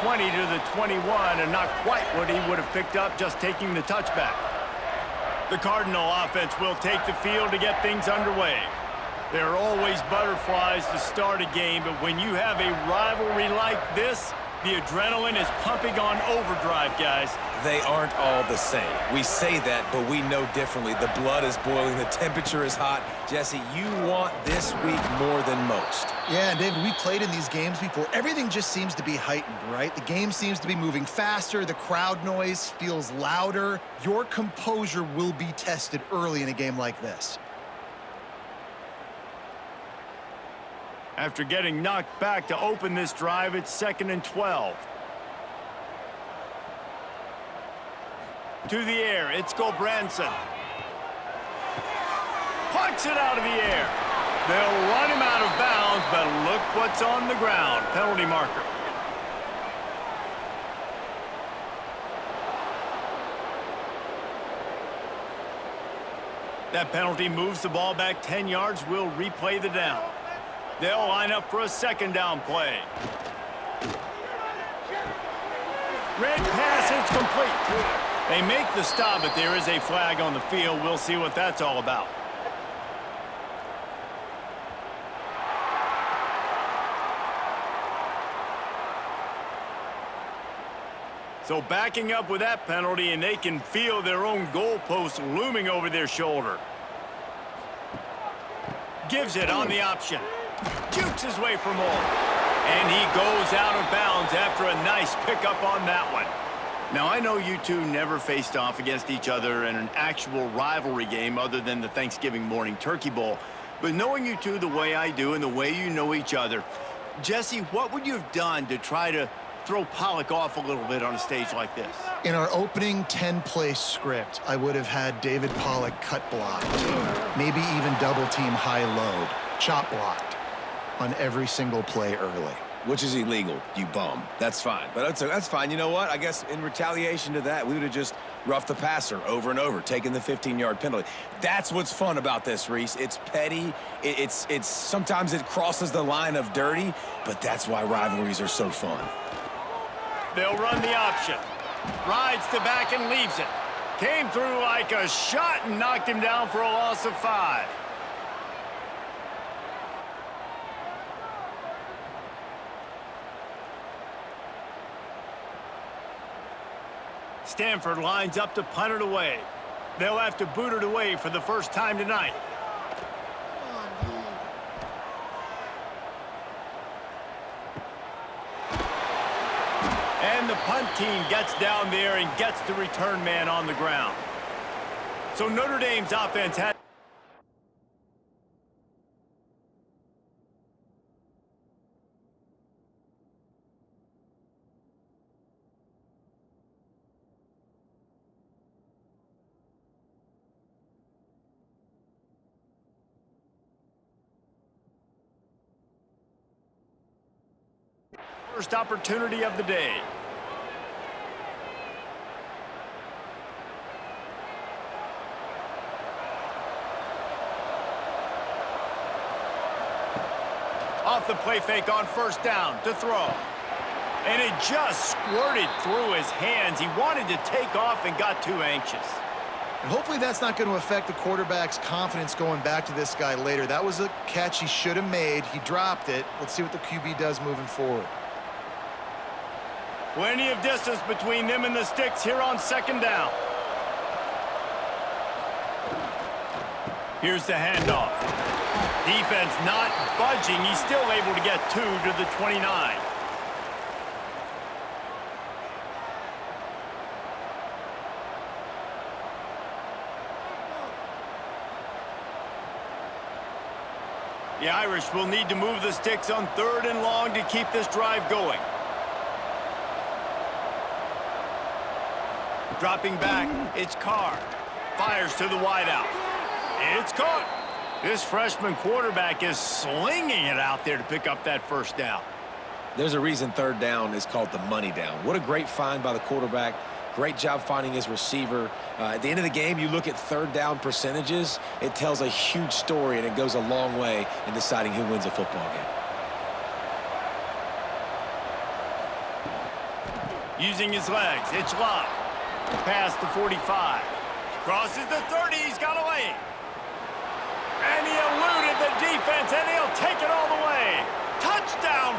20 to the 21, and not quite what he would have picked up just taking the touchback. The Cardinal offense will take the field to get things underway. There are always butterflies to start a game, but when you have a rivalry like this, the adrenaline is pumping on overdrive, guys. They aren't all the same. We say that, but we know differently. The blood is boiling. The temperature is hot. Jesse, you want this week more than most. Yeah, and David, we played in these games before. Everything just seems to be heightened, right? The game seems to be moving faster. The crowd noise feels louder. Your composure will be tested early in a game like this. After getting knocked back to open this drive, it's 2nd and 12. To the air, it's Gulbranson. Pucks it out of the air. They'll run him out of bounds, but look what's on the ground. Penalty marker. That penalty moves the ball back 10 yards. We'll replay the down. They'll line up for a 2nd down play. Red pass, it's complete. They make the stop, but there is a flag on the field. We'll see what that's all about. So backing up with that penalty, and they can feel their own goalpost looming over their shoulder. Gives it on the option. Jukes his way for more. And he goes out of bounds after a nice pickup on that one. Now, I know you two never faced off against each other in an actual rivalry game other than the Thanksgiving morning Turkey Bowl. But knowing you two the way I do and the way you know each other, Jesse, what would you have done to try to throw Pollock off a little bit on a stage like this? In our opening 10-play script, I would have had David Pollock cut blocked, maybe even double-team high-load, chop blocked on every single play early. Which is illegal, you bum. That's fine. But that's fine. You know what? I guess in retaliation to that, we would have just roughed the passer over and over, taking the 15-yard penalty. That's what's fun about this, Reese. It's petty. It's sometimes it crosses the line of dirty, but that's why rivalries are so fun. They'll run the option. Rides to back and leaves it. Came through like a shot and knocked him down for a loss of 5. Stanford lines up to punt it away. They'll have to boot it away for the first time tonight. And the punt team gets down there and gets the return man on the ground. So Notre Dame's offense had first opportunity of the day. Off the play fake on 1st down to throw. And it just squirted through his hands. He wanted to take off and got too anxious. And hopefully that's not going to affect the quarterback's confidence going back to this guy later. That was a catch he should have made. He dropped it. Let's see what the QB does moving forward. Plenty of distance between them and the sticks here on 2nd down. Here's the handoff. Defense not budging. He's still able to get 2 to the 29. The Irish will need to move the sticks on 3rd and long to keep this drive going. Dropping back, it's Carr. Fires to the wideout. It's caught. This freshman quarterback is slinging it out there to pick up that 1st down. There's a reason 3rd down is called the money down. What a great find by the quarterback. Great job finding his receiver. At the end of the game, you look at 3rd down percentages. It tells a huge story, and it goes a long way in deciding who wins a football game. Using his legs, it's Love. Past the 45. Crosses the 30, he's got a lane. And he eluded the defense, and he'll take it all the way. Touchdown!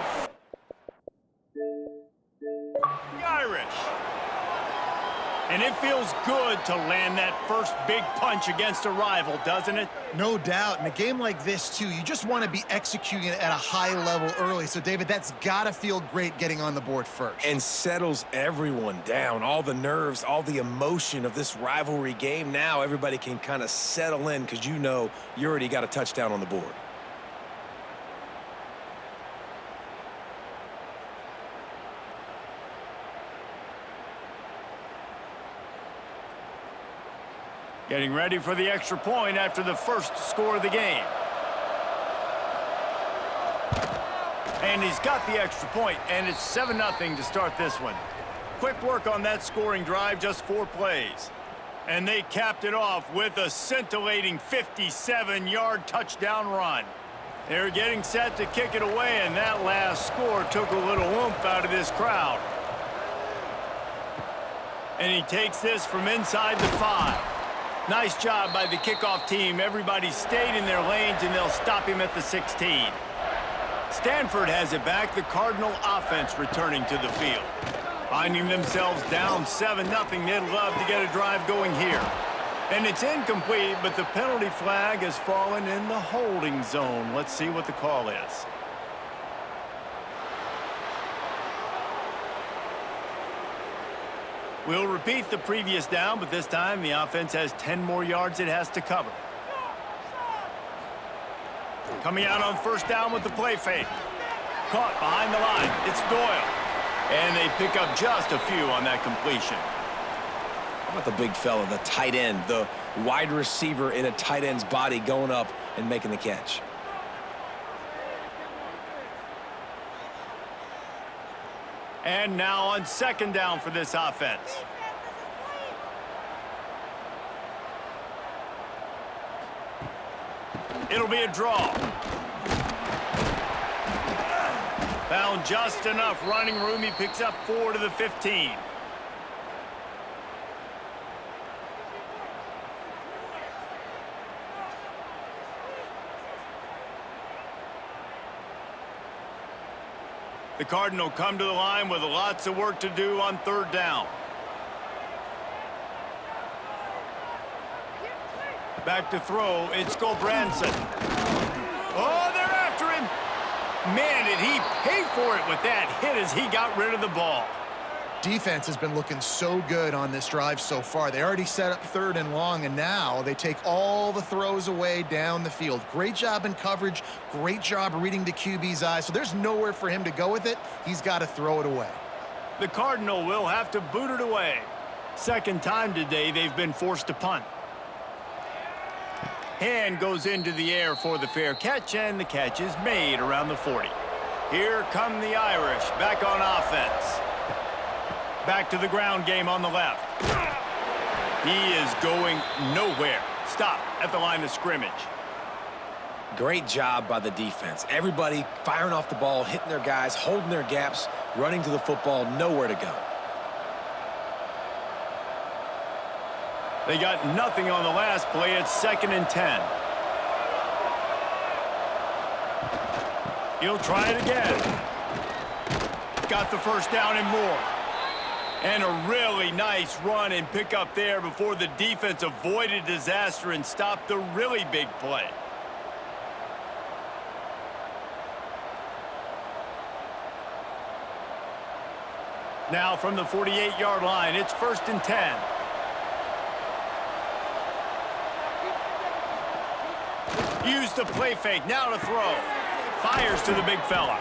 The Irish. And it feels good to land that first big punch against a rival, doesn't it? No doubt. In a game like this, too, you just want to be executing it at a high level early. So, David, that's got to feel great getting on the board first. And settles everyone down. All the nerves, all the emotion of this rivalry game. Now everybody can kind of settle in because you know you already got a touchdown on the board. Getting ready for the extra point after the first score of the game. And he's got the extra point, and it's 7-0 to start this one. Quick work on that scoring drive, just 4 plays. And they capped it off with a scintillating 57-yard touchdown run. They're getting set to kick it away, and that last score took a little oomph out of this crowd. And he takes this from inside the 5. Nice job by the kickoff team. Everybody stayed in their lanes, and they'll stop him at the 16. Stanford has it back. The Cardinal offense returning to the field. Finding themselves down 7-0. They'd love to get a drive going here. And it's incomplete, but the penalty flag has fallen in the holding zone. Let's see what the call is. We'll repeat the previous down, but this time the offense has 10 more yards it has to cover. Coming out on first down with the play fake. Caught behind the line. It's Doyle. And they pick up just a few on that completion. How about the big fella, the tight end, the wide receiver in a tight end's body going up and making the catch? And now on second down for this offense. It'll be a draw. Found just enough running room. He picks up 4 to the 15. The Cardinal come to the line with lots of work to do on third down. Back to throw, it's Gulbranson. Oh, they're after him. Man, did he pay for it with that hit as he got rid of the ball. Defense has been looking so good on this drive so far. They already set up 3rd and long, and now they take all the throws away down the field. Great job in coverage, great job reading the QB's eyes, so there's nowhere for him to go with it. He's got to throw it away. The Cardinal will have to boot it away. Second time today they've been forced to punt. Hand goes into the air for the fair catch, and the catch is made around the 40. Here come the Irish back on offense. Back to the ground game on the left. He is going nowhere. Stop at the line of scrimmage. Great job by the defense. Everybody firing off the ball, hitting their guys, holding their gaps, running to the football, nowhere to go. They got nothing on the last play. It's 2nd and 10. He'll try it again. Got the first down and more. And a really nice run and pick up there before the defense avoided disaster and stopped the really big play. Now from the 48-yard line, it's 1st and 10. Use the play fake, now to throw. Fires to the big fella.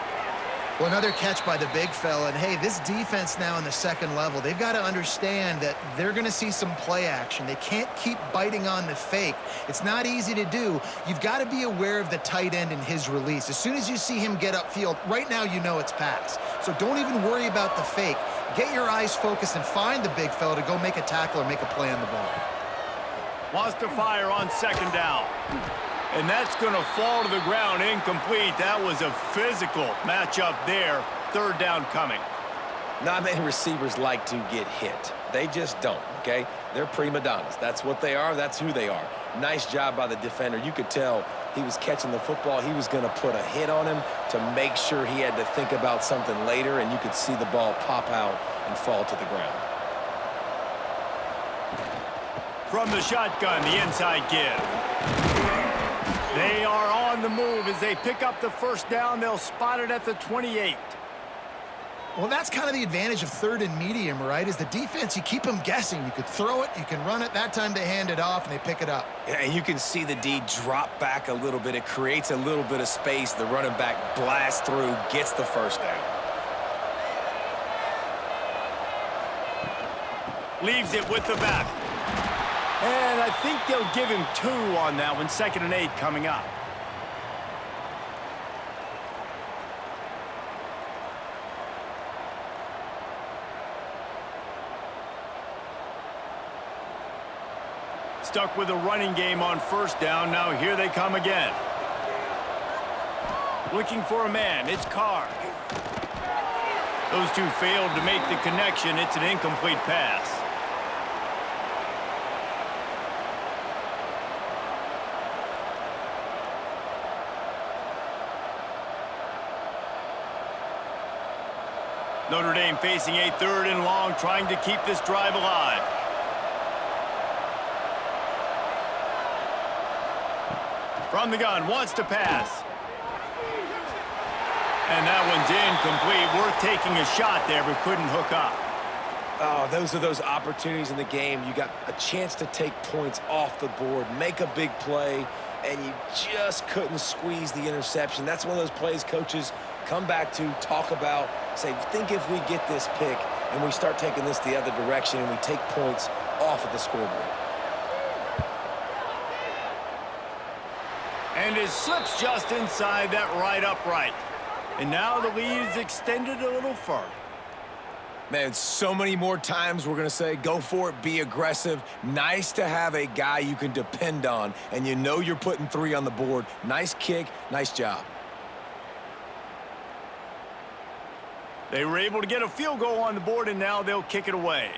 Well, another catch by the big fella. And, hey, this defense now in the 2nd level, they've got to understand that they're going to see some play action. They can't keep biting on the fake. It's not easy to do. You've got to be aware of the tight end and his release. As soon as you see him get upfield, right now you know it's pass. So don't even worry about the fake. Get your eyes focused and find the big fella to go make a tackle or make a play on the ball. Wants to fire on 2nd down. And that's going to fall to the ground incomplete. That was a physical matchup there. 3rd down coming. Not many receivers like to get hit. They just don't, okay? They're prima donnas. That's what they are. That's who they are. Nice job by the defender. You could tell he was catching the football. He was going to put a hit on him to make sure he had to think about something later, and you could see the ball pop out and fall to the ground. From the shotgun, the inside give. They are on the move as they pick up the first down. They'll spot it at the 28. Well, that's kind of the advantage of third and medium, right? Is the defense, you keep them guessing. You could throw it, you can run it. That time they hand it off, and they pick it up. Yeah, and you can see the D drop back a little bit. It creates a little bit of space. The running back blasts through, gets the first down. Leaves it with the back. And I think they'll give him 2 on that one. 2nd and 8 coming up. Stuck with a running game on first down. Now here they come again. Looking for a man. It's Carr. Those two failed to make the connection. It's an incomplete pass. Notre Dame facing a 3rd and long, trying to keep this drive alive. From the gun, wants to pass. And that one's incomplete. Worth taking a shot there, but couldn't hook up. Oh, those are those opportunities in the game. You got a chance to take points off the board, make a big play, and you just couldn't squeeze the interception. That's one of those plays coaches come back to, talk about, say, think if we get this pick and we start taking this the other direction and we take points off of the scoreboard. And it slips just inside that right upright. And now the lead is extended a little further. Man, so many more times we're going to say, go for it, be aggressive. Nice to have a guy you can depend on, and you know you're putting 3 on the board. Nice kick, nice job. They were able to get a field goal on the board, and now they'll kick it away.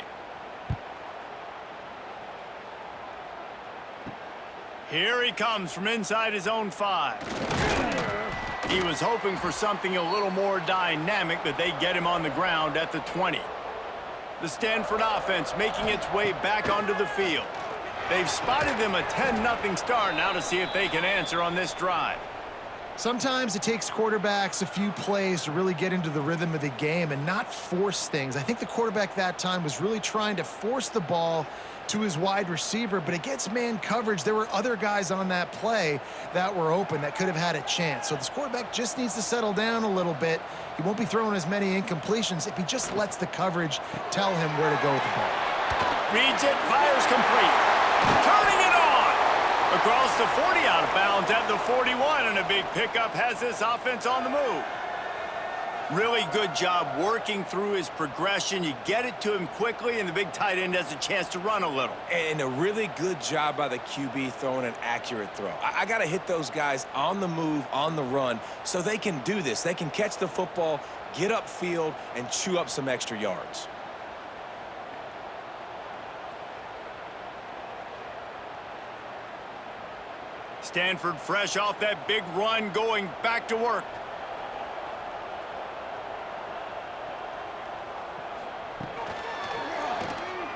Here he comes from inside his own 5. He was hoping for something a little more dynamic, but they get him on the ground at the 20. The Stanford offense making its way back onto the field. They've spotted them a 10-0 start now to see if they can answer on this drive. Sometimes it takes quarterbacks a few plays to really get into the rhythm of the game and not force things. I think the quarterback that time was really trying to force the ball to his wide receiver, but against man coverage, there were other guys on that play that were open that could have had a chance. So this quarterback just needs to settle down a little bit. He won't be throwing as many incompletions if he just lets the coverage tell him where to go with the ball. Reads it, fires complete. Turning it on! Across the 40, out of bounds at the 41, and a big pickup has this offense on the move. Really good job working through his progression. You get it to him quickly, and the big tight end has a chance to run a little. And a really good job by the QB throwing an accurate throw. I got to hit those guys on the move, on the run, so they can do this. They can catch the football, get upfield, and chew up some extra yards. Stanford fresh off that big run, going back to work.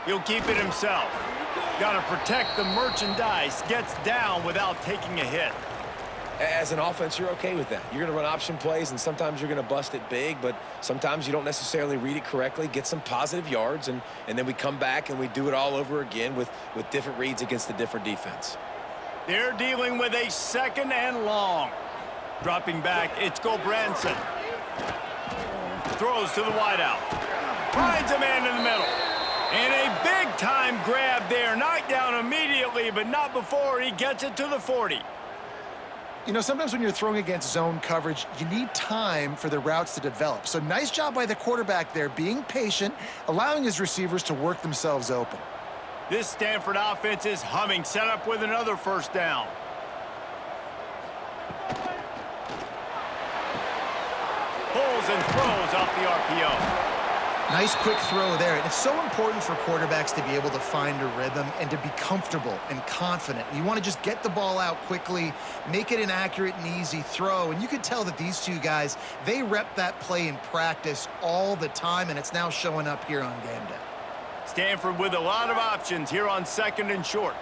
He'll keep it himself. Got to protect the merchandise. Gets down without taking a hit. As an offense, you're okay with that. You're going to run option plays, and sometimes you're going to bust it big, but sometimes you don't necessarily read it correctly, get some positive yards, and then we come back and we do it all over again with different reads against the different defense. They're dealing with a 2nd and long. Dropping back, it's Gobranson. Throws to the wideout. Finds a man in the middle. And a big-time grab there. Knocked down immediately, but not before he gets it to the 40. You know, sometimes when you're throwing against zone coverage, you need time for the routes to develop. So nice job by the quarterback there, being patient, allowing his receivers to work themselves open. This Stanford offense is humming, set up with another first down. Pulls and throws off the RPO. Nice quick throw there. And it's so important for quarterbacks to be able to find a rhythm and to be comfortable and confident. You want to just get the ball out quickly, make it an accurate and easy throw. And you can tell that these two guys, they rep that play in practice all the time, and it's now showing up here on game day. Stanford with a lot of options here on 2nd and short.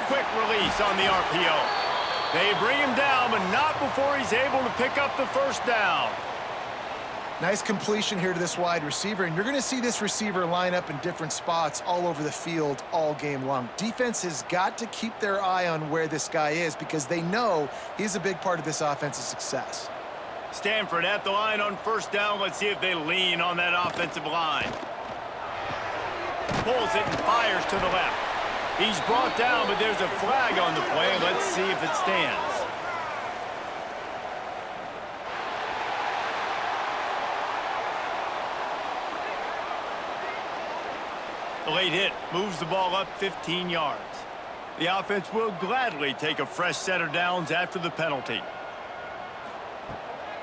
Quick release on the RPO. They bring him down, but not before he's able to pick up the first down. Nice completion here to this wide receiver, and you're going to see this receiver line up in different spots all over the field all game long. Defense has got to keep their eye on where this guy is because they know he's a big part of this offense's success. Stanford at the line on first down. Let's see if they lean on that offensive line. Pulls it and fires to the left. He's brought down, but there's a flag on the play. Let's see if it stands. The late hit moves the ball up 15 yards. The offense will gladly take a fresh set of downs after the penalty.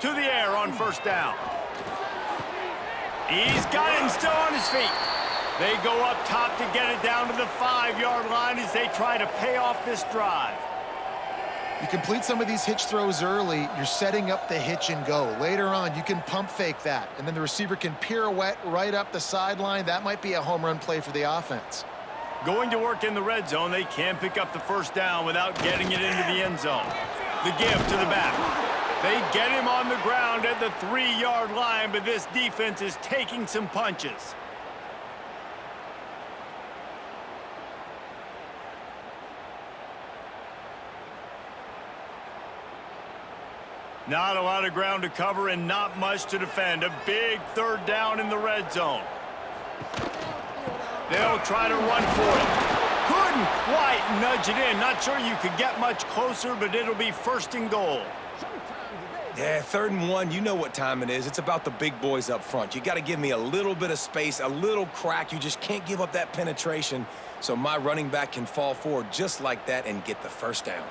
To the air on first down. He's got him still on his feet. They go up top to get it down to the 5-yard line as they try to pay off this drive. You complete some of these hitch throws early, you're setting up the hitch and go. Later on, you can pump fake that, and then the receiver can pirouette right up the sideline. That might be a home run play for the offense. Going to work in the red zone, they can pick up the first down without getting it into the end zone. The give to the back. They get him on the ground at the 3-yard line, but this defense is taking some punches. Not a lot of ground to cover and not much to defend. A big 3rd down in the red zone. They'll try to run for it. Couldn't quite nudge it in. Not sure you could get much closer, but it'll be 1st and goal. Yeah, 3rd and 1, you know what time it is. It's about the big boys up front. You got to give me a little bit of space, a little crack. You just can't give up that penetration so my running back can fall forward just like that and get the first down.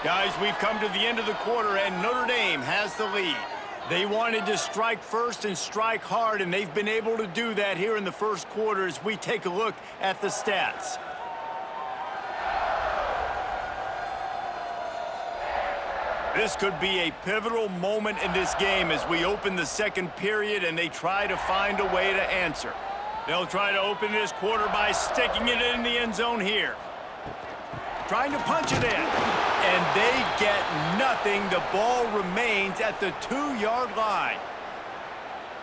Guys, we've come to the end of the quarter, and Notre Dame has the lead. They wanted to strike first and strike hard, and they've been able to do that here in the first quarter as we take a look at the stats. This could be a pivotal moment in this game as we open the 2nd period and they try to find a way to answer. They'll try to open this quarter by sticking it in the end zone here. Trying to punch it in. And they get nothing. The ball remains at the 2-yard line.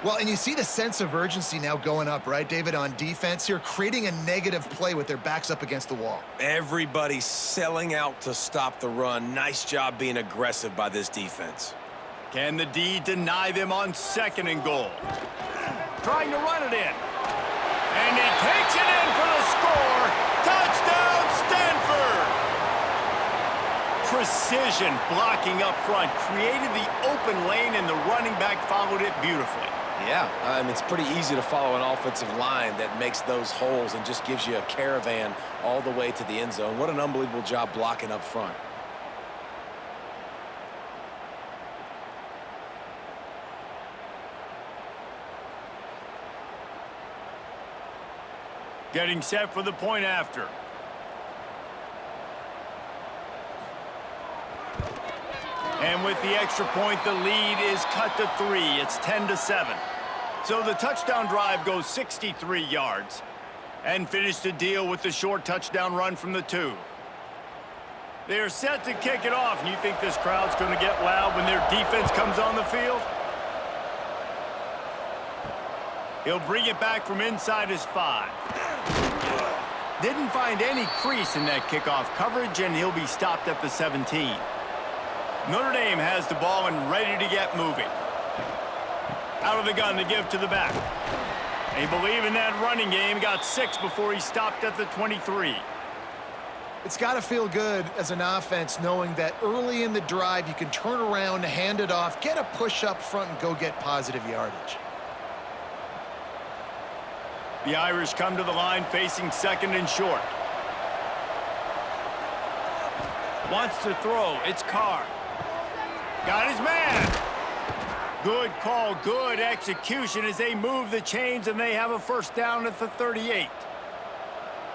Well, and you see the sense of urgency now going up, right, David, on defense here, creating a negative play with their backs up against the wall. Everybody's selling out to stop the run. Nice job being aggressive by this defense. Can the D deny them on 2nd and goal? Trying to run it in. And he takes it in for the score. Touchdown, Stanford! Precision blocking up front created the open lane, and the running back followed it beautifully. Yeah, it's pretty easy to follow an offensive line that makes those holes and just gives you a caravan all the way to the end zone. What an unbelievable job blocking up front. Getting set for the point after. And with the extra point, the lead is cut to 3. It's 10-7. So the touchdown drive goes 63 yards and finished the deal with the short touchdown run from the 2. They're set to kick it off, and you think this crowd's going to get loud when their defense comes on the field? He'll bring it back from inside his 5. Didn't find any crease in that kickoff coverage, and he'll be stopped at the 17. Notre Dame has the ball and ready to get moving. Out of the gun to give to the back. They believe in that running game. Got 6 before he stopped at the 23. It's got to feel good as an offense knowing that early in the drive you can turn around, hand it off, get a push up front, and go get positive yardage. The Irish come to the line facing second and short. Wants to throw. It's Carr. Got his man. Good call, good execution as they move the chains and they have a first down at the 38.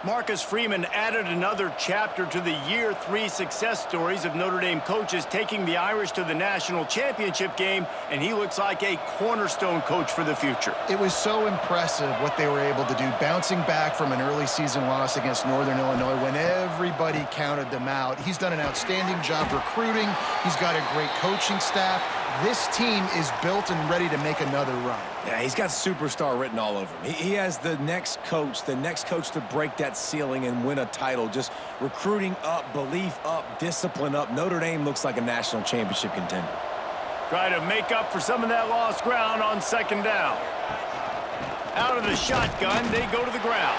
Marcus Freeman added another chapter to the year 3 success stories of Notre Dame coaches, taking the Irish to the national championship game, and he looks like a cornerstone coach for the future. It was so impressive what they were able to do, bouncing back from an early season loss against Northern Illinois when everybody counted them out. He's done an outstanding job recruiting. He's got a great coaching staff. This team is built and ready to make another run. Yeah, he's got superstar written all over him. He has the next coach to break that ceiling and win a title. Just recruiting up, belief up, discipline up. Notre Dame looks like a national championship contender. Try to make up for some of that lost ground on second down. Out of the shotgun, they go to the ground.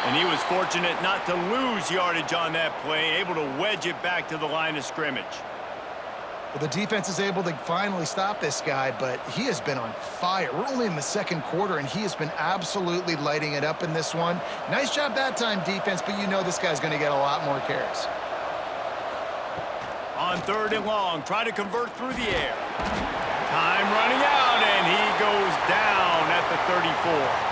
And he was fortunate not to lose yardage on that play, able to wedge it back to the line of scrimmage. Well, the defense is able to finally stop this guy, but he has been on fire. We're only in the second quarter, and he has been absolutely lighting it up in this one. Nice job that time, defense, but you know this guy's going to get a lot more carries. On third and long, try to convert through the air. Time running out, and he goes down at the 34.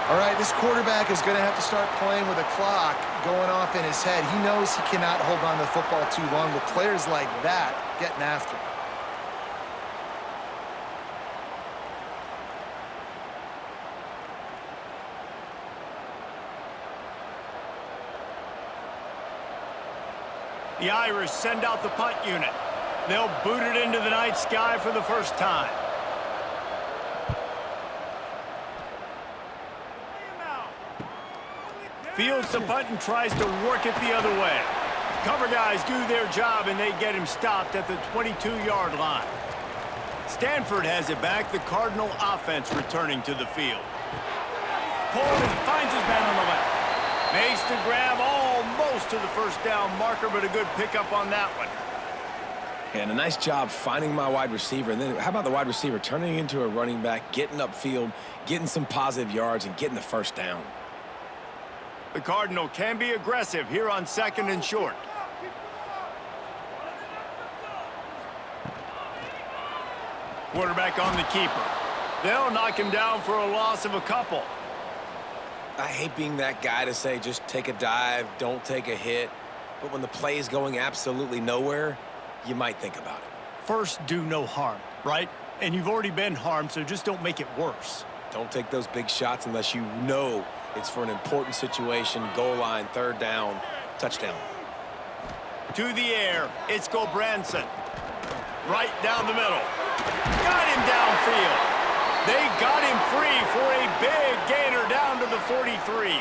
All right, this quarterback is going to have to start playing with a clock going off in his head. He knows he cannot hold on to the football too long with players like that getting after him. The Irish send out the punt unit. They'll boot it into the night sky for the first time. Fields the punt and tries to work it the other way. Cover guys do their job, and they get him stopped at the 22-yard line. Stanford has it back. The Cardinal offense returning to the field. Pullman finds his man on the left. Makes the grab almost to the first down marker, but a good pickup on that one. And a nice job finding my wide receiver. And then how about the wide receiver turning into a running back, getting upfield, getting some positive yards, and getting the first down. The Cardinal can be aggressive here on second and short. Quarterback on the keeper. They'll knock him down for a loss of a couple. I hate being that guy to say just take a dive, don't take a hit. But when the play is going absolutely nowhere, you might think about it. First, do no harm, right? And you've already been harmed, so just don't make it worse. Don't take those big shots unless you know it's for an important situation, goal line, third down, touchdown. To the air, it's Gobranson. Right down the middle. Got him downfield. They got him free for a big gainer down to the 43.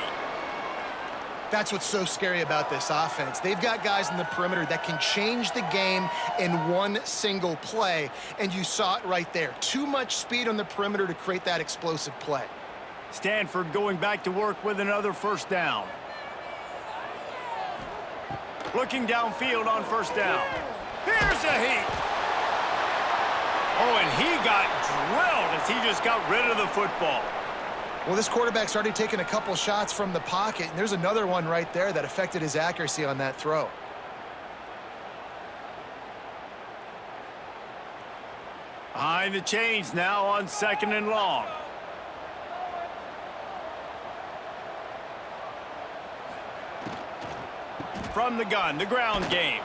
That's what's so scary about this offense. They've got guys in the perimeter that can change the game in one single play, and you saw it right there. Too much speed on the perimeter to create that explosive play. Stanford going back to work with another first down. Looking downfield on first down. Here's a heat. Oh, and he got drilled as he just got rid of the football. Well, this quarterback's already taken a couple shots from the pocket, and there's another one right there that affected his accuracy on that throw. Behind the chains now on second and long. From the gun, the ground game.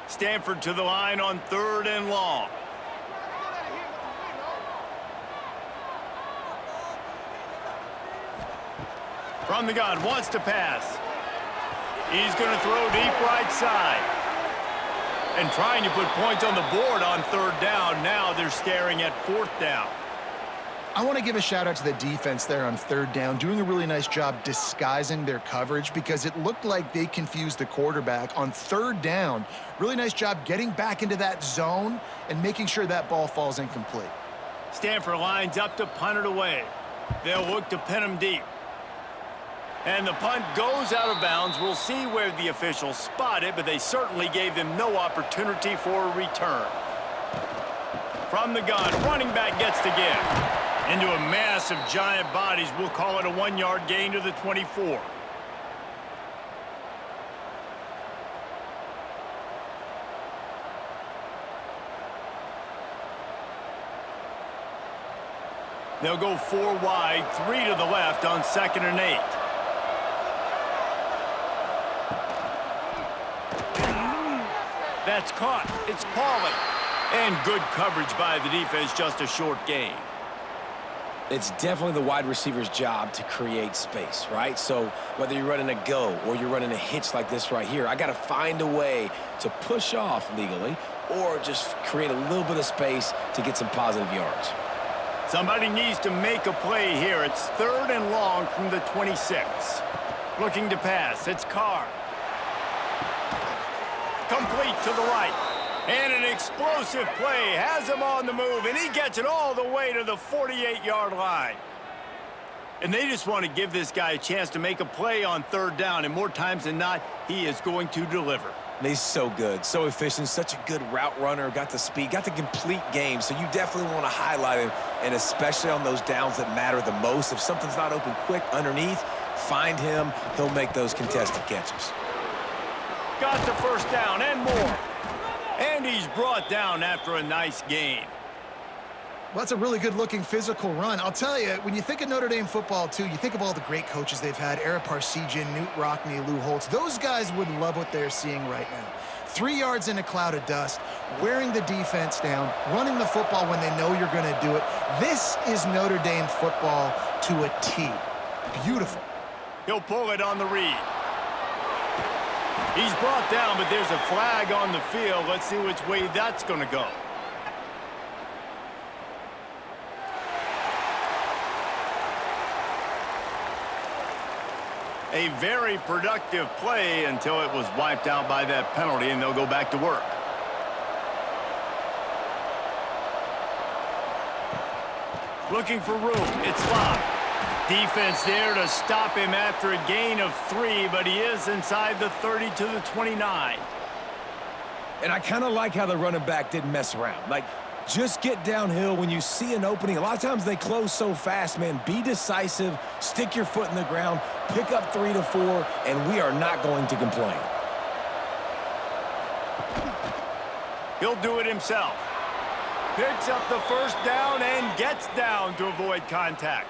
Stanford to the line on third and long. From the gun, wants to pass. He's going to throw deep right side. And trying to put points on the board on third down. Now they're staring at fourth down. I want to give a shout out to the defense there on third down, doing a really nice job disguising their coverage because it looked like they confused the quarterback on third down. Really nice job getting back into that zone and making sure that ball falls incomplete. Stanford lines up to punt it away. They'll look to pin him deep. And the punt goes out of bounds. We'll see where the officials spot it, but they certainly gave them no opportunity for a return. From the gun, running back gets the give. Into a mass of giant bodies, we'll call it a 1-yard gain to the 24. They'll go 4 wide, 3 to the left on 2nd and 8. That's caught. It's Pauly. And good coverage by the defense, just a short gain. It's definitely the wide receiver's job to create space, right? So whether you're running a go or you're running a hitch like this right here, I got to find a way to push off legally or just create a little bit of space to get some positive yards. Somebody needs to make a play here. It's 3rd and long from the 26. Looking to pass. It's Carr. Complete to the right. And an explosive play has him on the move, and he gets it all the way to the 48-yard line. And they just want to give this guy a chance to make a play on 3rd down, and more times than not, he is going to deliver. And he's so good, so efficient, such a good route runner, got the speed, got the complete game, so you definitely want to highlight him, and especially on those downs that matter the most. If something's not open quick underneath, find him. He'll make those contested catches. Got the 1st down and more. And he's brought down after a nice gain. Well, that's a really good-looking physical run. I'll tell you, when you think of Notre Dame football, too, you think of all the great coaches they've had, Ara Parseghian, Newt Rockne, Lou Holtz. Those guys would love what they're seeing right now. 3 yards in a cloud of dust, wearing the defense down, running the football when they know you're going to do it. This is Notre Dame football to a T. Beautiful. He'll pull it on the read. He's brought down, but there's a flag on the field. Let's see which way that's going to go. A very productive play until it was wiped out by that penalty, and they'll go back to work. Looking for room. It's locked. Defense there to stop him after a gain of 3, but he is inside the 30 to the 29. And I kind of like how the running back didn't mess around. Like, just get downhill when you see an opening. A lot of times they close so fast, man. Be decisive, stick your foot in the ground, pick up 3 to 4, and we are not going to complain. He'll do it himself. Picks up the 1st down and gets down to avoid contact.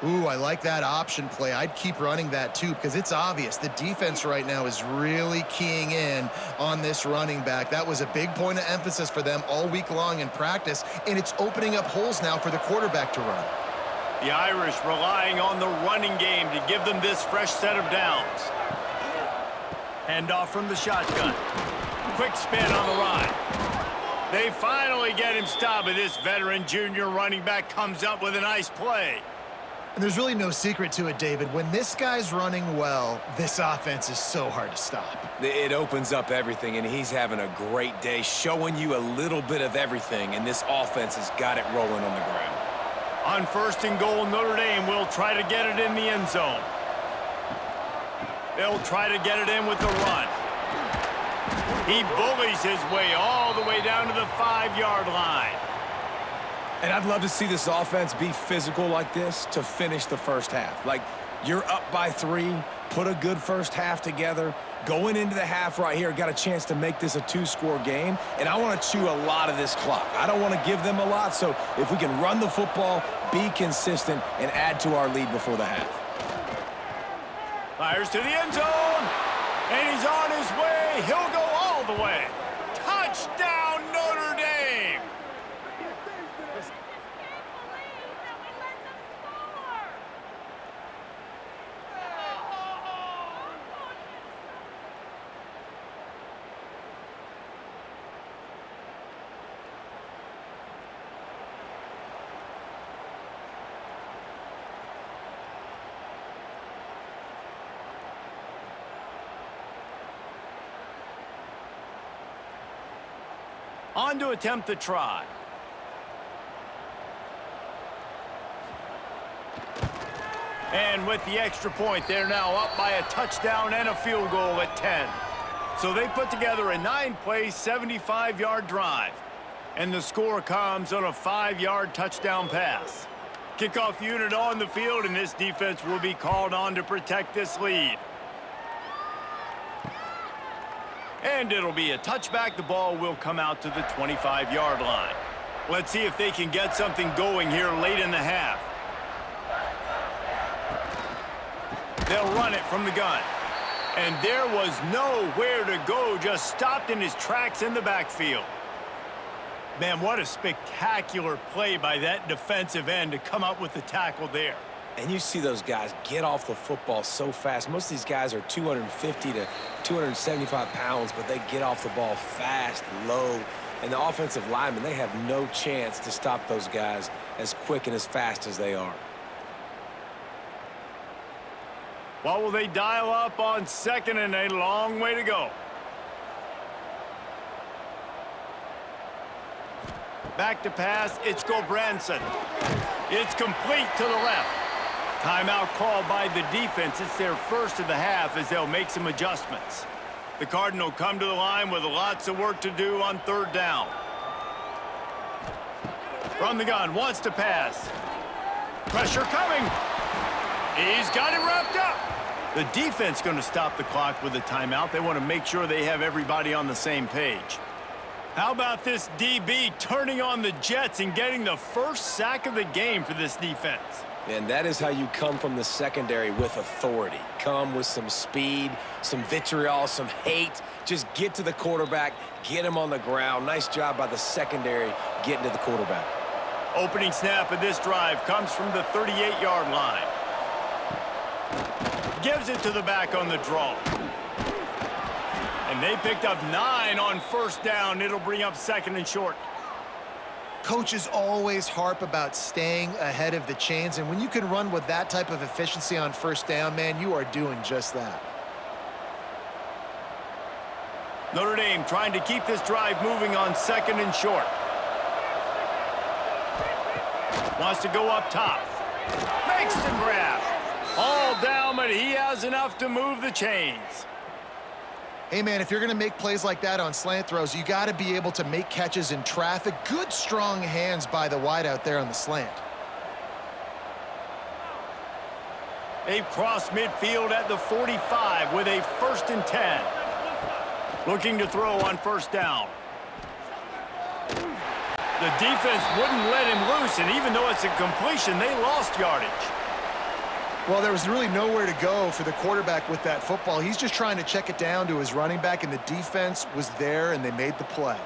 Ooh, I like that option play. I'd keep running that, too, because it's obvious. The defense right now is really keying in on this running back. That was a big point of emphasis for them all week long in practice, and it's opening up holes now for the quarterback to run. The Irish relying on the running game to give them this fresh set of downs. Handoff from the shotgun. Quick spin on the ride. They finally get him stopped, but this veteran junior running back comes up with a nice play. And there's really no secret to it, David. When this guy's running well, this offense is so hard to stop. It opens up everything, and he's having a great day, showing you a little bit of everything, and this offense has got it rolling on the ground. On 1st and goal, Notre Dame will try to get it in the end zone. They'll try to get it in with the run. He bullies his way all the way down to the 5-yard line. And I'd love to see this offense be physical like this to finish the 1st half. Like, you're up by 3, put a good 1st half together. Going into the half right here, got a chance to make this a 2-score game, and I want to chew a lot of this clock. I don't want to give them a lot, so if we can run the football, be consistent, and add to our lead before the half. Fires to the end zone, and he's on his way. He'll go all the way. Touchdown, Notre Dame! On to attempt the try. And with the extra point, they're now up by a touchdown and a field goal at 10. So they put together a 9-play, 75-yard drive. And the score comes on a 5-yard touchdown pass. Kickoff unit on the field, and this defense will be called on to protect this lead. And it'll be a touchback. The ball will come out to the 25-yard line. Let's see if they can get something going here late in the half. They'll run it from the gun. And there was nowhere to go, just stopped in his tracks in the backfield. Man, what a spectacular play by that defensive end to come up with the tackle there. And you see those guys get off the football so fast. Most of these guys are 250 to 275 pounds, but they get off the ball fast, low. And the offensive linemen, they have no chance to stop those guys as quick and as fast as they are. What will they dial up on second and a long way to go? Back to pass, it's Gobranson. It's complete to the left. Timeout called by the defense. It's their first of the half as they'll make some adjustments. The Cardinal come to the line with lots of work to do on third down. From the gun, wants to pass. Pressure coming. He's got it wrapped up. The defense going to stop the clock with a timeout. They want to make sure they have everybody on the same page. How about this DB turning on the Jets and getting the first sack of the game for this defense? And that is how you come from the secondary with authority. Come with some speed, some vitriol, some hate. Just get to the quarterback, get him on the ground. Nice job by the secondary getting to the quarterback. Opening snap of this drive comes from the 38-yard line. Gives it to the back on the draw. And they picked up 9 on first down. It'll bring up second and short. Coaches always harp about staying ahead of the chains, and when you can run with that type of efficiency on first down, man, you are doing just that. Notre Dame trying to keep this drive moving on second and short. Wants to go up top. Makes the grab. All down, but he has enough to move the chains. Hey, man, if you're going to make plays like that on slant throws, you got to be able to make catches in traffic. Good, strong hands by the wideout there on the slant. They've crossed midfield at the 45 with a 1st and 10. Looking to throw on first down. The defense wouldn't let him loose, and even though it's a completion, they lost yardage. Well, there was really nowhere to go for the quarterback with that football. He's just trying to check it down to his running back, and the defense was there, and they made the play.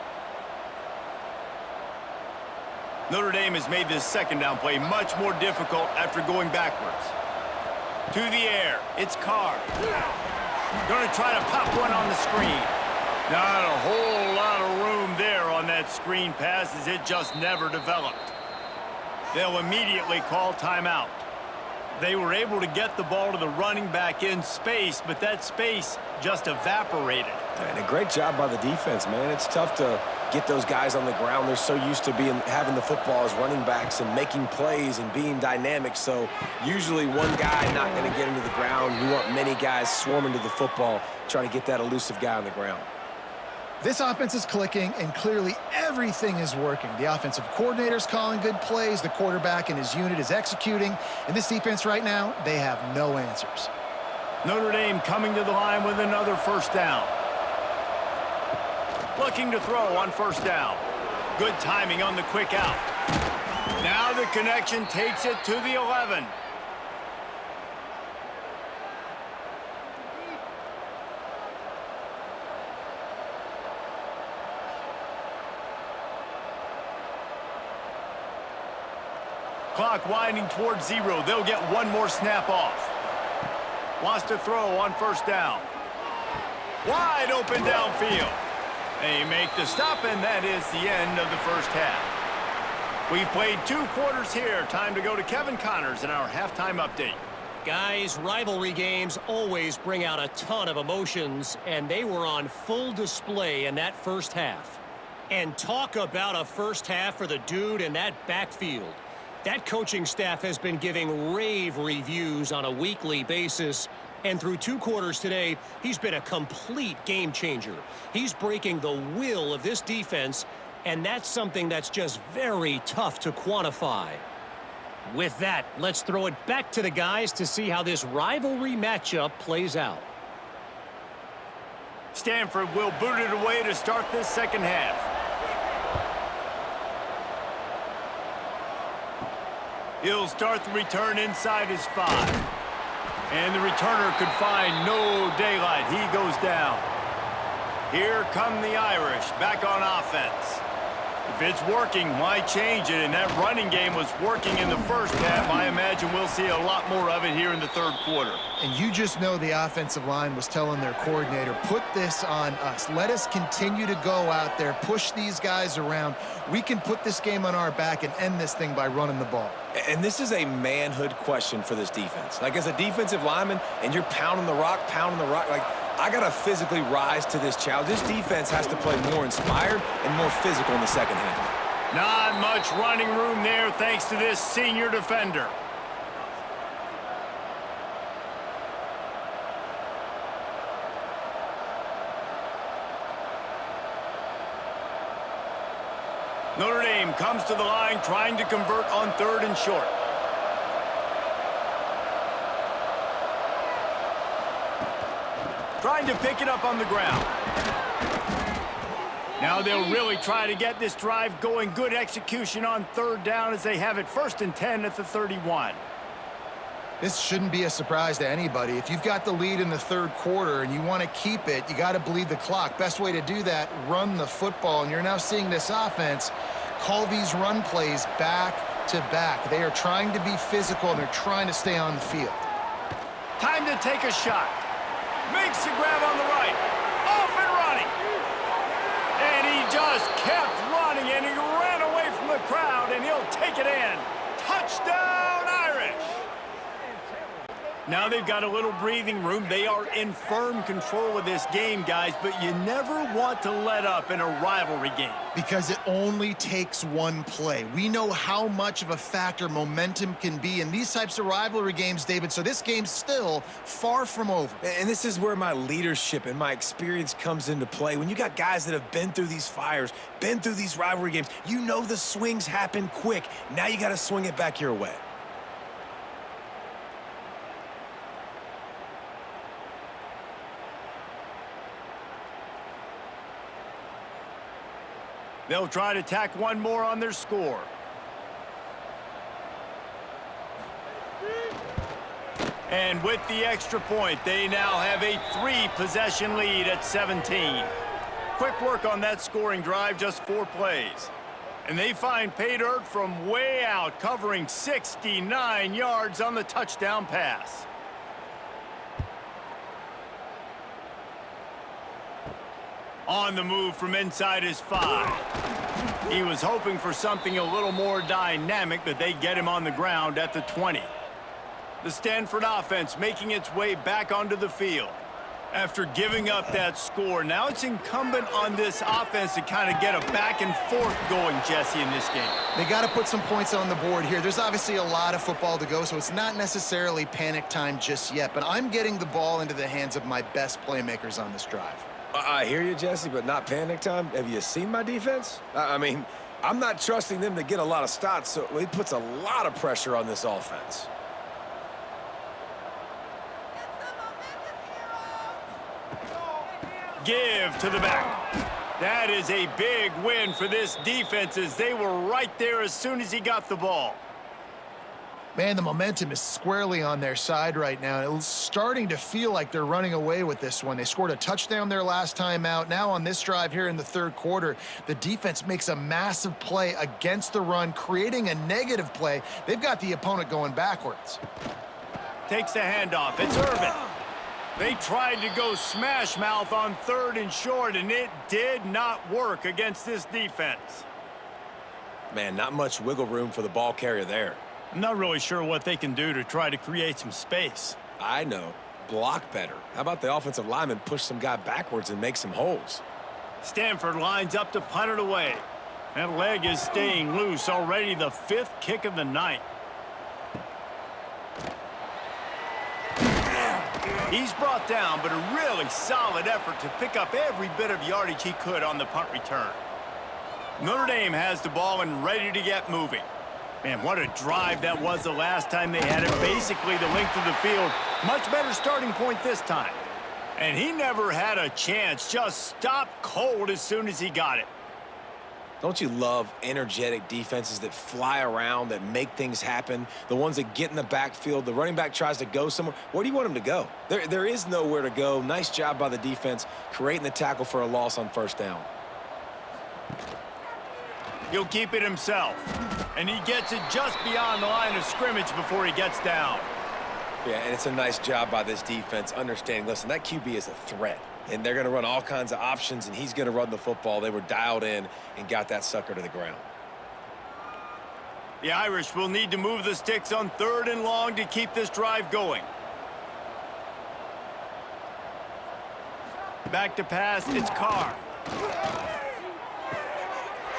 Notre Dame has made this second down play much more difficult after going backwards. To the air, it's Carr. Going to try to pop one on the screen. Not a whole lot of room there on that screen pass as it just never developed. They'll immediately call timeout. They were able to get the ball to the running back in space, but that space just evaporated. And a great job by the defense, man. It's tough to get those guys on the ground. They're so used to having the football as running backs and making plays and being dynamic. So usually one guy not going to get into the ground. You want many guys swarming to the football, trying to get that elusive guy on the ground. This offense is clicking, and clearly everything is working. The offensive coordinator's calling good plays. The quarterback and his unit is executing. And this defense right now, they have no answers. Notre Dame coming to the line with another first down. Looking to throw on first down. Good timing on the quick out. Now the connection takes it to the 11. Clock winding towards 0. They'll get one more snap off. Wants to throw on first down. Wide open downfield. They make the stop, and that is the end of the first half. We've played 2 quarters here. Time to go to Kevin Connors in our halftime update. Guys, rivalry games always bring out a ton of emotions, and they were on full display in that first half. And talk about a first half for the dude in that backfield. That coaching staff has been giving rave reviews on a weekly basis. And through 2 quarters today, he's been a complete game changer. He's breaking the will of this defense, and that's something that's just very tough to quantify. With that, let's throw it back to the guys to see how this rivalry matchup plays out. Stanford will boot it away to start this second half. He'll start the return inside his 5. And the returner could find no daylight. He goes down. Here come the Irish back on offense. If it's working, why change it? And that running game was working in the first half. I imagine we'll see a lot more of it here in the third quarter. And you just know the offensive line was telling their coordinator, put this on us. Let us continue to go out there, push these guys around. We can put this game on our back and end this thing by running the ball. And this is a manhood question for this defense. Like, as a defensive lineman, and you're pounding the rock, like, I got to physically rise to this challenge. This defense has to play more inspired and more physical in the second half. Not much running room there thanks to this senior defender. Notre Dame comes to the line trying to convert on 3rd and short. Trying to pick it up on the ground. Now they'll really try to get this drive going. Good execution on 3rd down as they have it 1st and 10 at the 31. This shouldn't be a surprise to anybody. If you've got the lead in the 3rd quarter and you want to keep it, you got to bleed the clock. Best way to do that, run the football. And you're now seeing this offense call these run plays back to back. They are trying to be physical, and they're trying to stay on the field. Time to take a shot. Makes the grab on the right. Off and running. And he just kept running, and he ran away from the crowd, and he'll take it in. Touchdown, Irish. Now they've got a little breathing room. They are in firm control of this game, guys, but you never want to let up in a rivalry game. Because it only takes one play. We know how much of a factor momentum can be in these types of rivalry games, David, so this game's still far from over. And this is where my leadership and my experience comes into play. When you got guys that have been through these fires, been through these rivalry games, you know the swings happen quick. Now you got to swing it back your way. They'll try to tack one more on their score. And with the extra point, they now have a 3-possession lead at 17. Quick work on that scoring drive, just 4 plays. And they find pay dirt from way out, covering 69 yards on the touchdown pass. On the move from inside his 5. He was hoping for something a little more dynamic, but they get him on the ground at the 20. The Stanford offense making its way back onto the field. After giving up that score, now it's incumbent on this offense to kind of get a back and forth going, Jesse, in this game. They got to put some points on the board here. There's obviously a lot of football to go, so it's not necessarily panic time just yet, but I'm getting the ball into the hands of my best playmakers on this drive. I hear you, Jesse, but not panic time. Have you seen my defense? I mean, I'm not trusting them to get a lot of stops, so it puts a lot of pressure on this offense. Give to the back. That is a big win for this defense as they were right there as soon as he got the ball. Man, the momentum is squarely on their side right now. It's starting to feel like they're running away with this one. They scored a touchdown their last time out. Now on this drive here in the 3rd quarter, the defense makes a massive play against the run, creating a negative play. They've got the opponent going backwards. Takes the handoff. It's Irvin. They tried to go smash mouth on 3rd and short, and it did not work against this defense. Man, not much wiggle room for the ball carrier there. I'm not really sure what they can do to try to create some space. I know. Block better. How about the offensive lineman push some guy backwards and make some holes? Stanford lines up to punt it away. That leg is staying loose, already the 5th kick of the night. He's brought down, but a really solid effort to pick up every bit of yardage he could on the punt return. Notre Dame has the ball and ready to get moving. Man, what a drive that was the last time they had it. Basically the length of the field. Much better starting point this time. And he never had a chance. Just stopped cold as soon as he got it. Don't you love energetic defenses that fly around, that make things happen? The ones that get in the backfield, the running back tries to go somewhere. Where do you want him to go? There is nowhere to go. Nice job by the defense, creating the tackle for a loss on first down. He'll keep it himself. And he gets it just beyond the line of scrimmage before he gets down. Yeah, and it's a nice job by this defense understanding, listen, that QB is a threat. And they're going to run all kinds of options, and he's going to run the football. They were dialed in and got that sucker to the ground. The Irish will need to move the sticks on 3rd and long to keep this drive going. Back to pass, it's Carr.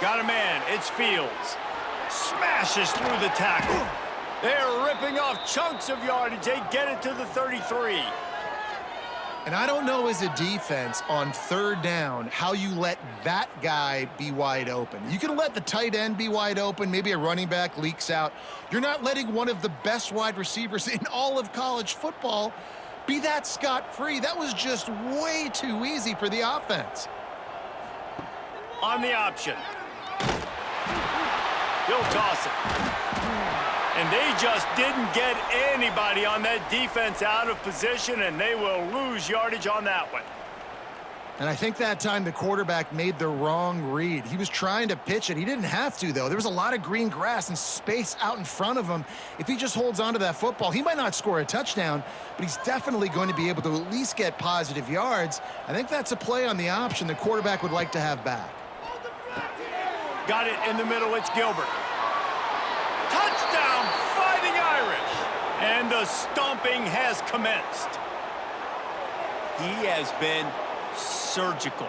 Got a man, it's Fields. Smashes through the tackle. They're ripping off chunks of yardage. They get it to the 33. And I don't know as a defense on 3rd down how you let that guy be wide open. You can let the tight end be wide open. Maybe a running back leaks out. You're not letting one of the best wide receivers in all of college football be that scot-free. That was just way too easy for the offense. On the option. He'll toss it. And they just didn't get anybody on that defense out of position, and they will lose yardage on that one. And I think that time the quarterback made the wrong read. He was trying to pitch it. He didn't have to, though. There was a lot of green grass and space out in front of him. If he just holds on to that football, he might not score a touchdown, but he's definitely going to be able to at least get positive yards. I think that's a play on the option the quarterback would like to have back. Got it in the middle. It's Gilbert. Touchdown, Fighting Irish. And the stomping has commenced. He has been surgical.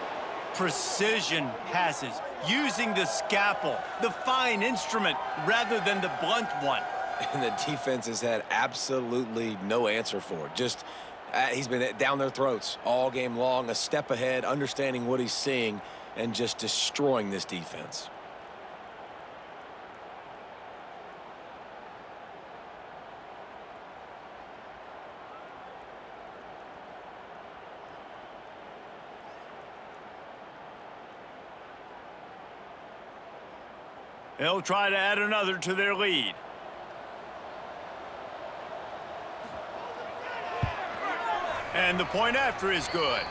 Precision passes, using the scalpel, the fine instrument, rather than the blunt one. And the defense has had absolutely no answer for it. Just, he's been down their throats all game long, a step ahead, understanding what he's seeing, and just destroying this defense. They'll try to add another to their lead. And the point after is good.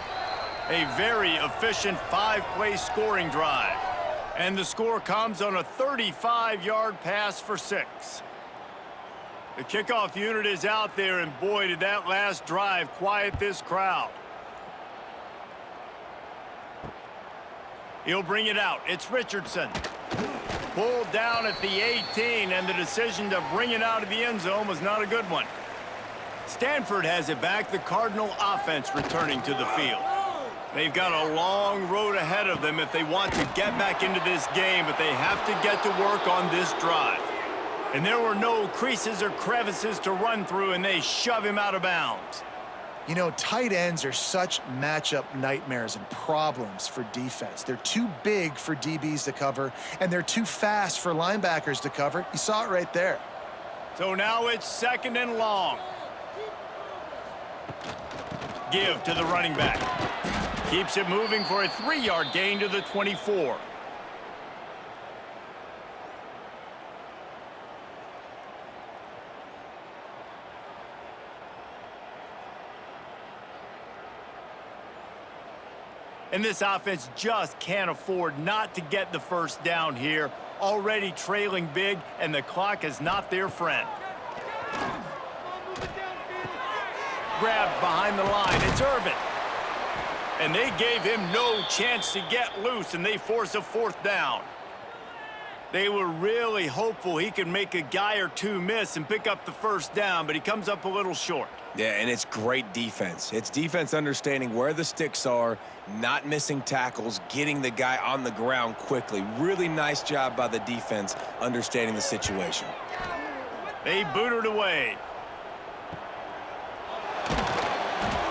A very efficient 5-play scoring drive. And the score comes on a 35-yard pass for 6. The kickoff unit is out there, and boy, did that last drive quiet this crowd. He'll bring it out. It's Richardson. Pulled down at the 18, and the decision to bring it out of the end zone was not a good one. Stanford has it back, the Cardinal offense returning to the field. They've got a long road ahead of them if they want to get back into this game, but they have to get to work on this drive. And there were no creases or crevices to run through, and they shove him out of bounds. You know, tight ends are such matchup nightmares and problems for defense. They're too big for DBs to cover, and they're too fast for linebackers to cover. You saw it right there. So now it's 2nd and long. Give to the running back. Keeps it moving for a 3-yard gain to the 24. And this offense just can't afford not to get the first down here. Already trailing big, and the clock is not their friend. Grabbed behind the line. It's Irvin. And they gave him no chance to get loose, and they force a 4th down. They were really hopeful he could make a guy or two miss and pick up the first down, but he comes up a little short. Yeah, and it's great defense. It's defense understanding where the sticks are, not missing tackles, getting the guy on the ground quickly. Really nice job by the defense understanding the situation. They booted away.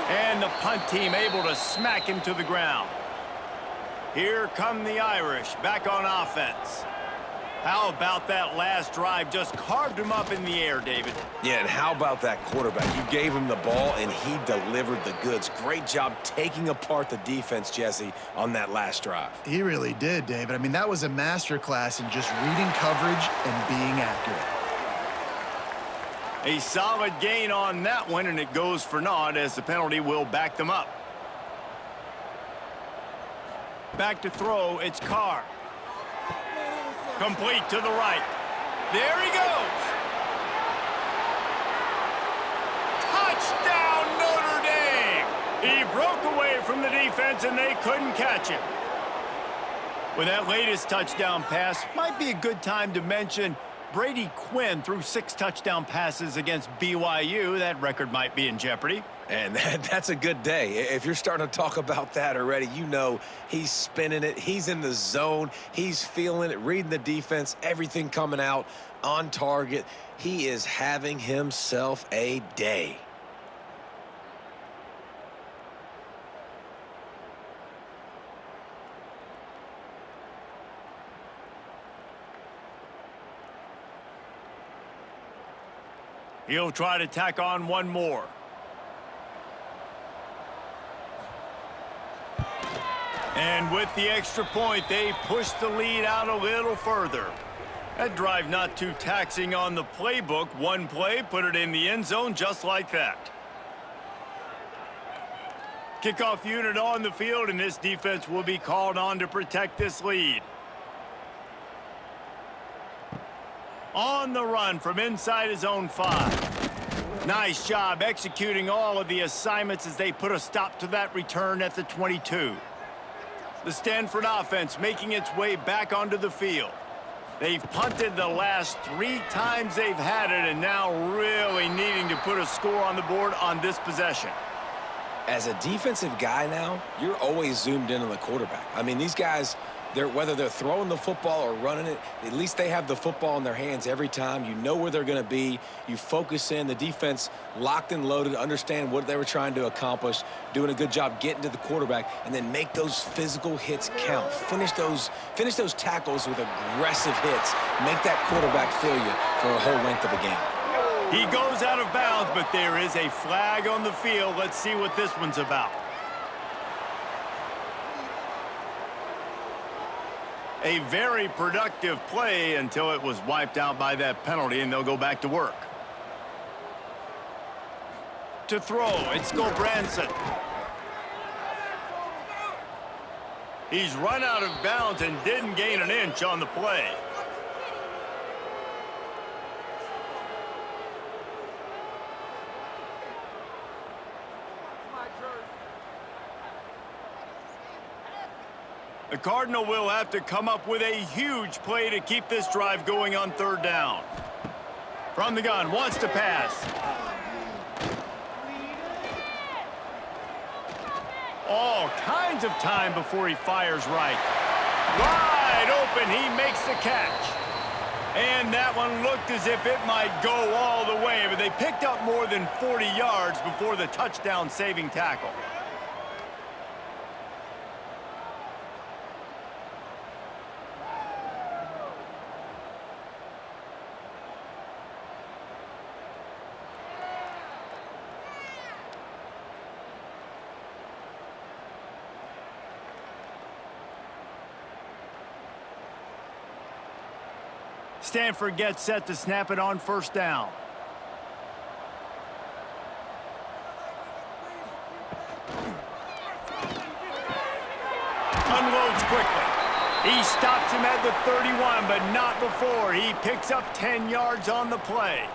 And the punt team able to smack him to the ground. Here come the Irish back on offense. How about that last drive? Just carved him up in the air, David. Yeah, and how about that quarterback? You gave him the ball, and he delivered the goods. Great job taking apart the defense, Jesse, on that last drive. He really did, David. I mean, that was a masterclass in just reading coverage and being accurate. A solid gain on that one, and it goes for naught as the penalty will back them up. Back to throw, it's Carr. Complete to the right. There he goes. Touchdown, Notre Dame. He broke away from the defense, and they couldn't catch him. With that latest touchdown pass, might be a good time to mention Brady Quinn threw 6 touchdown passes against BYU. That record might be in jeopardy. And that's a good day. If you're starting to talk about that already, you know he's spinning it. He's in the zone. He's feeling it, reading the defense, everything coming out on target. He is having himself a day. He'll try to tack on one more. And with the extra point, they push the lead out a little further. That drive not too taxing on the playbook. One play, put it in the end zone just like that. Kickoff unit on the field, and this defense will be called on to protect this lead. On the run from inside his own 5. Nice job executing all of the assignments as they put a stop to that return at the 22. The Stanford offense making its way back onto the field. They've punted the last 3 times they've had it, and now really needing to put a score on the board on this possession. As a defensive guy now, you're always zoomed in on the quarterback. I mean, these guys, whether they're throwing the football or running it, at least they have the football in their hands every time. You know where they're going to be. You focus in. The defense locked and loaded, understand what they were trying to accomplish, doing a good job getting to the quarterback, and then make those physical hits count. Finish those tackles with aggressive hits. Make that quarterback feel you for a whole length of the game. He goes out of bounds, but there is a flag on the field. Let's see what this one's about. A very productive play until it was wiped out by that penalty, and they'll go back to work. To throw, it's Branson. He's run out of bounds and didn't gain an inch on the play. The Cardinal will have to come up with a huge play to keep this drive going on 3rd down. From the gun, wants to pass. All kinds of time before he fires right. Wide open, he makes the catch. And that one looked as if it might go all the way, but they picked up more than 40 yards before the touchdown-saving tackle. Stanford gets set to snap it on 1st down. Unloads quickly. He stops him at the 31, but not before. He picks up 10 yards on the play.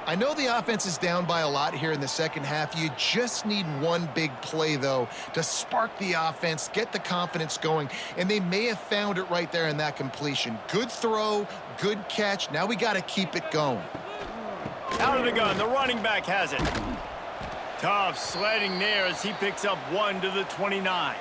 I know the offense is down by a lot here in the second half. You just need one big play, though, to spark the offense, get the confidence going, and they may have found it right there in that completion. Good throw, good catch. Now we got to keep it going. Out of the gun, the running back has it. Tough sledding there as he picks up 1 to the 29.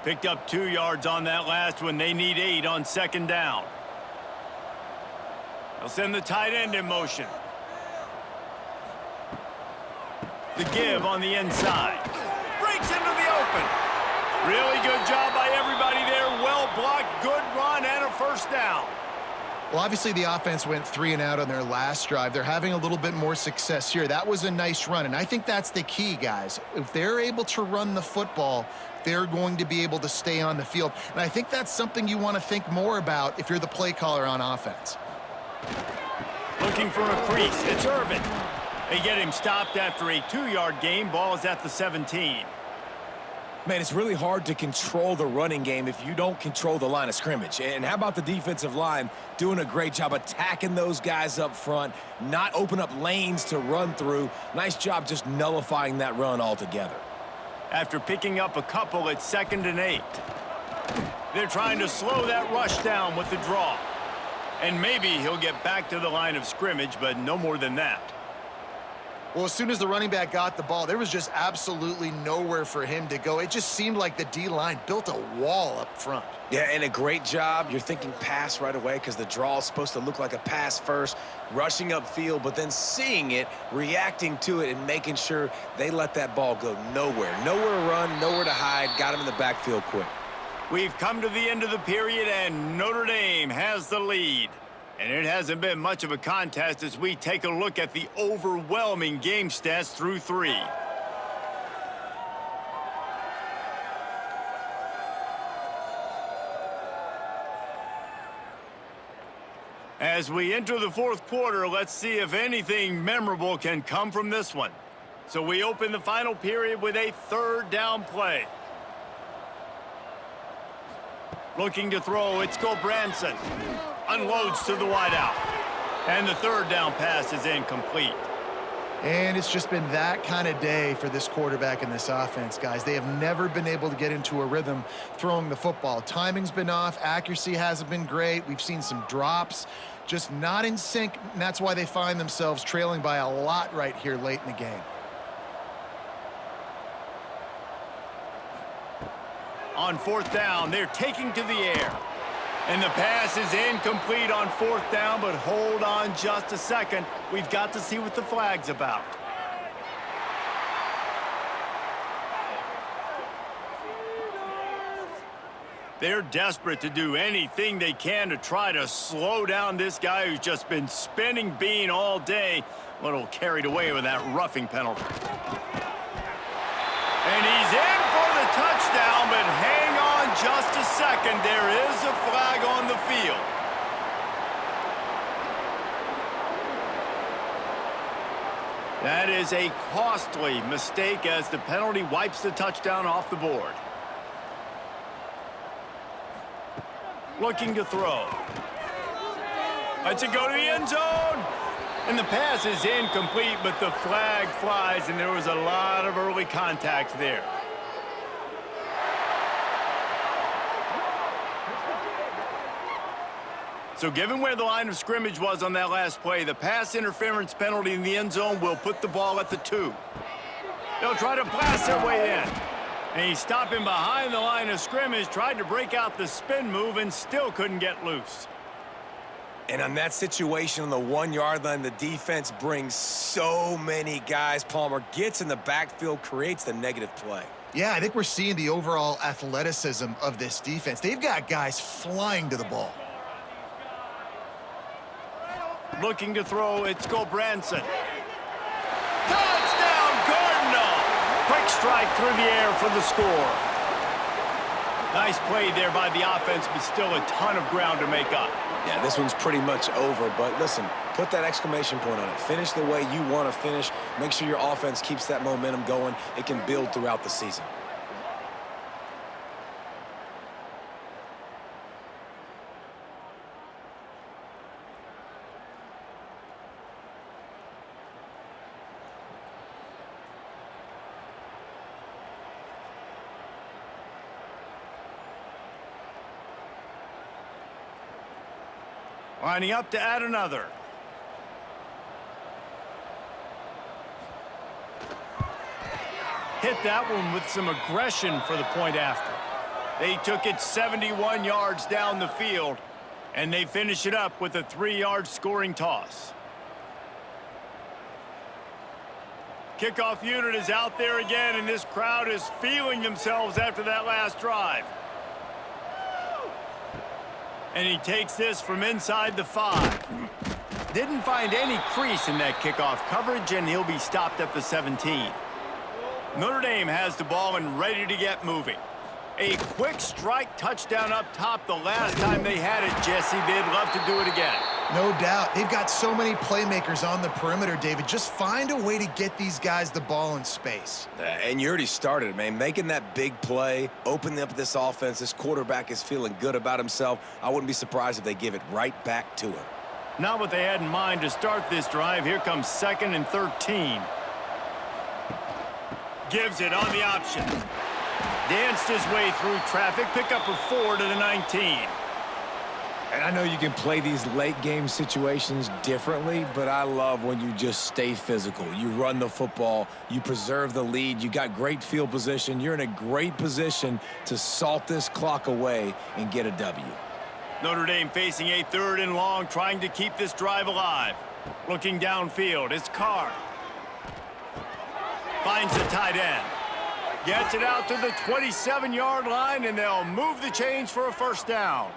Picked up 2 yards on that last one. They need 8 on second down. They'll send the tight end in motion. The give on the inside. Breaks into the open. Really good job by everybody there. Well blocked, good run, and a first down. Well, obviously the offense went 3 and out on their last drive. They're having a little bit more success here. That was a nice run, and I think that's the key, guys. If they're able to run the football, they're going to be able to stay on the field. And I think that's something you want to think more about if you're the play caller on offense. Looking for a crease. It's Irvin. They get him stopped after a 2-yard gain. Ball is at the 17. Man, it's really hard to control the running game if you don't control the line of scrimmage. And how about the defensive line doing a great job attacking those guys up front, not open up lanes to run through. Nice job just nullifying that run altogether. After picking up a couple, it's 2nd and 8. They're trying to slow that rush down with the draw. And maybe he'll get back to the line of scrimmage, but no more than that. Well, as soon as the running back got the ball, there was just absolutely nowhere for him to go. It just seemed like the D-line built a wall up front. Yeah, and a great job. You're thinking pass right away because the draw is supposed to look like a pass first, rushing upfield, but then seeing it, reacting to it, and making sure they let that ball go nowhere. Nowhere to run, nowhere to hide. Got him in the backfield quick. We've come to the end of the period, and Notre Dame has the lead. And it hasn't been much of a contest as we take a look at the overwhelming game stats through 3. As we enter the 4th quarter, let's see if anything memorable can come from this one. So we open the final period with a 3rd down play. Looking to throw, it's Branson. Unloads to the wideout. And the 3rd down pass is incomplete. And it's just been that kind of day for this quarterback and this offense, guys. They have never been able to get into a rhythm throwing the football. Timing's been off. Accuracy hasn't been great. We've seen some drops. Just not in sync, and that's why they find themselves trailing by a lot right here late in the game. On 4th down, they're taking to the air. And the pass is incomplete on 4th down, but hold on just a second. We've got to see what the flag's about. They're desperate to do anything they can to try to slow down this guy who's just been spinning bean all day. A little carried away with that roughing penalty. And he's in for the touchdown, but hang on just a second. There is a flag on the field. That is a costly mistake as the penalty wipes the touchdown off the board. Looking to throw. Lets it go to the end zone. And the pass is incomplete, but the flag flies, and there was a lot of early contact there. So given where the line of scrimmage was on that last play, the pass interference penalty in the end zone will put the ball at the 2. They'll try to blast their way in. And he's stopping behind the line of scrimmage, tried to break out the spin move, and still couldn't get loose. And on that situation on the 1-yard line, the defense brings so many guys. Palmer gets in the backfield, creates the negative play. Yeah, I think we're seeing the overall athleticism of this defense. They've got guys flying to the ball. Looking to throw, it's Branson. Touchdown, Cardinal! Quick strike through the air for the score. Nice play there by the offense, but still a ton of ground to make up. Yeah, this one's pretty much over, but listen, put that exclamation point on it. Finish the way you want to finish. Make sure your offense keeps that momentum going. It can build throughout the season. Lining up to add another. Hit that one with some aggression for the point after. They took it 71 yards down the field, and they finish it up with a 3-yard scoring toss. Kickoff unit is out there again, and this crowd is feeling themselves after that last drive. And he takes this from inside the 5. Didn't find any crease in that kickoff coverage, and he'll be stopped at the 17. Notre Dame has the ball and ready to get moving. A quick strike touchdown up top the last time they had it, Jesse. They'd love to do it again. No doubt. They've got so many playmakers on the perimeter, David. Just find a way to get these guys the ball in space. And you already started, man. Making that big play, opening up this offense. This quarterback is feeling good about himself. I wouldn't be surprised if they give it right back to him. Not what they had in mind to start this drive. Here comes 2nd and 13. Gives it on the option. Danced his way through traffic. Pick up a 4 to the 19. And I know you can play these late game situations differently, but I love when you just stay physical. You run the football, you preserve the lead, you got great field position. You're in a great position to salt this clock away and get a W. Notre Dame facing a 3rd and long, trying to keep this drive alive. Looking downfield, it's Carr. Finds the tight end. Gets it out to the 27-yard line, and they'll move the chains for a 1st down.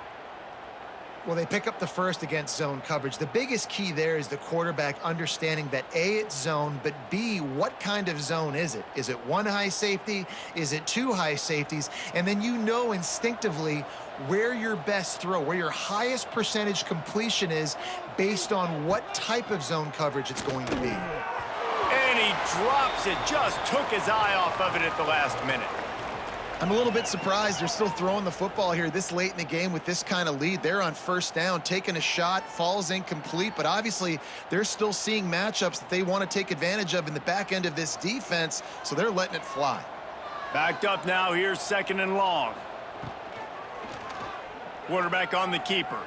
Well, they pick up the first against zone coverage. The biggest key there is the quarterback understanding that A, it's zone, but B, what kind of zone is it? Is it 1 high safety? Is it 2 high safeties? And then you know instinctively where your best throw, where your highest percentage completion is based on what type of zone coverage it's going to be. And he drops it, just took his eye off of it at the last minute. I'm a little bit surprised they're still throwing the football here this late in the game with this kind of lead. They're on 1st down, taking a shot, falls incomplete, but obviously they're still seeing matchups that they want to take advantage of in the back end of this defense, so they're letting it fly. Backed up now, here's 2nd and long. Quarterback on the keeper.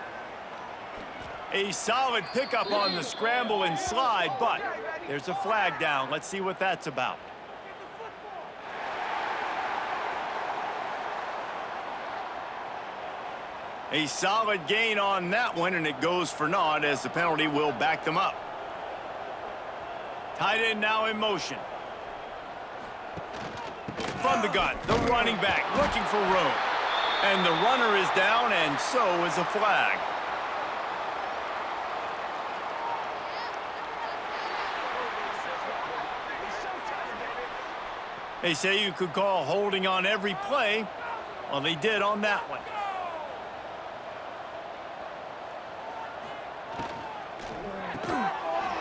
A solid pickup on the scramble and slide, but there's a flag down. Let's see what that's about. A solid gain on that one, and it goes for naught as the penalty will back them up. Tight end now in motion. From the gun, the running back looking for room. And the runner is down, and so is a flag. They say you could call holding on every play. Well, they did on that one.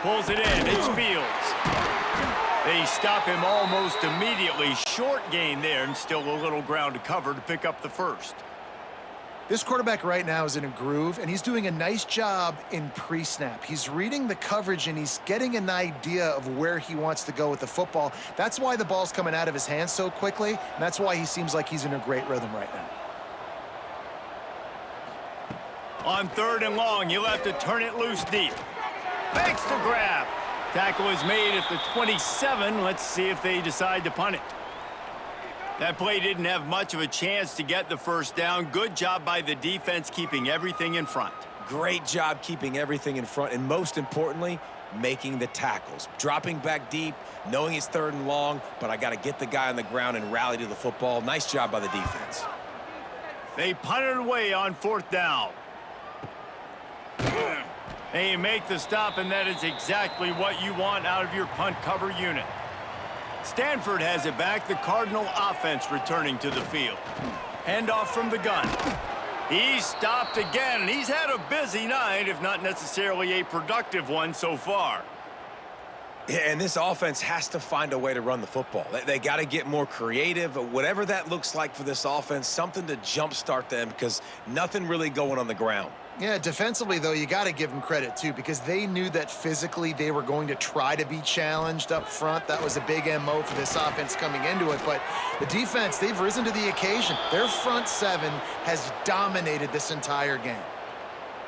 Pulls it in. It's Fields. They stop him almost immediately. Short gain there, and still a little ground to cover to pick up the 1st. This quarterback right now is in a groove, and he's doing a nice job in pre-snap. He's reading the coverage, and he's getting an idea of where he wants to go with the football. That's why the ball's coming out of his hands so quickly, and that's why he seems like he's in a great rhythm right now. On 3rd and long, you'll have to turn it loose deep. Makes the grab. Tackle is made at the 27. Let's see if they decide to punt it. That play didn't have much of a chance to get the 1st down. Good job by the defense keeping everything in front. Great job keeping everything in front, and most importantly, making the tackles. Dropping back deep, knowing it's 3rd and long, but I got to get the guy on the ground and rally to the football. Nice job by the defense. They punt it away on 4th down. They make the stop, and that is exactly what you want out of your punt cover unit. Stanford has it back, the Cardinal offense returning to the field. Handoff from the gun. He's stopped again, and he's had a busy night, if not necessarily a productive one so far. Yeah, and this offense has to find a way to run the football. They got to get more creative, whatever that looks like for this offense, something to jumpstart them because nothing really going on the ground. Yeah, defensively, though, you got to give them credit, too, because they knew that physically they were going to try to be challenged up front. That was a big MO for this offense coming into it. But the defense, they've risen to the occasion. Their front seven has dominated this entire game.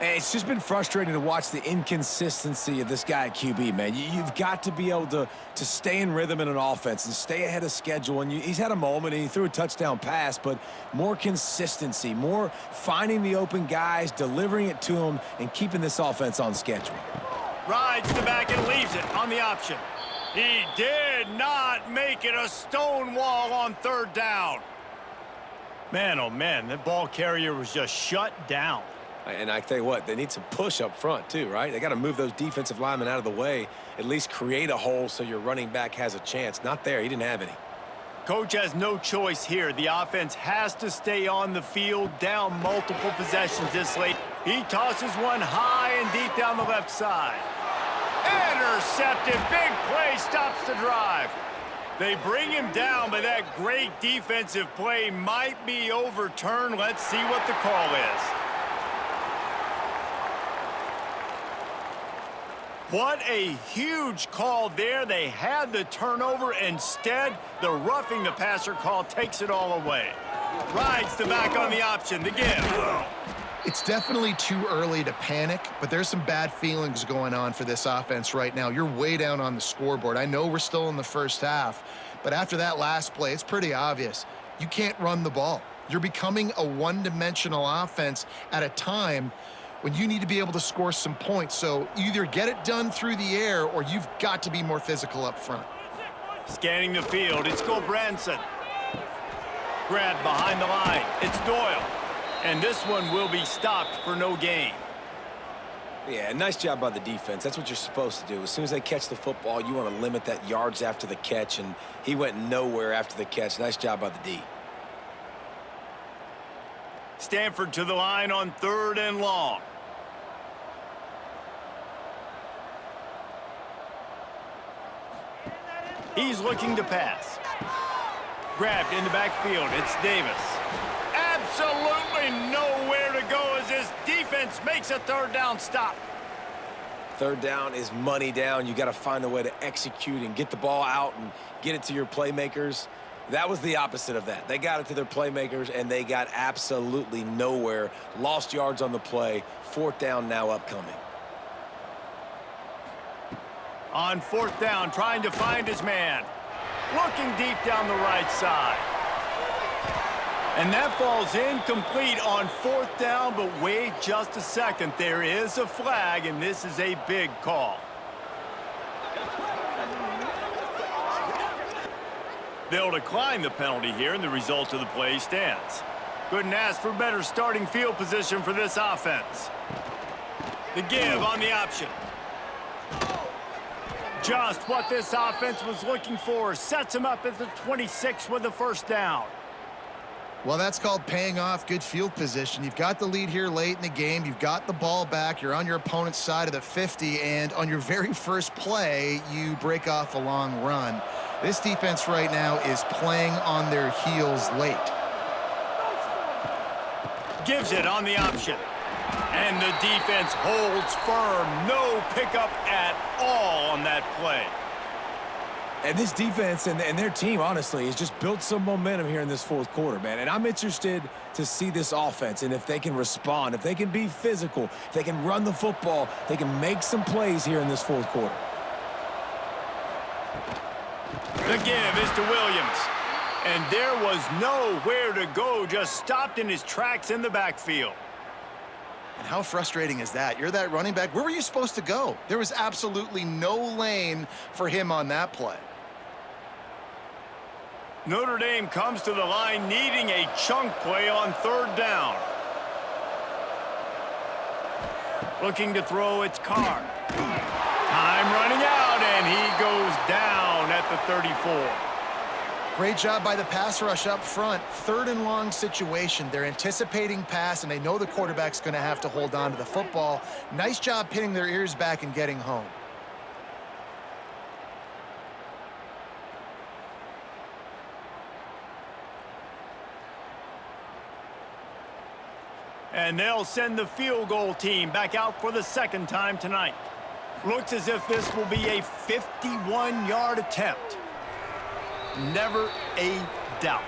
And it's just been frustrating to watch the inconsistency of this guy at QB, man. You've got to be able to stay in rhythm in an offense and stay ahead of schedule. And he's had a moment, and he threw a touchdown pass, but more consistency, more finding the open guys, delivering it to them, and keeping this offense on schedule. Rides the back and leaves it on the option. He did not make it a stone wall on third down. Man, oh man, that ball carrier was just shut down. And I tell you what, they need some push up front too, right? They got to move those defensive linemen out of the way, at least create a hole so your running back has a chance. Not there. He didn't have any. Coach has no choice here. The offense has to stay on the field, down multiple possessions this late. He tosses one high and deep down the left side. Intercepted. Big play stops the drive. They bring him down, but that great defensive play might be overturned. Let's see what the call is. What a huge call there. They had the turnover. Instead, the roughing the passer call takes it all away. Rides the back on the option. The give. It's definitely too early to panic, but there's some bad feelings going on for this offense right now. You're way down on the scoreboard. I know we're still in the first half, but after that last play, it's pretty obvious. You can't run the ball. You're becoming a one-dimensional offense at a time when you need to be able to score some points. So either get it done through the air or you've got to be more physical up front. Scanning the field, it's Branson. Grabbed behind the line, it's Doyle. And this one will be stopped for no gain. Yeah, nice job by the defense. That's what you're supposed to do. As soon as they catch the football, you want to limit that yards after the catch, and he went nowhere after the catch. Nice job by the D. Stanford to the line on 3rd and long. He's looking to pass. Grabbed in the backfield. It's Davis. Absolutely nowhere to go as this defense makes a 3rd down stop. 3rd down is money down. You got to find a way to execute and get the ball out and get it to your playmakers. That was the opposite of that. They got it to their playmakers, and they got absolutely nowhere. Lost yards on the play. 4th down now upcoming. On 4th down, trying to find his man. Looking deep down the right side. And that falls incomplete on 4th down, but wait just a second. There is a flag, and this is a big call. They'll decline the penalty here, and the result of the play stands. Couldn't ask for better starting field position for this offense. The give on the option. Just what this offense was looking for. Sets him up at the 26 with the 1st down. Well, that's called paying off good field position. You've got the lead here late in the game. You've got the ball back. You're on your opponent's side of the 50, and on your very first play, you break off a long run. This defense right now is playing on their heels late. Gives it on the option. And the defense holds firm. No pickup at all on that play. And this defense and their team, honestly, has just built some momentum here in this 4th quarter, man. And I'm interested to see this offense and if they can respond, if they can be physical, if they can run the football, they can make some plays here in this 4th quarter. The give is to Williams. And there was nowhere to go, just stopped in his tracks in the backfield. And how frustrating is that? You're that running back. Where were you supposed to go? There was absolutely no lane for him on that play. Notre Dame comes to the line needing a chunk play on 3rd down. Looking to throw, it's Carr. Time running out, and he goes down at the 34. Great job by the pass rush up front. 3rd and long situation. They're anticipating pass, and they know the quarterback's going to have to hold on to the football. Nice job pinning their ears back and getting home. And they'll send the field goal team back out for the 2nd time tonight. Looks as if this will be a 51-yard attempt. Never a doubt.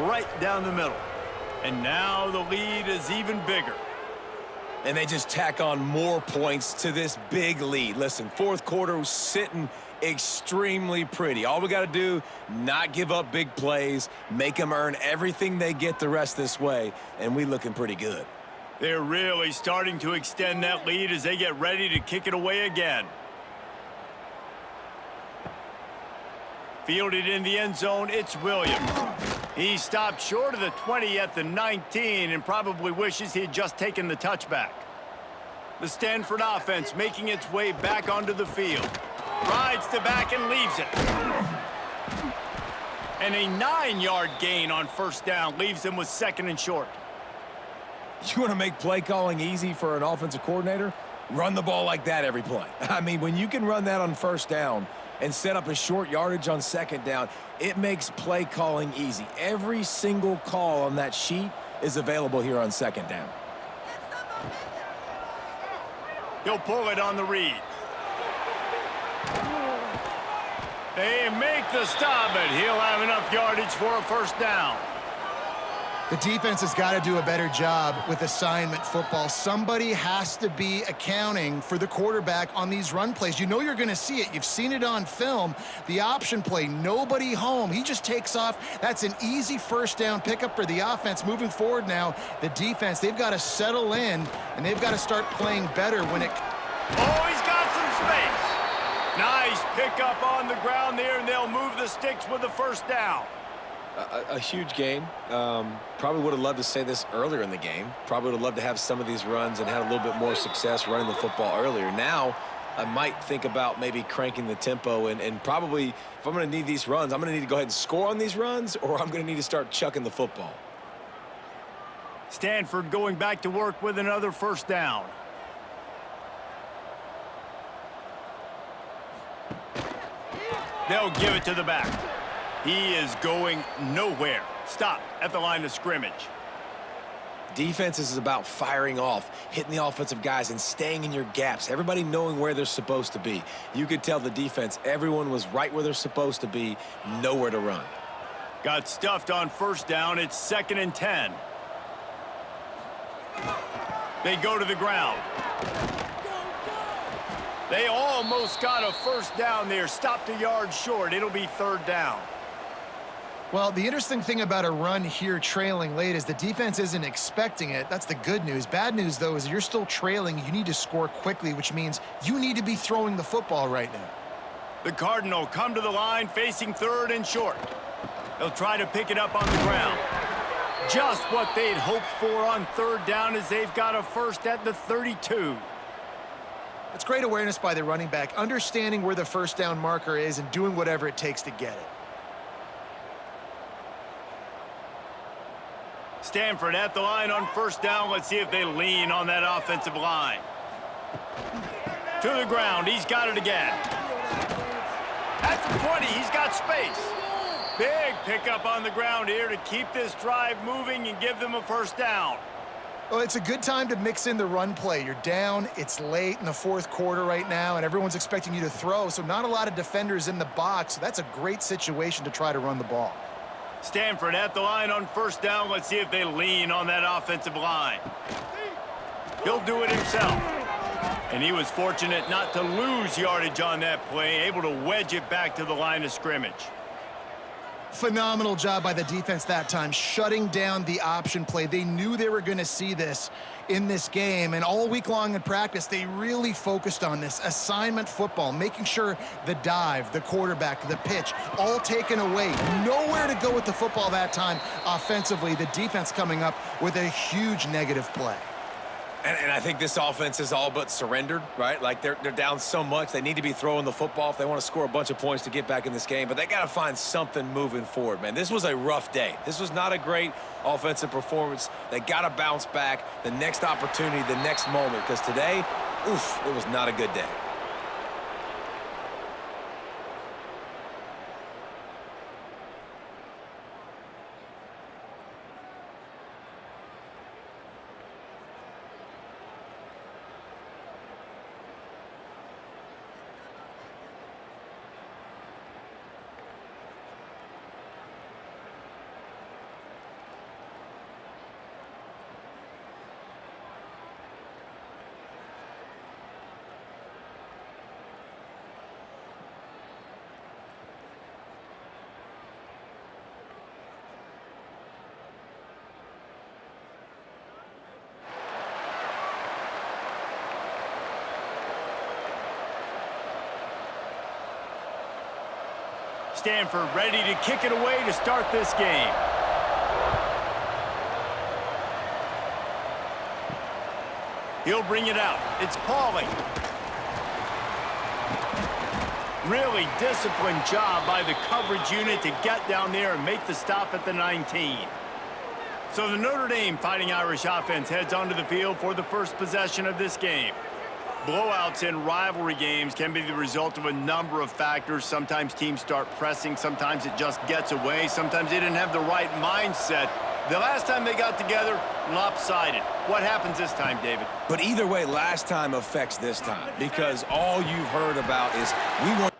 Right down the middle. And now the lead is even bigger. And they just tack on more points to this big lead. Listen, 4th quarter was sitting extremely pretty. All we got to do, not give up big plays, make them earn everything they get the rest this way, and we looking pretty good. They're really starting to extend that lead as they get ready to kick it away again. Fielded in the end zone, it's Williams. He stopped short of the 20 at the 19 and probably wishes he had just taken the touchback. The Stanford offense making its way back onto the field. Rides the back and leaves it. And a 9-yard gain on 1st down leaves them with 2nd and short. You want to make play calling easy for an offensive coordinator? Run the ball like that every play. I mean, when you can run that on 1st down and set up a short yardage on 2nd down, it makes play calling easy. Every single call on that sheet is available here on 2nd down. He'll pull it on the read. They make the stop, but he'll have enough yardage for a 1st down. The defense has got to do a better job with assignment football. Somebody has to be accounting for the quarterback on these run plays. You know you're going to see it. You've seen it on film. The option play, nobody home. He just takes off. That's an easy 1st down pickup for the offense. Moving forward now, the defense, they've got to settle in, and they've got to start playing better when it... Oh, he's got some space. Nice pickup on the ground there, and they'll move the sticks with the 1st down. A huge gain. Probably would have loved to say this earlier in the game. Probably would have loved to have some of these runs and had a little bit more success running the football earlier. Now, I might think about maybe cranking the tempo and probably, if I'm going to need these runs, I'm going to need to go ahead and score on these runs, or I'm going to need to start chucking the football. Stanford going back to work with another 1st down. They'll give it to the back. He is going nowhere. Stopped at the line of scrimmage. Defense is about firing off, hitting the offensive guys, and staying in your gaps. Everybody knowing where they're supposed to be. You could tell the defense, everyone was right where they're supposed to be, nowhere to run. Got stuffed on 1st down. It's 2nd and 10. They go to the ground. They almost got a 1st down there. Stopped a yard short. It'll be 3rd down. Well, the interesting thing about a run here trailing late is the defense isn't expecting it. That's the good news. Bad news, though, is you're still trailing. You need to score quickly, which means you need to be throwing the football right now. The Cardinal come to the line facing 3rd and short. They'll try to pick it up on the ground. Just what they'd hoped for on 3rd down as they've got a 1st at the 32. It's great awareness by the running back, understanding where the 1st down marker is and doing whatever it takes to get it. Stanford at the line on 1st down. Let's see if they lean on that offensive line. To the ground. He's got it again. At the 20, he's got space. Big pickup on the ground here to keep this drive moving and give them a 1st down. Well, it's a good time to mix in the run play. You're down, it's late in the 4th quarter right now, and everyone's expecting you to throw, so not a lot of defenders in the box. So that's a great situation to try to run the ball. Stanford at the line on 1st down. Let's see if they lean on that offensive line. He'll do it himself. And he was fortunate not to lose yardage on that play, able to wedge it back to the line of scrimmage. Phenomenal job by the defense that time, shutting down the option play. They knew they were going to see this in this game, and all week long in practice, they really focused on this assignment football, making sure the dive, the quarterback, the pitch, all taken away. Nowhere to go with the football that time offensively. The defense coming up with a huge negative play. And I think this offense is all but surrendered, right? Like, they're down so much. They need to be throwing the football if they want to score a bunch of points to get back in this game. But they got to find something moving forward, man. This was a rough day. This was not a great offensive performance. They got to bounce back the next opportunity, the next moment. Because today, oof, it was not a good day. Stanford ready to kick it away to start this game. He'll bring it out. It's Pauly. Really disciplined job by the coverage unit to get down there and make the stop at the 19. So the Notre Dame Fighting Irish offense heads onto the field for the first possession of this game. Blowouts in rivalry games can be the result of a number of factors. Sometimes teams start pressing. Sometimes it just gets away. Sometimes they didn't have the right mindset. The last time they got together, lopsided. What happens this time, David? But either way, last time affects this time because all you've heard about is we want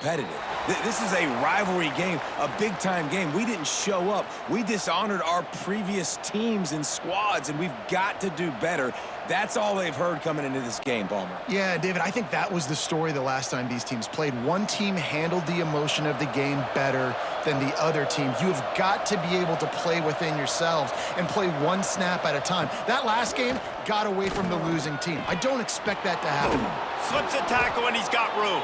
competitive. This is a rivalry game, a big-time game. We didn't show up. We dishonored our previous teams and squads, and we've got to do better. That's all they've heard coming into this game, Palmer. Yeah, David, I think that was the story the last time these teams played. One team handled the emotion of the game better than the other team. You have got to be able to play within yourselves and play one snap at a time. That last game got away from the losing team. I don't expect that to happen. Slips a tackle and he's got room.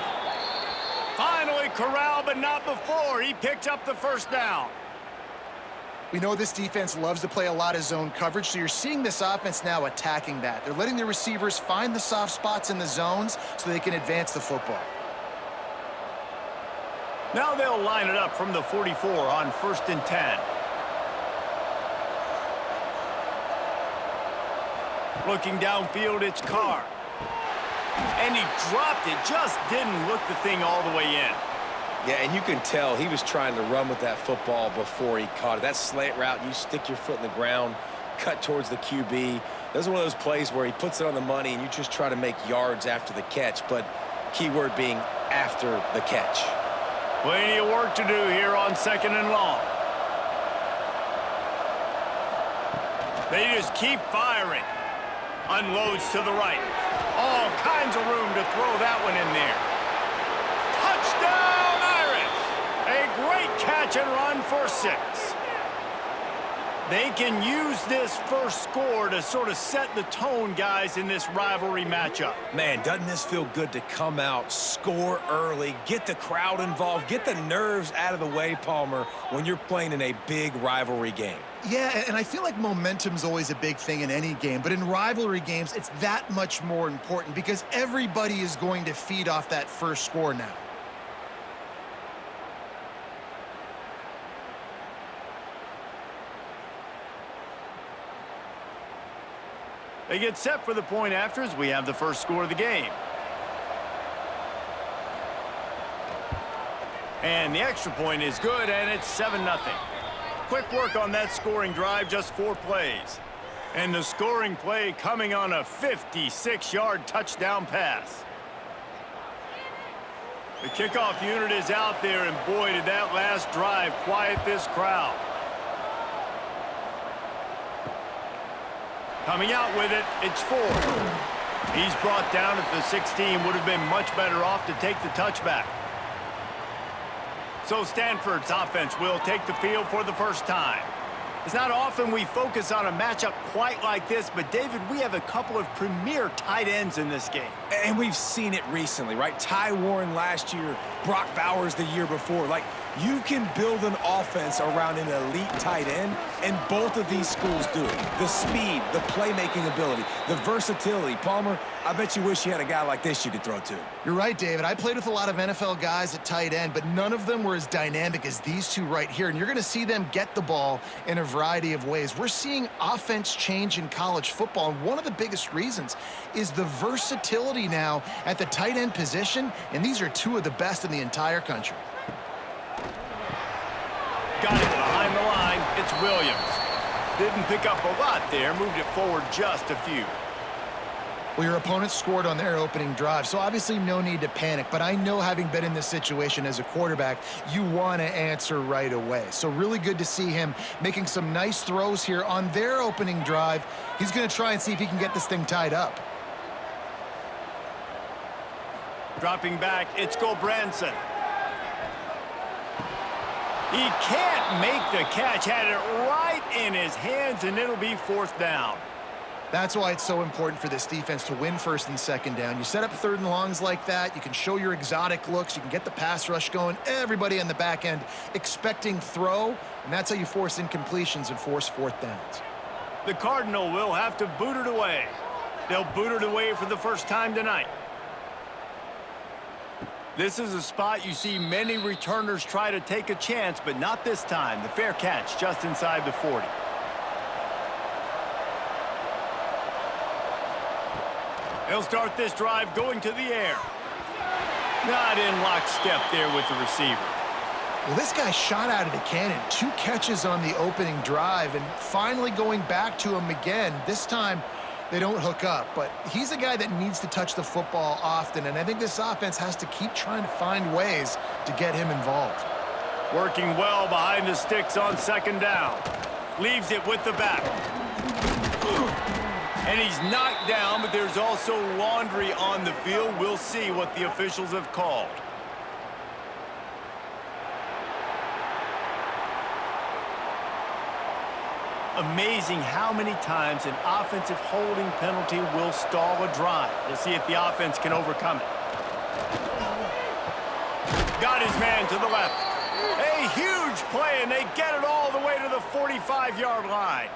Finally corralled, but not before. He picked up the first down. We know this defense loves to play a lot of zone coverage, so you're seeing this offense now attacking that. They're letting their receivers find the soft spots in the zones so they can advance the football. Now they'll line it up from the 44 on 1st and 10. Looking downfield, it's Carr. And he dropped it, just didn't look the thing all the way in. Yeah, and you can tell he was trying to run with that football before he caught it. That slant route, you stick your foot in the ground, cut towards the QB. Those are one of those plays where he puts it on the money and you just try to make yards after the catch, but keyword being after the catch. Plenty of work to do here on 2nd and long. They just keep firing. Unloads to the right. All kinds of room to throw that one in there. Touchdown, Irish! A great catch and run for 6. They can use this first score to sort of set the tone, guys, in this rivalry matchup. Man, doesn't this feel good to come out, score early, get the crowd involved, get the nerves out of the way, Palmer, when you're playing in a big rivalry game? Yeah, and I feel like momentum's always a big thing in any game, but in rivalry games, it's that much more important because everybody is going to feed off that first score now. They get set for the point after as we have the first score of the game. And the extra point is good, and it's 7-0. Quick work on that scoring drive, just 4 plays. And the scoring play coming on a 56-yard touchdown pass. The kickoff unit is out there, and boy, did that last drive quiet this crowd. Coming out with it, it's 4. He's brought down at the 16. Would have been much better off to take the touchback. So Stanford's offense will take the field for the first time. It's not often we focus on a matchup quite like this, but David, we have a couple of premier tight ends in this game. And we've seen it recently, right? Ty Warren last year, Brock Bowers the year before. Like, you can build an offense around an elite tight end, and both of these schools do it. The speed, the playmaking ability, the versatility. Palmer, I bet you wish you had a guy like this you could throw to. You're right, David. I played with a lot of NFL guys at tight end, but none of them were as dynamic as these two right here. And you're going to see them get the ball in a variety of ways. We're seeing offense change in college football, and one of the biggest reasons is the versatility now at the tight end position, and these are two of the best in the entire country. Got it behind the line. It's Williams. Didn't pick up a lot there. Moved it forward just a few. Well, your opponent scored on their opening drive, so obviously no need to panic. But I know, having been in this situation as a quarterback, you want to answer right away. So really good to see him making some nice throws here on their opening drive. He's going to try and see if he can get this thing tied up. Dropping back, it's Gulbranson. He can't make the catch. Had it right in his hands, and it'll be fourth down. That's why it's so important for this defense to win first and second down. You set up third and longs like that, you can show your exotic looks, you can get the pass rush going, everybody on the back end expecting throw, and that's how you force incompletions and force fourth downs. The Cardinal will have to boot it away. They'll boot it away for the first time tonight. This is a spot you see many returners try to take a chance, but not this time. The fair catch just inside the 40. He'll start this drive going to the air. Not in lockstep there with the receiver. Well, this guy shot out of the cannon. 2 catches on the opening drive, and finally going back to him again. This time, they don't hook up, but he's a guy that needs to touch the football often, and I think this offense has to keep trying to find ways to get him involved. Working well behind the sticks on second down. Leaves it with the back. And he's knocked down, but there's also laundry on the field. We'll see what the officials have called. Amazing how many times an offensive holding penalty will stall a drive. We'll see if the offense can overcome it. Got his man to the left. A huge play, and they get it all the way to the 45-yard line.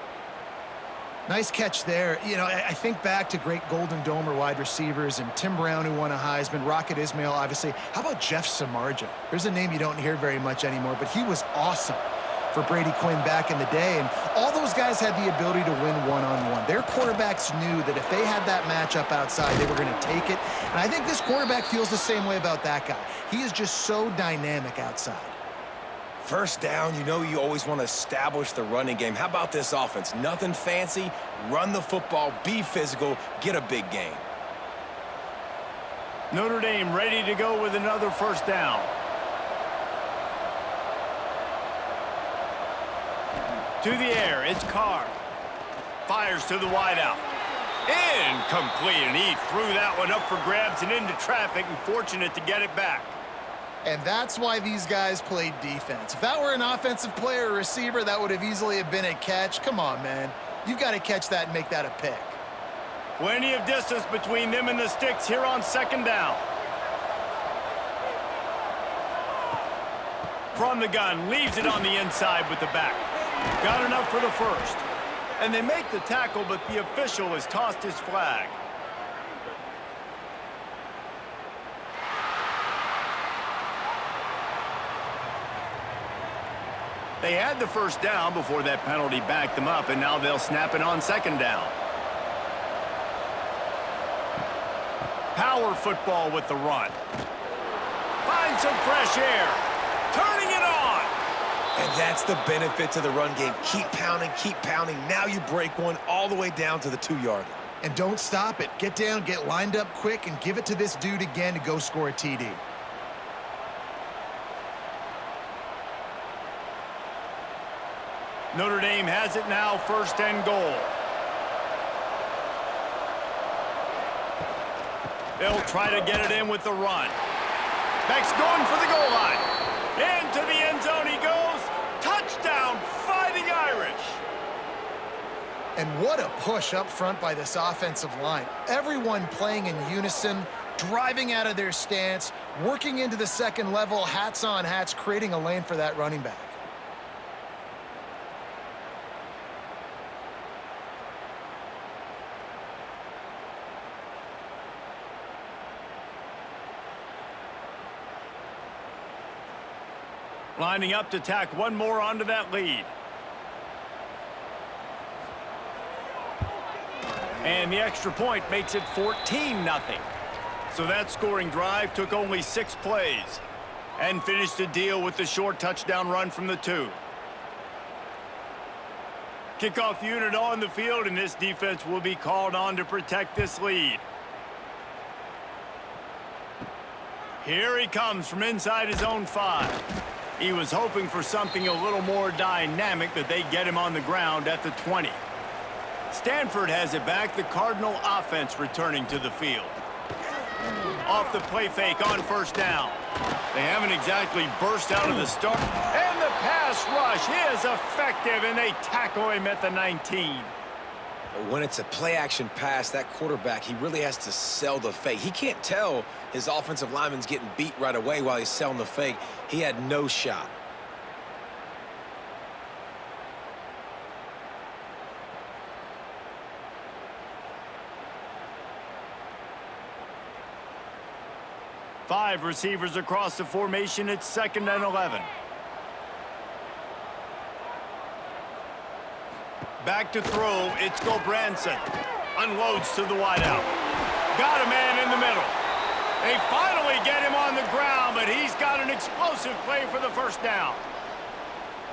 Nice catch there. You know, I think back to great Golden Domer wide receivers and Tim Brown, who won a Heisman, Rocket Ismail, obviously. How about Jeff Samardzija? There's a name you don't hear very much anymore, but he was awesome for Brady Quinn back in the day, and all those guys had the ability to win one-on-one. Their quarterbacks knew that if they had that matchup outside, they were going to take it, and I think this quarterback feels the same way about that guy. He is just so dynamic outside. First down, you know you always want to establish the running game. How about this offense? Nothing fancy. Run the football, be physical, get a big gain. Notre Dame ready to go with another first down. To the air, it's Carr. Fires to the wideout. Incomplete, and he threw that one up for grabs and into traffic, and fortunate to get it back. And that's why these guys played defense. If that were an offensive player or receiver, that would have easily have been a catch. Come on, man. You've got to catch that and make that a pick. Plenty of distance between them and the sticks here on second down. From the gun, leaves it on the inside with the back. Got enough for the first. And they make the tackle, but the official has tossed his flag. They had the first down before that penalty backed them up, and now they'll snap it on second down. Power football with the run. Find some fresh air. Turning it on. And that's the benefit to the run game. Keep pounding, keep pounding. Now you break one all the way down to the 2-yard line. And don't stop it. Get down, get lined up quick, and give it to this dude again to go score a TD. Notre Dame has it now, first and goal. They'll try to get it in with the run. Beck's going for the goal line. Into the end zone he goes. Touchdown, Fighting Irish. And what a push up front by this offensive line. Everyone playing in unison, driving out of their stance, working into the second level, hats on hats, creating a lane for that running back. Lining up to tack one more onto that lead. And the extra point makes it 14-0. So that scoring drive took only 6 plays and finished the deal with the short touchdown run from the 2. Kickoff unit on the field, and this defense will be called on to protect this lead. Here he comes from inside his own 5. He was hoping for something a little more dynamic, that they get him on the ground at the 20. Stanford has it back, the Cardinal offense returning to the field. Off the play fake on first down. They haven't exactly burst out of the start. And the pass rush is effective, and they tackle him at the 19. When it's a play-action pass, that quarterback, he really has to sell the fake. He can't tell his offensive lineman's getting beat right away while he's selling the fake. He had no shot. Five receivers across the formation. It's 2nd and 11. Back to throw. It's Gobranson. Unloads to the wideout. Got a man in the middle. They finally get him on the ground, but he's got an explosive play for the first down.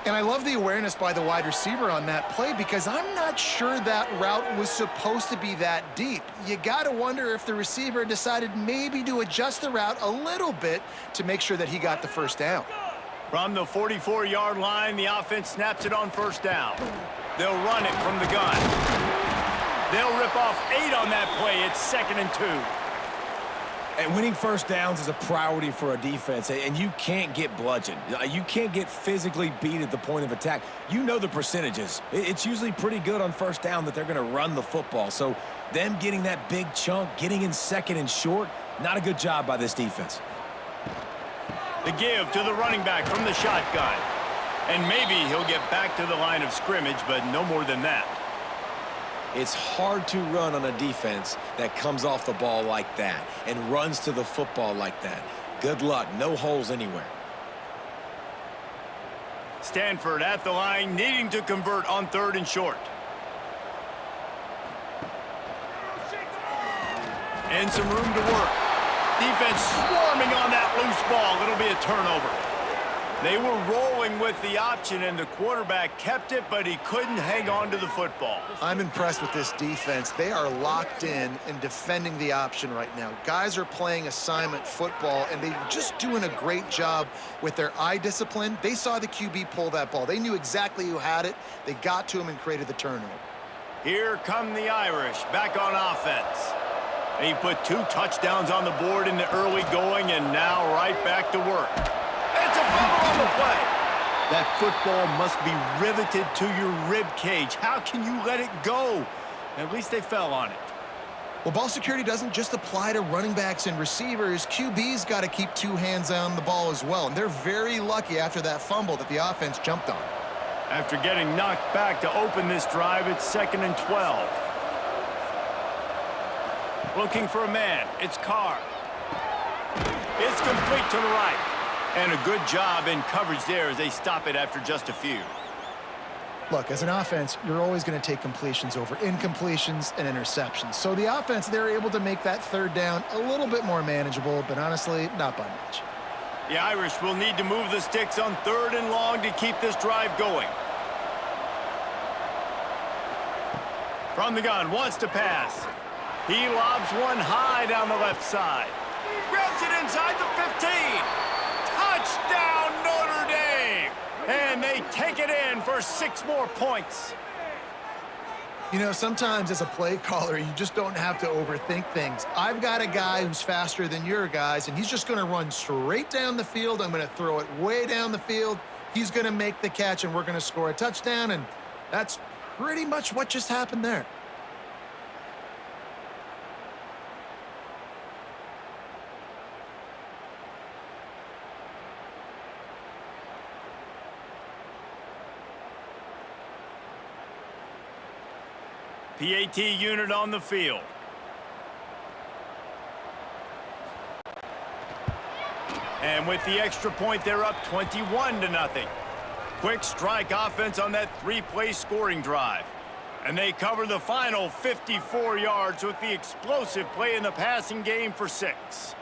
And I love the awareness by the wide receiver on that play, because I'm not sure that route was supposed to be that deep. You got to wonder if the receiver decided maybe to adjust the route a little bit to make sure that he got the first down. From the 44-yard line, the offense snaps it on first down. They'll run it from the gun. They'll rip off 8 on that play. It's 2nd and 2. And winning first downs is a priority for a defense, and you can't get bludgeoned. You can't get physically beat at the point of attack. You know the percentages. It's usually pretty good on first down that they're going to run the football. So them getting that big chunk, getting in 2nd and short, not a good job by this defense. The give to the running back from the shotgun. And maybe he'll get back to the line of scrimmage, but no more than that. It's hard to run on a defense that comes off the ball like that and runs to the football like that. Good luck. No holes anywhere. Stanford at the line, needing to convert on 3rd and short. And some room to work. Defense swarming on that loose ball. It'll be a turnover. They were rolling with the option, and the quarterback kept it, but he couldn't hang on to the football. I'm impressed with this defense. They are locked in and defending the option right now. Guys are playing assignment football, and they're just doing a great job with their eye discipline. They saw the QB pull that ball. They knew exactly who had it. They got to him and created the turnover. Here come the Irish back on offense. They put 2 touchdowns on the board in the early going, and now right back to work. It's a fumble on the play. That football must be riveted to your rib cage. How can you let it go? At least they fell on it. Well, ball security doesn't just apply to running backs and receivers. QB's got to keep 2 hands on the ball as well. And they're very lucky after that fumble that the offense jumped on. After getting knocked back to open this drive, it's 2nd and 12. Looking for a man. It's Carr. It's complete to the right. And a good job in coverage there as they stop it after just a few. Look, as an offense, you're always going to take completions over incompletions and interceptions. So the offense, they're able to make that 3rd down a little bit more manageable, but honestly, not by much. The Irish will need to move the sticks on 3rd and long to keep this drive going. From the gun, wants to pass. He lobs one high down the left side. Grabs it inside the 15. Touchdown, Notre Dame! And they take it in for 6 more points. You know, sometimes as a play caller, you just don't have to overthink things. I've got a guy who's faster than your guys, and he's just going to run straight down the field. I'm going to throw it way down the field. He's going to make the catch, and we're going to score a touchdown, and that's pretty much what just happened there. PAT unit on the field. And with the extra point, they're up 21-0. Quick strike offense on that three-play scoring drive. And they cover the final 54 yards with the explosive play in the passing game for 6.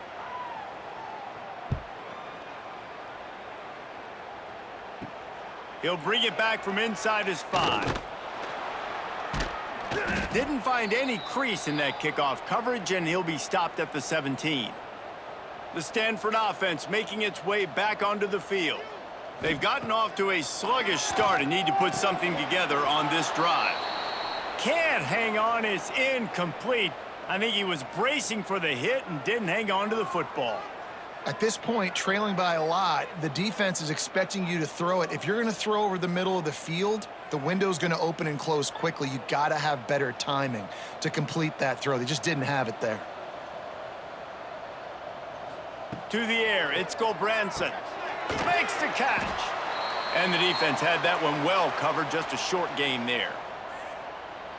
He'll bring it back from inside his 5. Didn't find any crease in that kickoff coverage, and he'll be stopped at the 17. The Stanford offense making its way back onto the field. They've gotten off to a sluggish start and need to put something together on this drive. Can't hang on, it's incomplete. I think he was bracing for the hit and didn't hang on to the football. At this point, trailing by a lot, the defense is expecting you to throw it. If you're going to throw over the middle of the field, the window's going to open and close quickly. You got to have better timing to complete that throw. They just didn't have it there. To the air, it's Branson. Makes the catch. And the defense had that one well covered, just a short gain there.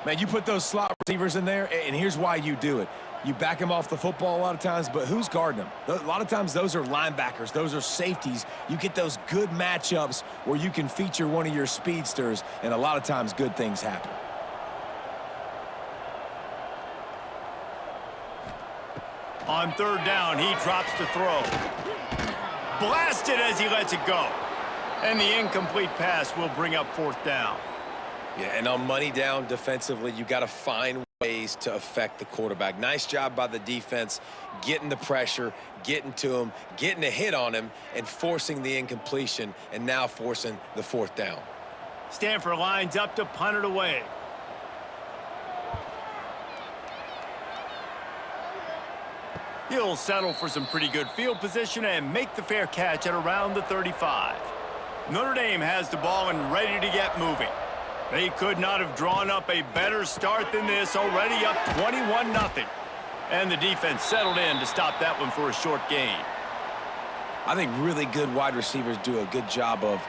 Man, you put those slot receivers in there, and here's why you do it. You back them off the football a lot of times, but who's guarding them? A lot of times those are linebackers. Those are safeties. You get those good matchups where you can feature one of your speedsters, and a lot of times good things happen. On third down, he drops to throw. Blasted as he lets it go. And the incomplete pass will bring up 4th down. Yeah, and on money down defensively, you got to find ways to affect the quarterback. Nice job by the defense, getting the pressure, getting to him, getting a hit on him, and forcing the incompletion, and now forcing the 4th down. Stanford lines up to punt it away. He'll settle for some pretty good field position and make the fair catch at around the 35. Notre Dame has the ball and ready to get moving. They could not have drawn up a better start than this, already up 21-0. And the defense settled in to stop that one for a short gain. I think really good wide receivers do a good job of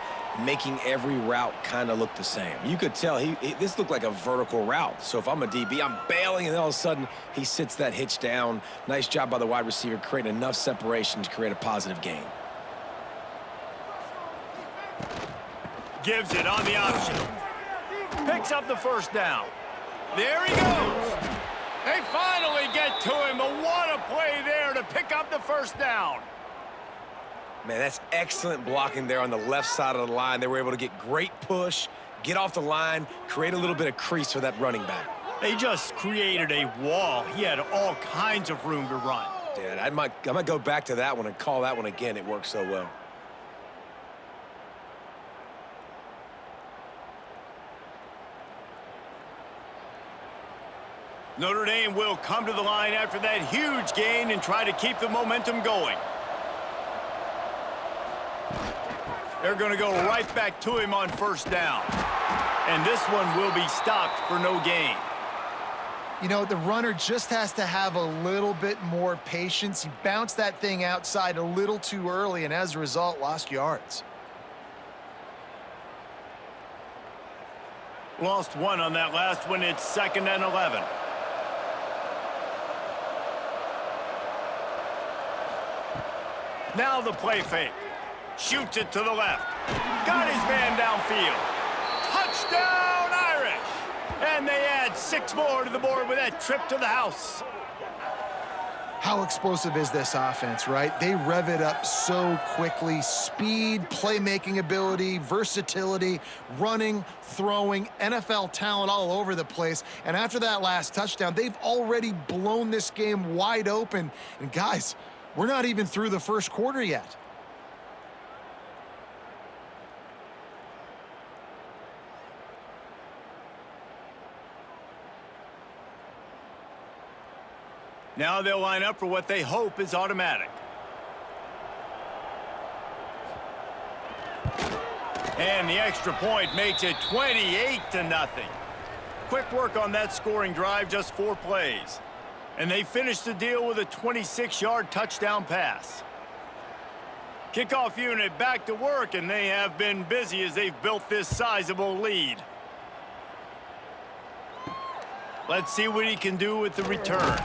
making every route kind of look the same. You could tell this looked like a vertical route. So if I'm a DB, I'm bailing, and all of a sudden he sits that hitch down. Nice job by the wide receiver, creating enough separation to create a positive gain. Gives it on the option. Picks up the 1st down. There he goes. They finally get to him, but what a play there to pick up the 1st down. Man, that's excellent blocking there on the left side of the line. They were able to get great push, get off the line, create a little bit of crease for that running back. They just created a wall. He had all kinds of room to run. Yeah, I might go back to that one and call that one again. It worked so well. Notre Dame will come to the line after that huge gain and try to keep the momentum going. They're going to go right back to him on 1st down. And this one will be stopped for no gain. You know, the runner just has to have a little bit more patience. He bounced that thing outside a little too early, and as a result, lost yards. Lost 1 on that last one. It's 2nd and 11. Now the play fake. Shoots it to the left. Got his man downfield. Touchdown, Irish! And they add 6 more to the board with that trip to the house. How explosive is this offense, right? They rev it up so quickly. Speed, playmaking ability, versatility, running, throwing, NFL talent all over the place. And after that last touchdown, they've already blown this game wide open. And guys, we're not even through the 1st quarter yet. Now they'll line up for what they hope is automatic. And the extra point makes it 28-0. quick work on that scoring drive, just 4 plays. And they finished the deal with a 26-yard touchdown pass. Kickoff unit back to work, and they have been busy as they've built this sizable lead. Let's see what he can do with the return.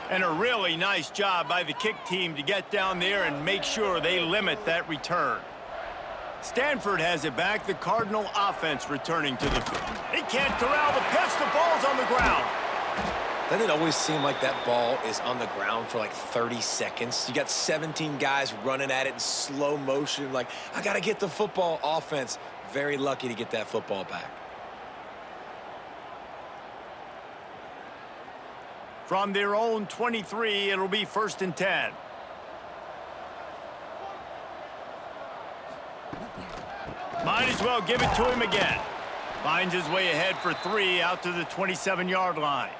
And a really nice job by the kick team to get down there and make sure they limit that return. Stanford has it back, the Cardinal offense returning to the field. He can't corral the pitch, the ball's on the ground. Doesn't it always seem like that ball is on the ground for like 30 seconds? You got 17 guys running at it in slow motion, like, I gotta get the football. Offense, very lucky to get that football back. From their own 23, it'll be 1st and 10. Might as well give it to him again. Finds his way ahead for 3 out to the 27-yard line.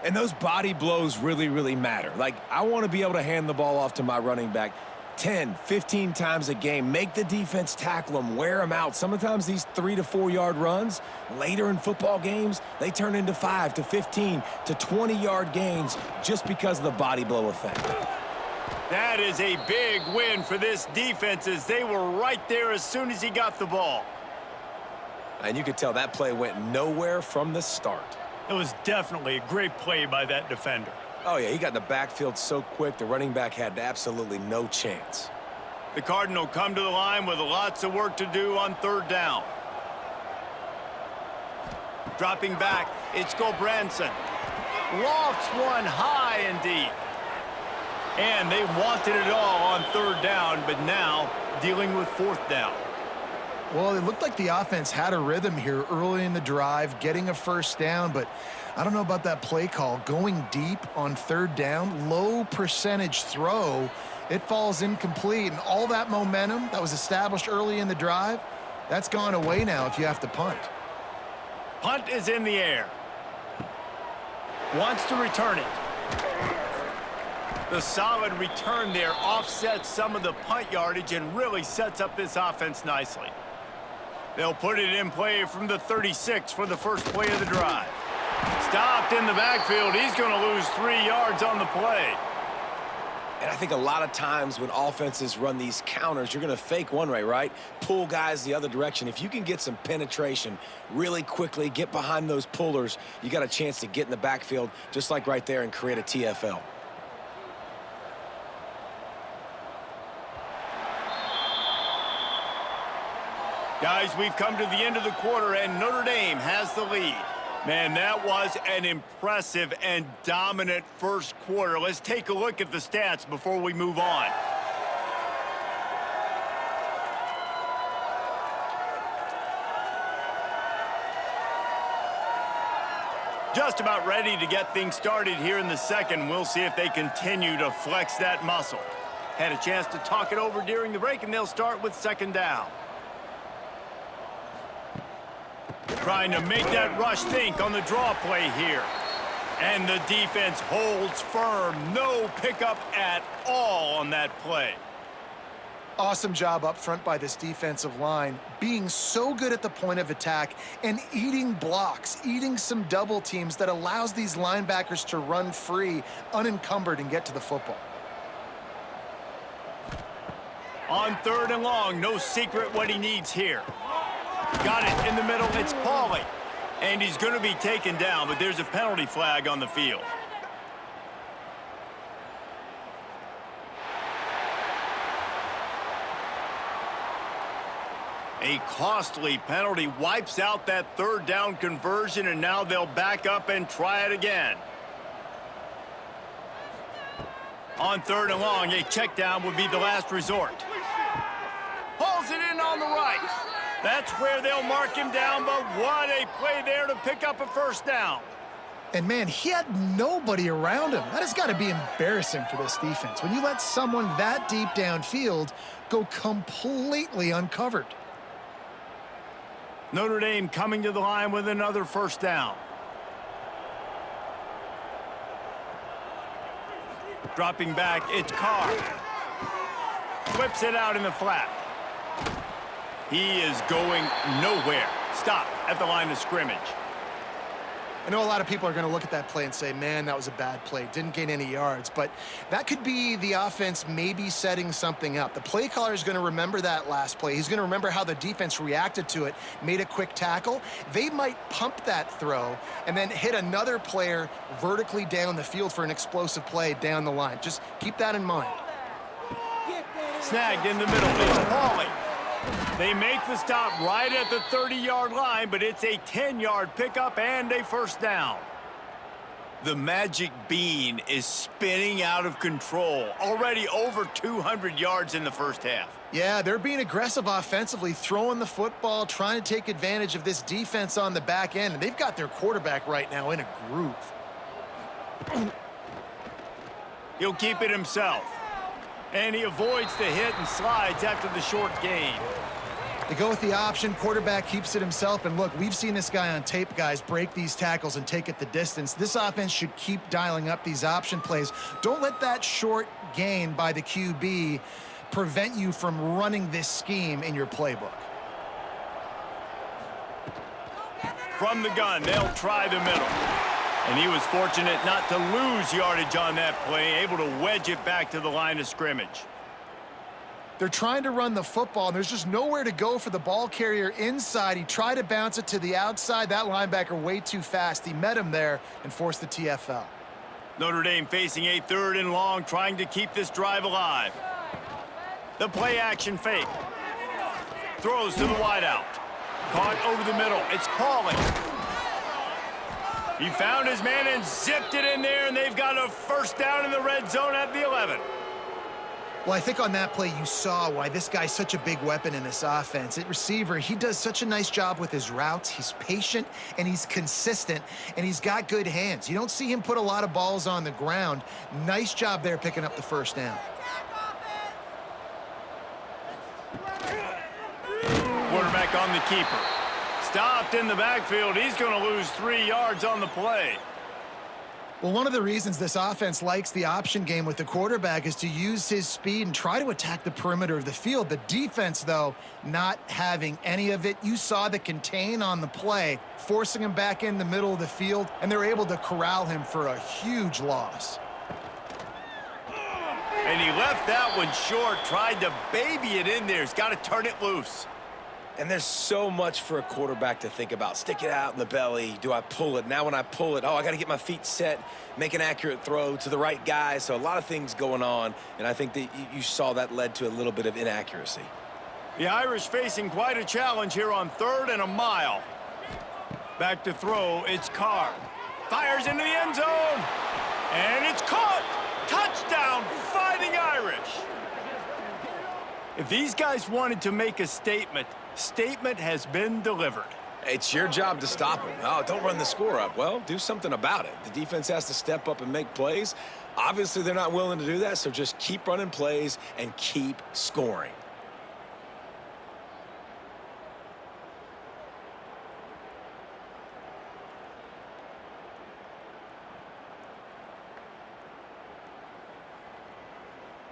And those body blows really, really matter. Like, I want to be able to hand the ball off to my running back 10, 15 times a game. Make the defense tackle them, wear them out. Sometimes these 3 to 4 yard runs, later in football games, they turn into 5 to 15 to 20-yard gains just because of the body blow effect. That is a big win for this defense as they were right there as soon as he got the ball. And you could tell that play went nowhere from the start. It was definitely a great play by that defender. Oh, yeah, he got in the backfield so quick, the running back had absolutely no chance. The Cardinal come to the line with lots of work to do on 3rd down. Dropping back, it's Gobranson. Lofts one high and deep. And they wanted it all on 3rd down, but now dealing with 4th down. Well, it looked like the offense had a rhythm here early in the drive, getting a 1st down, but I don't know about that play call. Going deep on 3rd down, low percentage throw, it falls incomplete, and all that momentum that was established early in the drive, that's gone away now if you have to punt. Punt is in the air. Wants to return it. The solid return there offsets some of the punt yardage and really sets up this offense nicely. They'll put it in play from the 36 for the first play of the drive. Stopped in the backfield. He's going to lose 3 yards on the play. And I think a lot of times when offenses run these counters, you're going to fake one way, right? Pull guys the other direction. If you can get some penetration really quickly, get behind those pullers, you got a chance to get in the backfield just like right there and create a TFL. Guys, we've come to the end of the quarter, and Notre Dame has the lead. Man, that was an impressive and dominant first quarter. Let's take a look at the stats before we move on. Just about ready to get things started here in the second. We'll see if they continue to flex that muscle. Had a chance to talk it over during the break, and they'll start with 2nd down. Trying to make that rush think on the draw play here. And the defense holds firm. No pickup at all on that play. Awesome job up front by this defensive line, being so good at the point of attack and eating blocks, eating some double teams that allows these linebackers to run free, unencumbered, and get to the football. On 3rd and long, no secret what he needs here. Got it in the middle, it's Pauly. And he's going to be taken down, but there's a penalty flag on the field. A costly penalty wipes out that 3rd down conversion, and now they'll back up and try it again. On 3rd and long, a check down would be the last resort. Pulls it in on the right. That's where they'll mark him down, but what a play there to pick up a 1st down. And man, he had nobody around him. That has got to be embarrassing for this defense. When you let someone that deep downfield go completely uncovered. Notre Dame coming to the line with another 1st down. Dropping back, it's Carr. Whips it out in the flat. He is going nowhere. Stop at the line of scrimmage. I know a lot of people are going to look at that play and say, man, that was a bad play. Didn't gain any yards. But that could be the offense maybe setting something up. The play caller is going to remember that last play. He's going to remember how the defense reacted to it, made a quick tackle. They might pump that throw and then hit another player vertically down the field for an explosive play down the line. Just keep that in mind. Snagged in the middle. It's Pauly. They make the stop right at the 30-yard line, but it's a 10-yard pickup and a first down. The magic bean is spinning out of control. Already over 200 yards in the first half. Yeah, they're being aggressive offensively, throwing the football, trying to take advantage of this defense on the back end. And they've got their quarterback right now in a groove. He'll keep it himself. And he avoids the hit and slides after the short gain. They go with the option. Quarterback keeps it himself. And look, we've seen this guy on tape, guys, break these tackles and take it the distance. This offense should keep dialing up these option plays. Don't let that short gain by the QB prevent you from running this scheme in your playbook. From the gun, they'll try the middle. And he was fortunate not to lose yardage on that play, able to wedge it back to the line of scrimmage. They're trying to run the football, and there's just nowhere to go for the ball carrier inside. He tried to bounce it to the outside. That linebacker way too fast. He met him there and forced the TFL. Notre Dame facing a 3rd and long, trying to keep this drive alive. The play action fake. Throws to the wideout. Caught over the middle. It's Pauly. He found his man and zipped it in there, and they've got a first down in the red zone at the 11. Well, I think on that play you saw why this guy's such a big weapon in this offense. At receiver, he does such a nice job with his routes. He's patient, and he's consistent, and he's got good hands. You don't see him put a lot of balls on the ground. Nice job there picking up the first down. Quarterback on the keeper. Stopped in the backfield. He's going to lose 3 yards on the play. Well, one of the reasons this offense likes the option game with the quarterback is to use his speed and try to attack the perimeter of the field. The defense, though, not having any of it. You saw the contain on the play, forcing him back in the middle of the field, and they're able to corral him for a huge loss. And he left that one short, tried to baby it in there. He's got to turn it loose. And there's so much for a quarterback to think about. Stick it out in the belly. Do I pull it? Now when I pull it, oh, I got to get my feet set, make an accurate throw to the right guy. So a lot of things going on, and I think that you saw that led to a little bit of inaccuracy. The Irish facing quite a challenge here on 3rd and a mile. Back to throw, it's Carr. Fires into the end zone, and it's caught. Touchdown, Fighting Irish. If these guys wanted to make a statement has been delivered. It's your job to stop them. Oh, don't run the score up. Well, do something about it. The defense has to step up and make plays. Obviously, they're not willing to do that, so just keep running plays and keep scoring.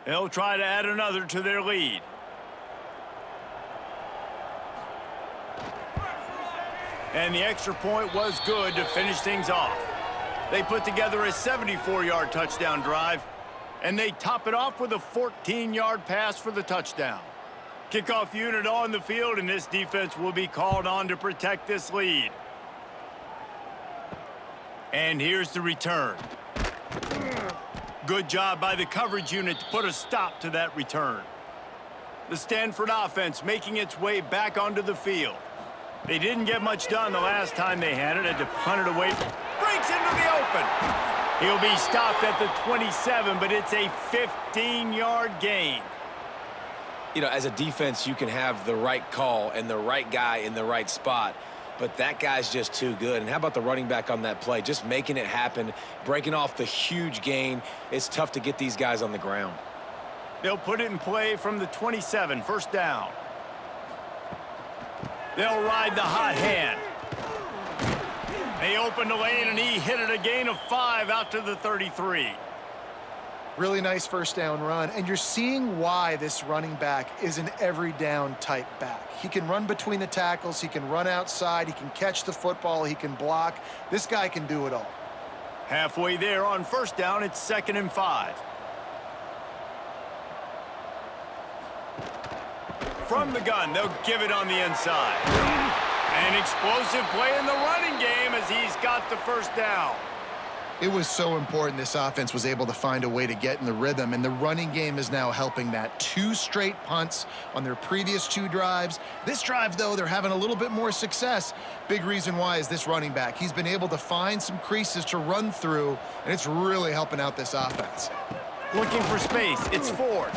They'll try to add another to their lead. And the extra point was good to finish things off. They put together a 74-yard touchdown drive, and they top it off with a 14-yard pass for the touchdown. Kickoff unit on the field, and this defense will be called on to protect this lead. And here's the return. Good job by the coverage unit to put a stop to that return. The Stanford offense making its way back onto the field. They didn't get much done the last time they had it to punt it away. Breaks into the open. He'll be stopped at the 27, but it's a 15-yard gain. You know, as a defense, you can have the right call and the right guy in the right spot, but that guy's just too good. And how about the running back on that play? Just making it happen, breaking off the huge gain. It's tough to get these guys on the ground. They'll put it in play from the 27, first down. They'll ride the hot hand. They opened the lane, and he hit it a gain of 5 out to the 33. Really nice first down run, and you're seeing why this running back is an every down type back. He can run between the tackles, he can run outside, he can catch the football, he can block. This guy can do it all. Halfway there on first down, it's 2nd and 5. From the gun, they'll give it on the inside. An explosive play in the running game as he's got the first down. It was so important this offense was able to find a way to get in the rhythm, and the running game is now helping that. 2 straight punts on their previous 2 drives. This drive, though, they're having a little bit more success. Big reason why is this running back. He's been able to find some creases to run through, and it's really helping out this offense. Looking for space, it's Ford.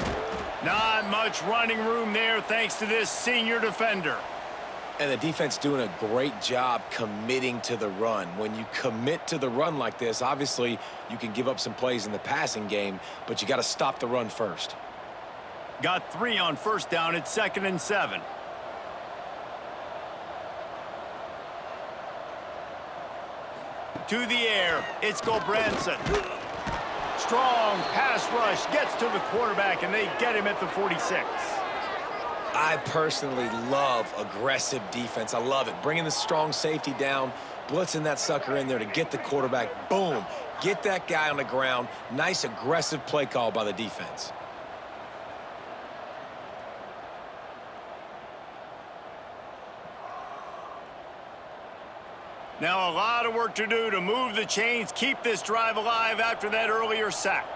Not much running room there thanks to this senior defender. And the defense doing a great job committing to the run. When you commit to the run like this, obviously you can give up some plays in the passing game, but you got to stop the run first. Got 3 on first down, it's 2nd and 7. To the air, it's Gulbranson. Strong pass rush, gets to the quarterback, and they get him at the 46. I personally love aggressive defense. I love it. Bringing the strong safety down, blitzing that sucker in there to get the quarterback. Boom. Get that guy on the ground. Nice aggressive play call by the defense. Now a lot of work to do to move the chains, keep this drive alive after that earlier sack.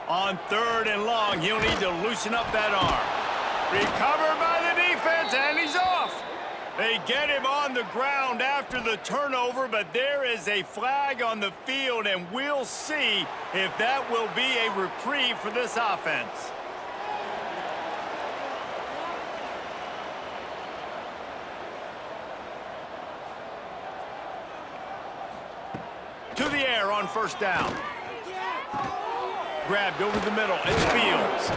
On 3rd and long, he'll need to loosen up that arm. Recovered by the defense, and he's off. They get him on the ground after the turnover, but there is a flag on the field, and we'll see if that will be a reprieve for this offense. To the air on first down. Grabbed over the middle, it's Fields.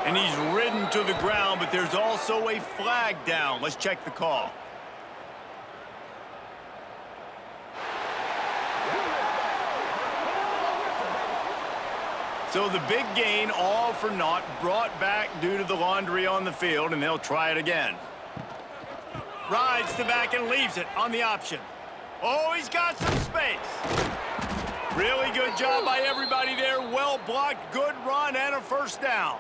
And he's ridden to the ground, but there's also a flag down. Let's check the call. So the big gain, all for naught, brought back due to the laundry on the field, and they'll try it again. Rides the back and leaves it on the option. Oh, he's got some space. Really good job by everybody there. Well blocked, good run, and a first down.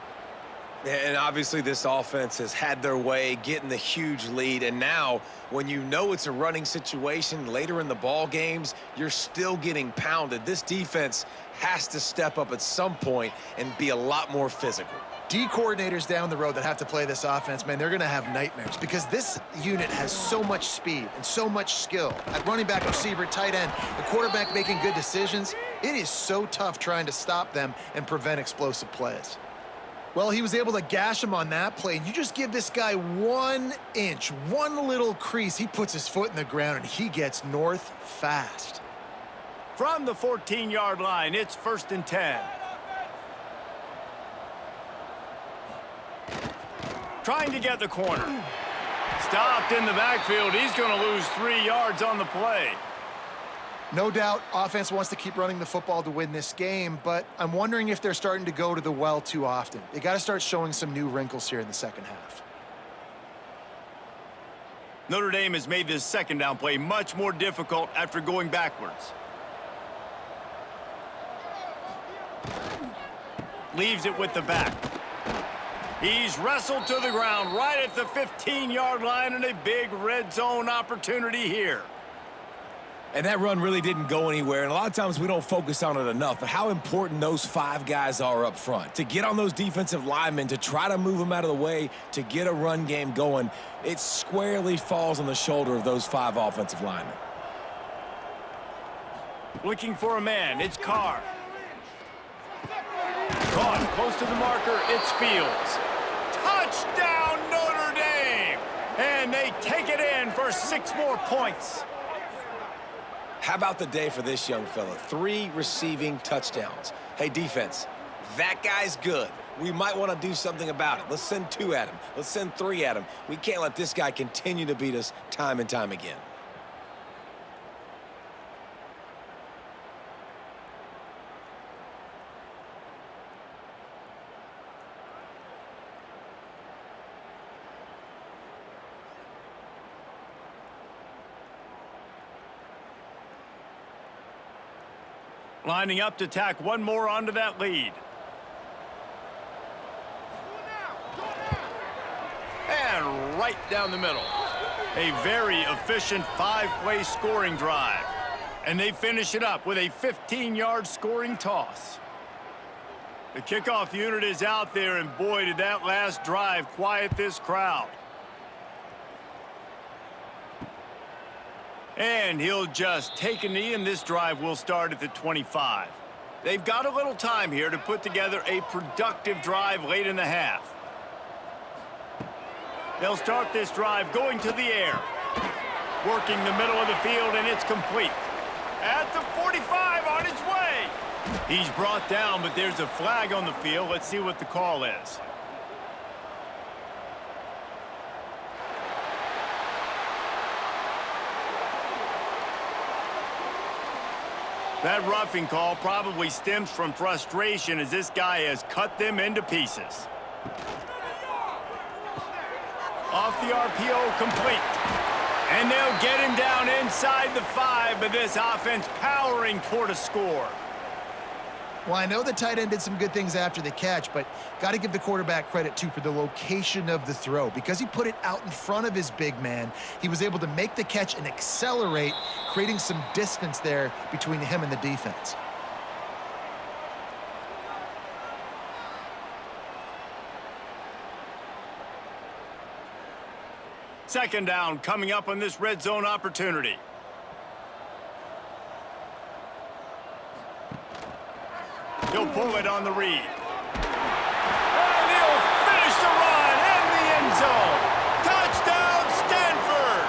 And obviously this offense has had their way, getting the huge lead. And now, when you know it's a running situation later in the ball games, you're still getting pounded. This defense has to step up at some point and be a lot more physical. D coordinators down the road that have to play this offense, man, they're going to have nightmares because this unit has so much speed and so much skill. At running back, receiver, tight end, the quarterback making good decisions. It is so tough trying to stop them and prevent explosive plays. Well, he was able to gash him on that play. You just give this guy 1 inch, one little crease. He puts his foot in the ground, and he gets north fast. From the 14-yard line, it's 1st and 10. Trying to get the corner. Stopped in the backfield. He's going to lose 3 yards on the play. No doubt, offense wants to keep running the football to win this game, but I'm wondering if they're starting to go to the well too often. They got to start showing some new wrinkles here in the second half. Notre Dame has made this 2nd down play much more difficult after going backwards. Leaves it with the back. He's wrestled to the ground right at the 15-yard line, and a big red zone opportunity here. And that run really didn't go anywhere, and a lot of times we don't focus on it enough, but how important those 5 guys are up front. To get on those defensive linemen, to try to move them out of the way, to get a run game going, it squarely falls on the shoulder of those 5 offensive linemen. Looking for a man, it's Carr. Caught close to the marker, it's Fields. Touchdown, Notre Dame! And they take it in for 6 more points. How about the day for this young fella? 3 receiving touchdowns. Hey, defense, that guy's good. We might want to do something about it. Let's send 2 at him. Let's send 3 at him. We can't let this guy continue to beat us time and time again. Lining up to tack one more onto that lead. And right down the middle. A very efficient 5-play scoring drive. And they finish it up with a 15-yard scoring toss. The kickoff unit is out there, and boy, did that last drive quiet this crowd. And he'll just take a knee, and this drive will start at the 25. They've got a little time here to put together a productive drive late in the half. They'll start this drive going to the air. Working the middle of the field, and it's complete. At the 45 on his way. He's brought down, but there's a flag on the field. Let's see what the call is. That roughing call probably stems from frustration as this guy has cut them into pieces. Off the RPO, complete. And they'll get him down inside the 5, but this offense powering toward a score. Well, I know the tight end did some good things after the catch, but got to give the quarterback credit, too, for the location of the throw. Because he put it out in front of his big man, he was able to make the catch and accelerate, creating some distance there between him and the defense. Second down coming up on this red zone opportunity. He'll pull it on the read. And he'll finish the run in the end zone. Touchdown, Stanford!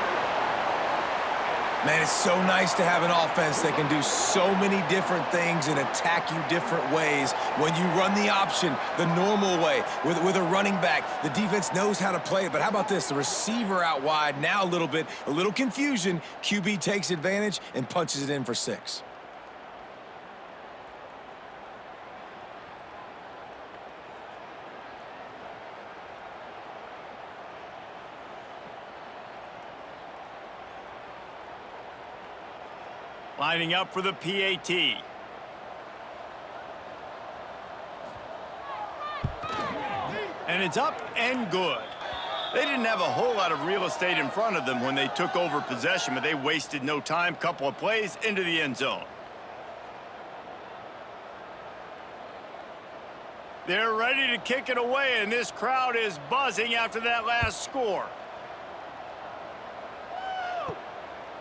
Man, it's so nice to have an offense that can do so many different things and attack you different ways. When you run the option the normal way with a running back, the defense knows how to play it. But how about this? The receiver out wide, now a little confusion. QB takes advantage and punches it in for 6. Lining up for the PAT. And it's up and good. They didn't have a whole lot of real estate in front of them when they took over possession, but they wasted no time. Couple of plays into the end zone. They're ready to kick it away, and this crowd is buzzing after that last score.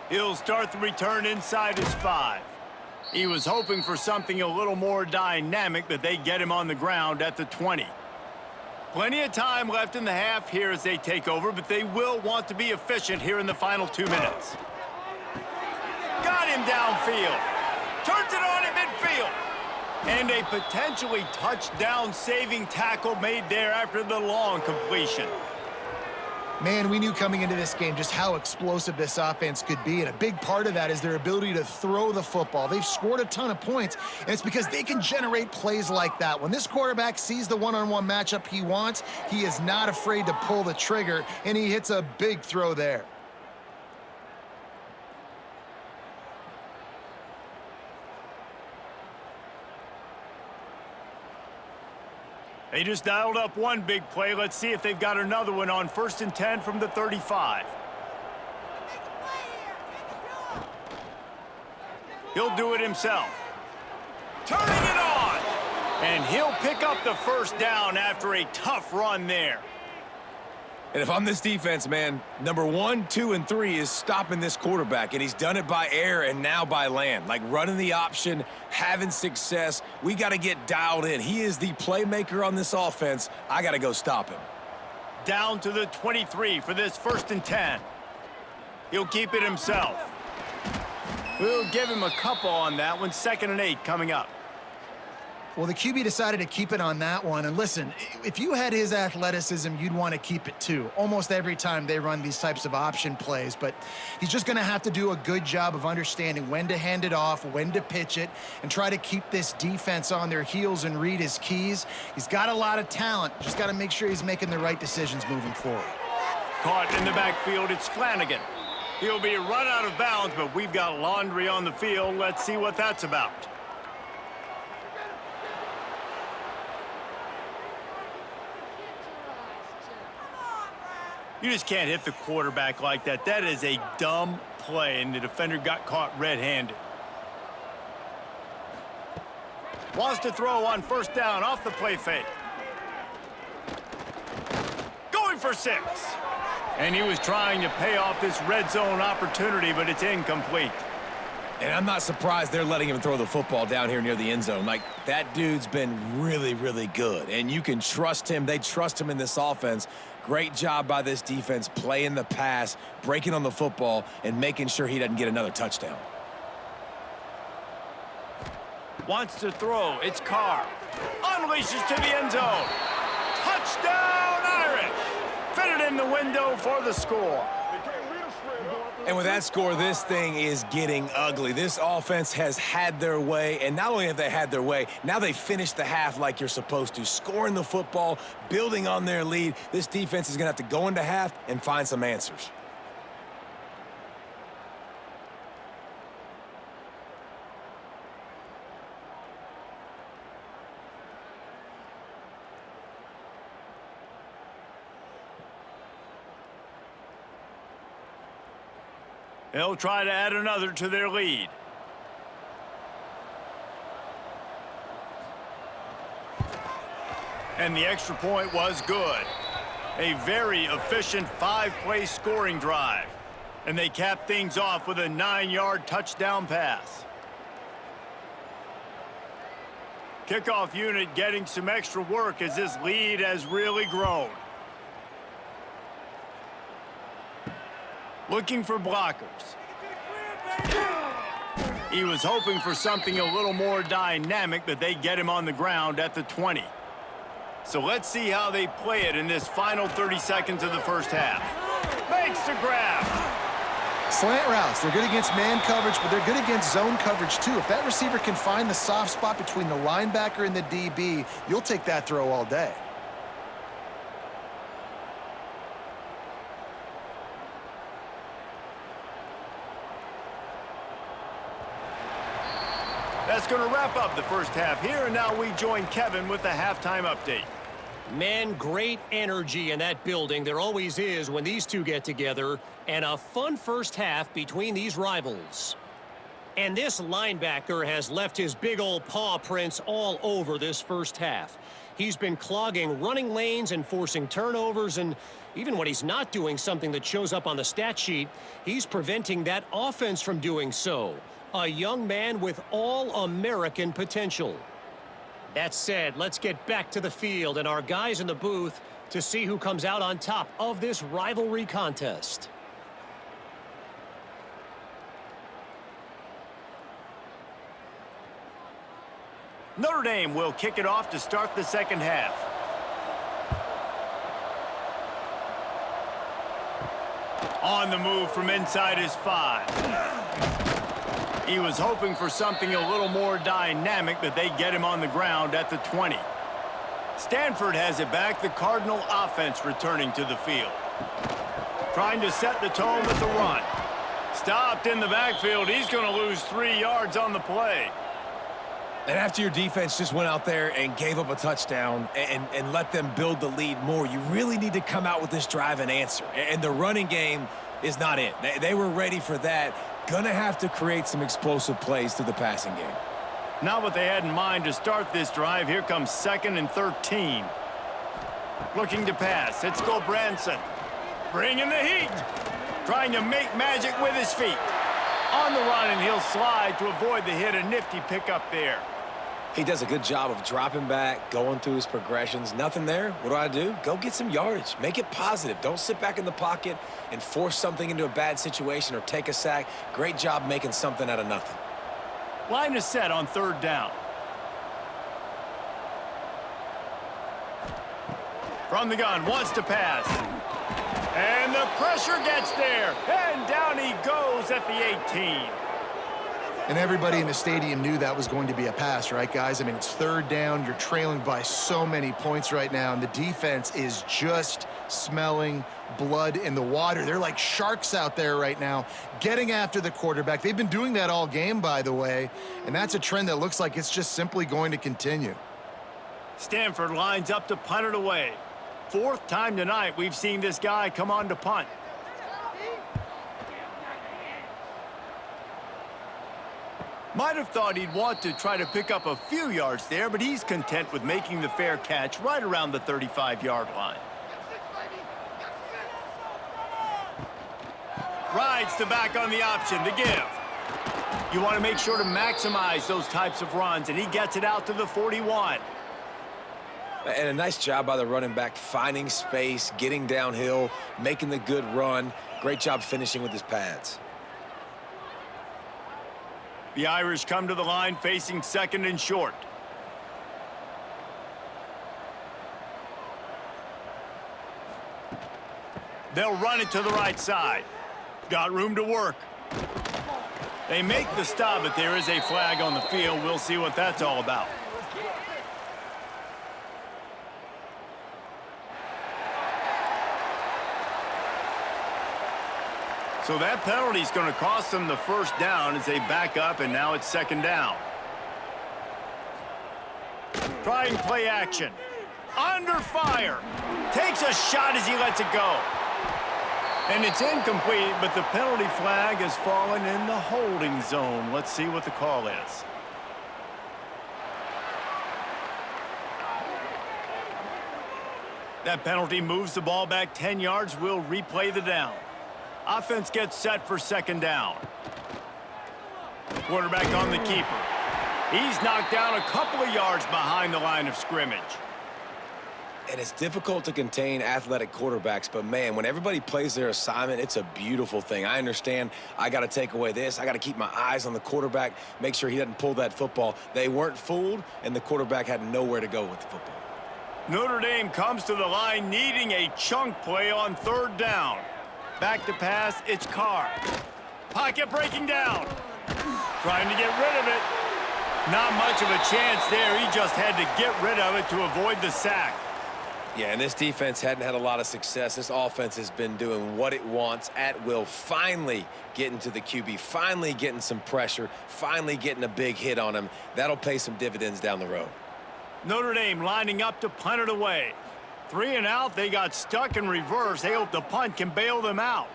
He'll start the return inside his 5. He was hoping for something a little more dynamic, but they get him on the ground at the 20. Plenty of time left in the half here as they take over, but they will want to be efficient here in the final 2 minutes. Got him downfield. Turns it on at midfield. And a potentially touchdown-saving tackle made there after the long completion. Man, we knew coming into this game just how explosive this offense could be, and a big part of that is their ability to throw the football. They've scored a ton of points, and it's because they can generate plays like that. When this quarterback sees the one-on-one matchup he wants, he is not afraid to pull the trigger, and he hits a big throw there. They just dialed up one big play. Let's see if they've got another one on 1st and 10 from the 35. He'll do it himself. Turning it on. And he'll pick up the first down after a tough run there. And if I'm this defense, man, number 1, 2, and 3 is stopping this quarterback, and he's done it by air and now by land. Like running the option, having success. We got to get dialed in. He is the playmaker on this offense. I got to go stop him. Down to the 23 for this 1st and 10. He'll keep it himself. We'll give him a couple on that one. 2nd and 8 coming up. Well, the QB decided to keep it on that one. And listen, if you had his athleticism, you'd want to keep it too. Almost every time they run these types of option plays. But he's just going to have to do a good job of understanding when to hand it off, when to pitch it, and try to keep this defense on their heels and read his keys. He's got a lot of talent. Just got to make sure he's making the right decisions moving forward. Caught in the backfield, it's Flanagan. He'll be run out of bounds, but we've got laundry on the field. Let's see what that's about. You just can't hit the quarterback like that. That is a dumb play, and the defender got caught red-handed. Wants to throw on first down off the play fake. Going for 6. And he was trying to pay off this red zone opportunity, but it's incomplete. And I'm not surprised they're letting him throw the football down here near the end zone. Like, that dude's been really, really good. And you can trust him. They trust him in this offense. Great job by this defense playing the pass, breaking on the football, and making sure he doesn't get another touchdown. Wants to throw. It's Carr. Unleashes to the end zone. Touchdown, Irish. Fit it in the window for the score. And with that score, this thing is getting ugly. This offense has had their way, and not only have they had their way, now they finished the half like you're supposed to, scoring the football, building on their lead. This defense is going to have to go into half and find some answers. They'll try to add another to their lead. And the extra point was good. A very efficient 5-play scoring drive. And they cap things off with a 9-yard touchdown pass. Kickoff unit getting some extra work as this lead has really grown. Looking for blockers. He was hoping for something a little more dynamic, but they get him on the ground at the 20. So let's see how they play it in this final 30 seconds of the first half. Makes the grab. Slant routes, they're good against man coverage, but they're good against zone coverage too. If that receiver can find the soft spot between the linebacker and the DB, you'll take that throw all day. That's going to wrap up the first half here, and now we join Kevin with the halftime update. Man, great energy in that building. There always is when these two get together, and a fun first half between these rivals. And this linebacker has left his big old paw prints all over this first half. He's been clogging running lanes and forcing turnovers, and even when he's not doing something that shows up on the stat sheet, he's preventing that offense from doing so. A young man with all-American potential. That said, let's get back to the field and our guys in the booth to see who comes out on top of this rivalry contest. Notre Dame will kick it off to start the second half. On the move from inside his 5. He was hoping for something a little more dynamic, but they get him on the ground at the 20. Stanford has it back, the Cardinal offense returning to the field. Trying to set the tone with the run. Stopped in the backfield. He's going to lose 3 yards on the play. And after your defense just went out there and gave up a touchdown and let them build the lead more, you really need to come out with this drive and answer. And the running game is not it. They were ready for that. Gonna have to create some explosive plays through the passing game. Not what they had in mind to start this drive. Here comes 2nd and 13. Looking to pass. It's go Branson. Bringing the heat. Trying to make magic with his feet. On the run, and he'll slide to avoid the hit. A nifty pickup there. He does a good job of dropping back, going through his progressions. Nothing there. What do? Go get some yardage. Make it positive. Don't sit back in the pocket and force something into a bad situation or take a sack. Great job making something out of nothing. Line is set on 3rd down. From the gun, wants to pass. And the pressure gets there. And down he goes at the 18. And everybody in the stadium knew that was going to be a pass, right, guys? I mean, it's 3rd down. You're trailing by so many points right now, and the defense is just smelling blood in the water. They're like sharks out there right now, getting after the quarterback. They've been doing that all game, by the way, and that's a trend that looks like it's just simply going to continue. Stanford lines up to punt it away. Fourth time tonight we've seen this guy come on to punt. Might have thought he'd want to try to pick up a few yards there, but he's content with making the fair catch right around the 35-yard line. Rides the back on the option to give. You want to make sure to maximize those types of runs, and he gets it out to the 41. And a nice job by the running back, finding space, getting downhill, making the good run. Great job finishing with his pads. The Irish come to the line facing second and short. They'll run it to the right side. Got room to work. They make the stop, but there is a flag on the field. We'll see what that's all about. So that penalty is going to cost them the first down as they back up, and now it's second down. Trying play action. Under fire. Takes a shot as he lets it go. And it's incomplete, but the penalty flag has fallen in the holding zone. Let's see what the call is. That penalty moves the ball back 10 yards. We'll replay the down. Offense gets set for second down. Quarterback on the keeper. He's knocked down a couple of yards behind the line of scrimmage. And it's difficult to contain athletic quarterbacks, but man, when everybody plays their assignment, it's a beautiful thing. I understand I got to take away this. I got to keep my eyes on the quarterback, make sure he doesn't pull that football. They weren't fooled, and the quarterback had nowhere to go with the football. Notre Dame comes to the line needing a chunk play on third down. Back to pass, it's Carr. Pocket breaking down. Trying to get rid of it. Not much of a chance there. He just had to get rid of it to avoid the sack. Yeah, and this defense hadn't had a lot of success. This offense has been doing what it wants at will, finally getting to the QB, finally getting some pressure, finally getting a big hit on him. That'll pay some dividends down the road. Notre Dame lining up to punt it away. 3 and out, they got stuck in reverse. They hope the punt can bail them out.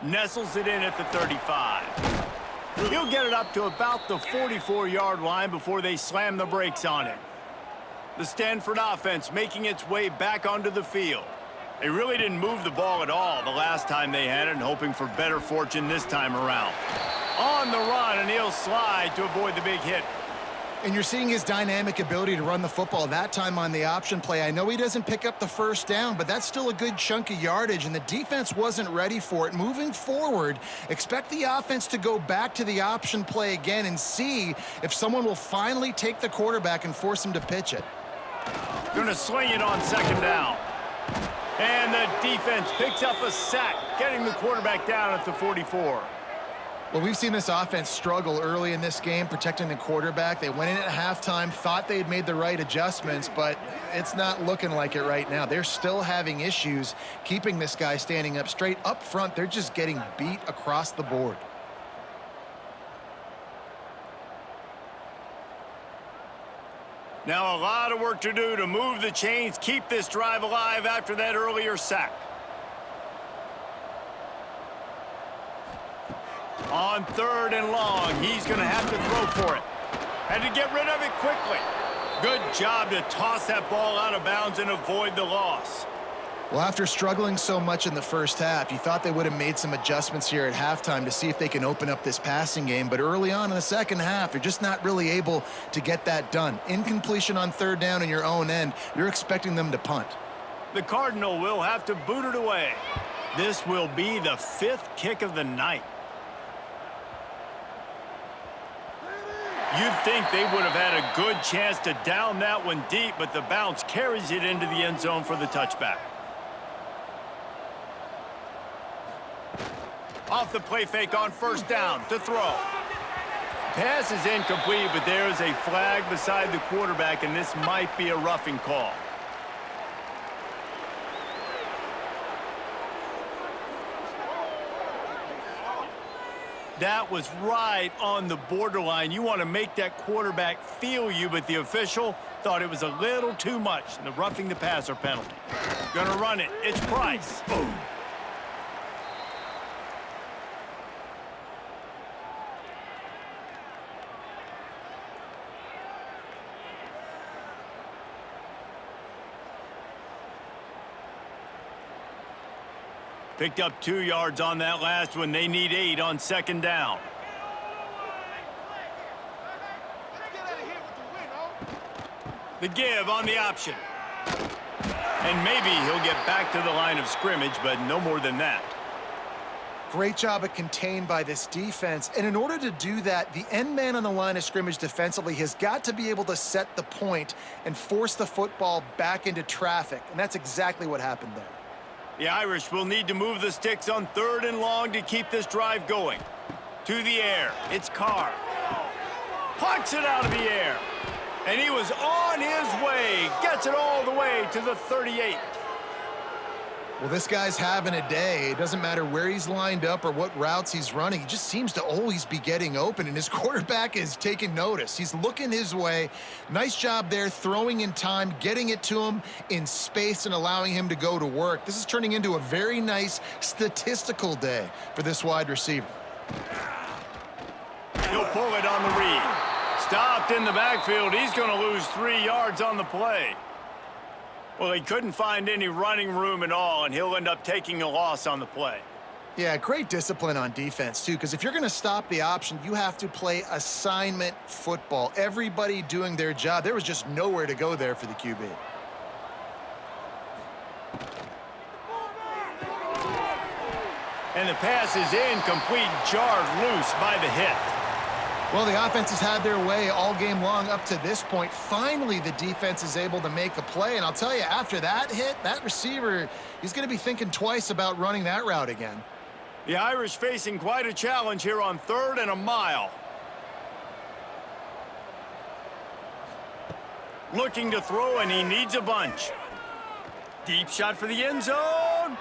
Nestles it in at the 35. He'll get it up to about the 44-yard line before they slam the brakes on him. The Stanford offense making its way back onto the field. They really didn't move the ball at all the last time they had it, and hoping for better fortune this time around. On the run, and he'll slide to avoid the big hit. And you're seeing his dynamic ability to run the football, that time on the option play. I know he doesn't pick up the first down, but that's still a good chunk of yardage, and the defense wasn't ready for it. Moving forward, expect the offense to go back to the option play again and see if someone will finally take the quarterback and force him to pitch it. Going to swing it on second down. And the defense picks up a sack, getting the quarterback down at the 44. Well, we've seen this offense struggle early in this game, protecting the quarterback. They went in at halftime, thought they had made the right adjustments, but it's not looking like it right now. They're still having issues keeping this guy standing up straight. Up front, they're just getting beat across the board. Now a lot of work to do to move the chains, keep this drive alive after that earlier sack. On third and long, he's going to have to throw for it. Had to get rid of it quickly. Good job to toss that ball out of bounds and avoid the loss. Well, after struggling so much in the first half, you thought they would have made some adjustments here at halftime to see if they can open up this passing game. But early on in the second half, you're just not really able to get that done. Incompletion on third down in your own end, you're expecting them to punt. The Cardinal will have to boot it away. This will be the 5th kick of the night. You'd think they would have had a good chance to down that one deep, but the bounce carries it into the end zone for the touchback. Off the play fake on first down to throw. Pass is incomplete, but there is a flag beside the quarterback, and this might be a roughing call. That was right on the borderline. You want to make that quarterback feel you, but the official thought it was a little too much in the roughing the passer penalty. Gonna run it. It's Price. Boom. Picked up 2 yards on that last one. They need 8 on second down. The give on the option. And maybe he'll get back to the line of scrimmage, but no more than that. Great job of contained by this defense. And in order to do that, the end man on the line of scrimmage defensively has got to be able to set the point and force the football back into traffic. And that's exactly what happened there. The Irish will need to move the sticks on 3rd and long to keep this drive going. To the air. It's Carr. Pucks it out of the air. And he was on his way. Gets it all the way to the 38. Well, this guy's having a day. It doesn't matter where he's lined up or what routes he's running. He just seems to always be getting open, and his quarterback is taking notice. He's looking his way. Nice job there, throwing in time, getting it to him in space and allowing him to go to work. This is turning into a very nice statistical day for this wide receiver. He'll pull it on the read. Stopped in the backfield. He's going to lose 3 yards on the play. Well, he couldn't find any running room at all, and he'll end up taking a loss on the play. Yeah, great discipline on defense, too, because if you're going to stop the option, you have to play assignment football. Everybody doing their job. There was just nowhere to go there for the QB. And the pass is incomplete, jarred loose by the hit. Well, the offense has had their way all game long up to this point. Finally, the defense is able to make a play. And I'll tell you, after that hit, that receiver, he's going to be thinking twice about running that route again. The Irish facing quite a challenge here on 3rd and a mile. Looking to throw, and he needs a bunch. Deep shot for the end zone.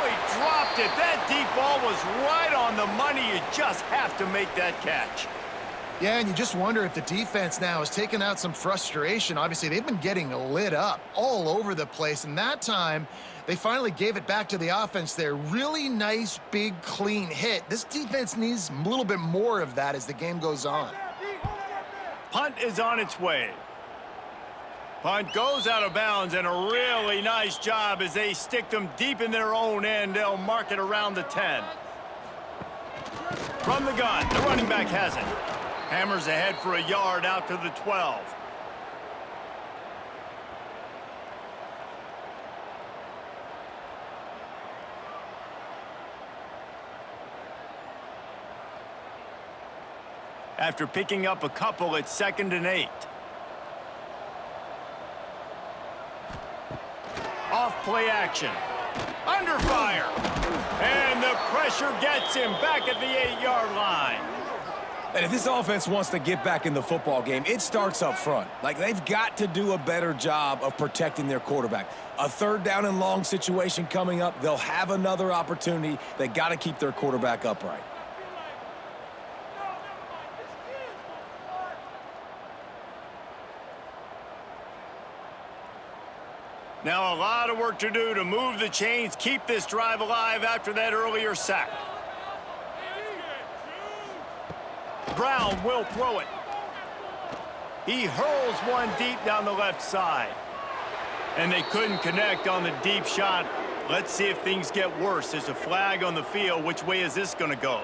He dropped it. That deep ball was right on the money. You just have to make that catch. Yeah, and you just wonder if the defense now has taken out some frustration. Obviously, they've been getting lit up all over the place, and that time they finally gave it back to the offense there. Really nice, big, clean hit. This defense needs a little bit more of that as the game goes on. Punt is on its way. Punt goes out of bounds, and a really nice job as they stick them deep in their own end. They'll mark it around the 10. From the gun, the running back has it. Hammers ahead for a yard out to the 12. After picking up a couple, it's 2nd and 8. Off play action. Under fire. And the pressure gets him back at the 8-yard line. And if this offense wants to get back in the football game, it starts up front. Like, they've got to do a better job of protecting their quarterback. A 3rd down and long situation coming up. They'll have another opportunity. They got to keep their quarterback upright. Now a lot of work to do to move the chains, keep this drive alive after that earlier sack. Brown will throw it. He hurls one deep down the left side. And they couldn't connect on the deep shot. Let's see if things get worse. There's a flag on the field. Which way is this going to go?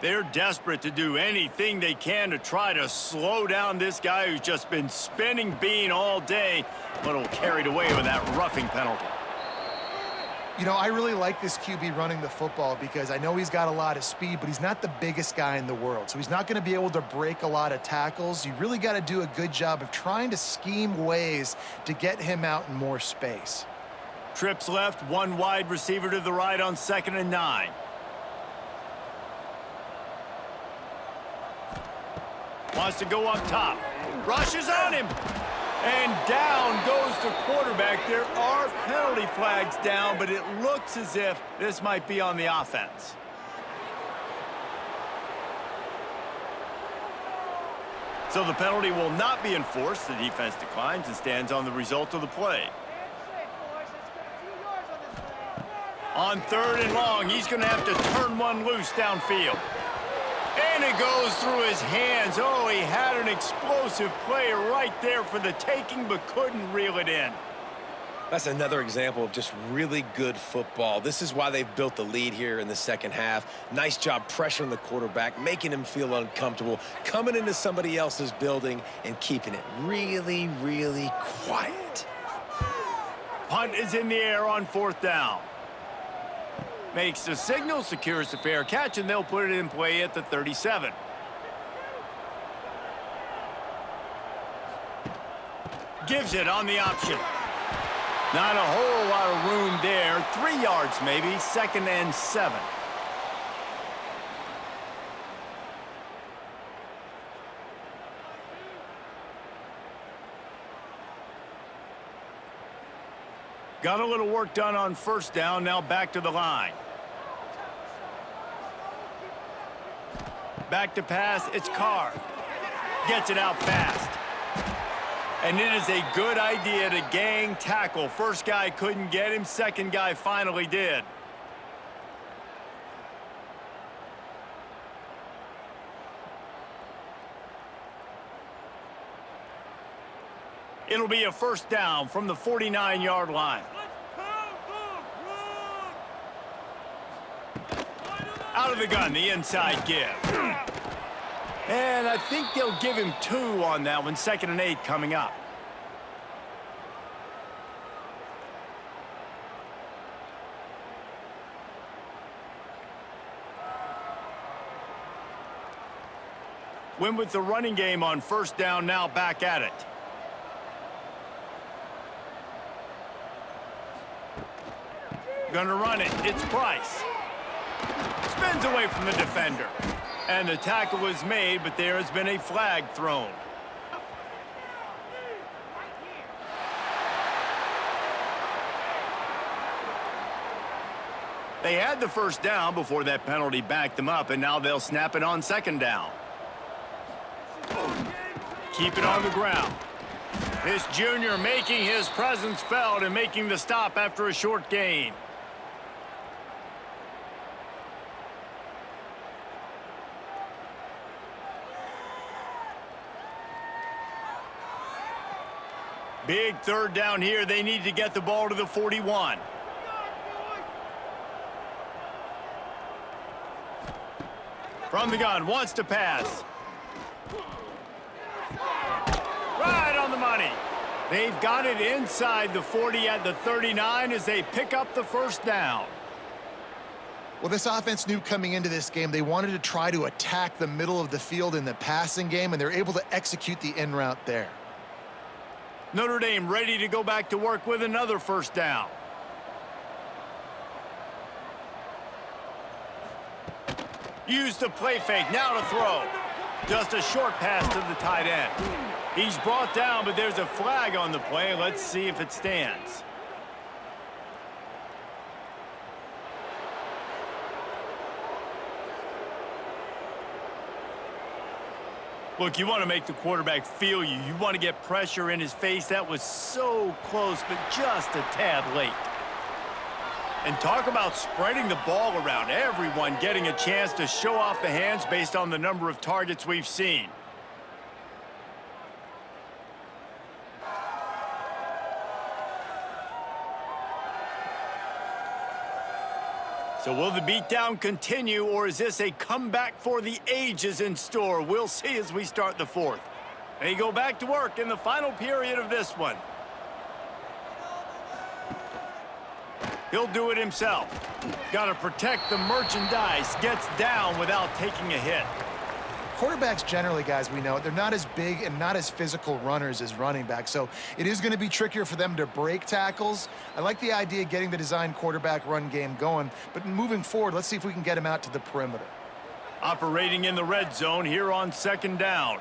They're desperate to do anything they can to try to slow down this guy who's just been spinning bean all day, a little carried away with that roughing penalty. You know, I really like this QB running the football because I know he's got a lot of speed, but he's not the biggest guy in the world. So he's not going to be able to break a lot of tackles. You really got to do a good job of trying to scheme ways to get him out in more space. Trips left, one wide receiver to the right on 2nd and 9. Wants to go up top. Rushes on him. And down goes the quarterback. There are penalty flags down, but it looks as if this might be on the offense. So the penalty will not be enforced. The defense declines and stands on the result of the play. On 3rd and long, he's going to have to turn one loose downfield. And it goes through his hands. Oh, he had an explosive play right there for the taking, but couldn't reel it in. That's another example of just really good football. This is why they've built the lead here in the second half. Nice job pressuring the quarterback, making him feel uncomfortable, coming into somebody else's building and keeping it really, really quiet. Punt is in the air on 4th down. Makes the signal, secures the fair catch, and they'll put it in play at the 37. Gives it on the option. Not a whole lot of room there. 3 yards maybe, 2nd and 7. Got a little work done on 1st down, now back to the line. Back to pass, it's Carr. Gets it out fast. And it is a good idea to gang tackle. First guy couldn't get him, second guy finally did. It'll be a 1st down from the 49-yard line. Out of the gun, the inside give. And I think they'll give him 2 on that one. 2nd and 8 coming up. Win with the running game on 1st down, now back at it. Gonna run it. It's Price. Spins away from the defender. And the tackle was made, but there has been a flag thrown. They had the 1st down before that penalty backed them up, and now they'll snap it on 2nd down. Keep it on the ground. This junior making his presence felt and making the stop after a short gain. Big 3rd down here. They need to get the ball to the 41. From the gun, wants to pass. Right on the money. They've got it inside the 40 at the 39 as they pick up the 1st down. Well, this offense knew coming into this game they wanted to try to attack the middle of the field in the passing game, and they're able to execute the in route there. Notre Dame ready to go back to work with another 1st down. Use the play fake, now to throw. Just a short pass to the tight end. He's brought down, but there's a flag on the play. Let's see if it stands. Look, you want to make the quarterback feel you. You want to get pressure in his face. That was so close, but just a tad late. And talk about spreading the ball around. Everyone getting a chance to show off the hands based on the number of targets we've seen. So will the beatdown continue, or is this a comeback for the ages in store? We'll see as we start the 4th. They go back to work in the final period of this one. He'll do it himself. Got to protect the merchandise. Gets down without taking a hit. Quarterbacks generally, guys, we know, they're not as big and not as physical runners as running backs, so it is going to be trickier for them to break tackles. I like the idea of getting the design quarterback run game going, but moving forward, let's see if we can get him out to the perimeter. Operating in the red zone here on 2nd down.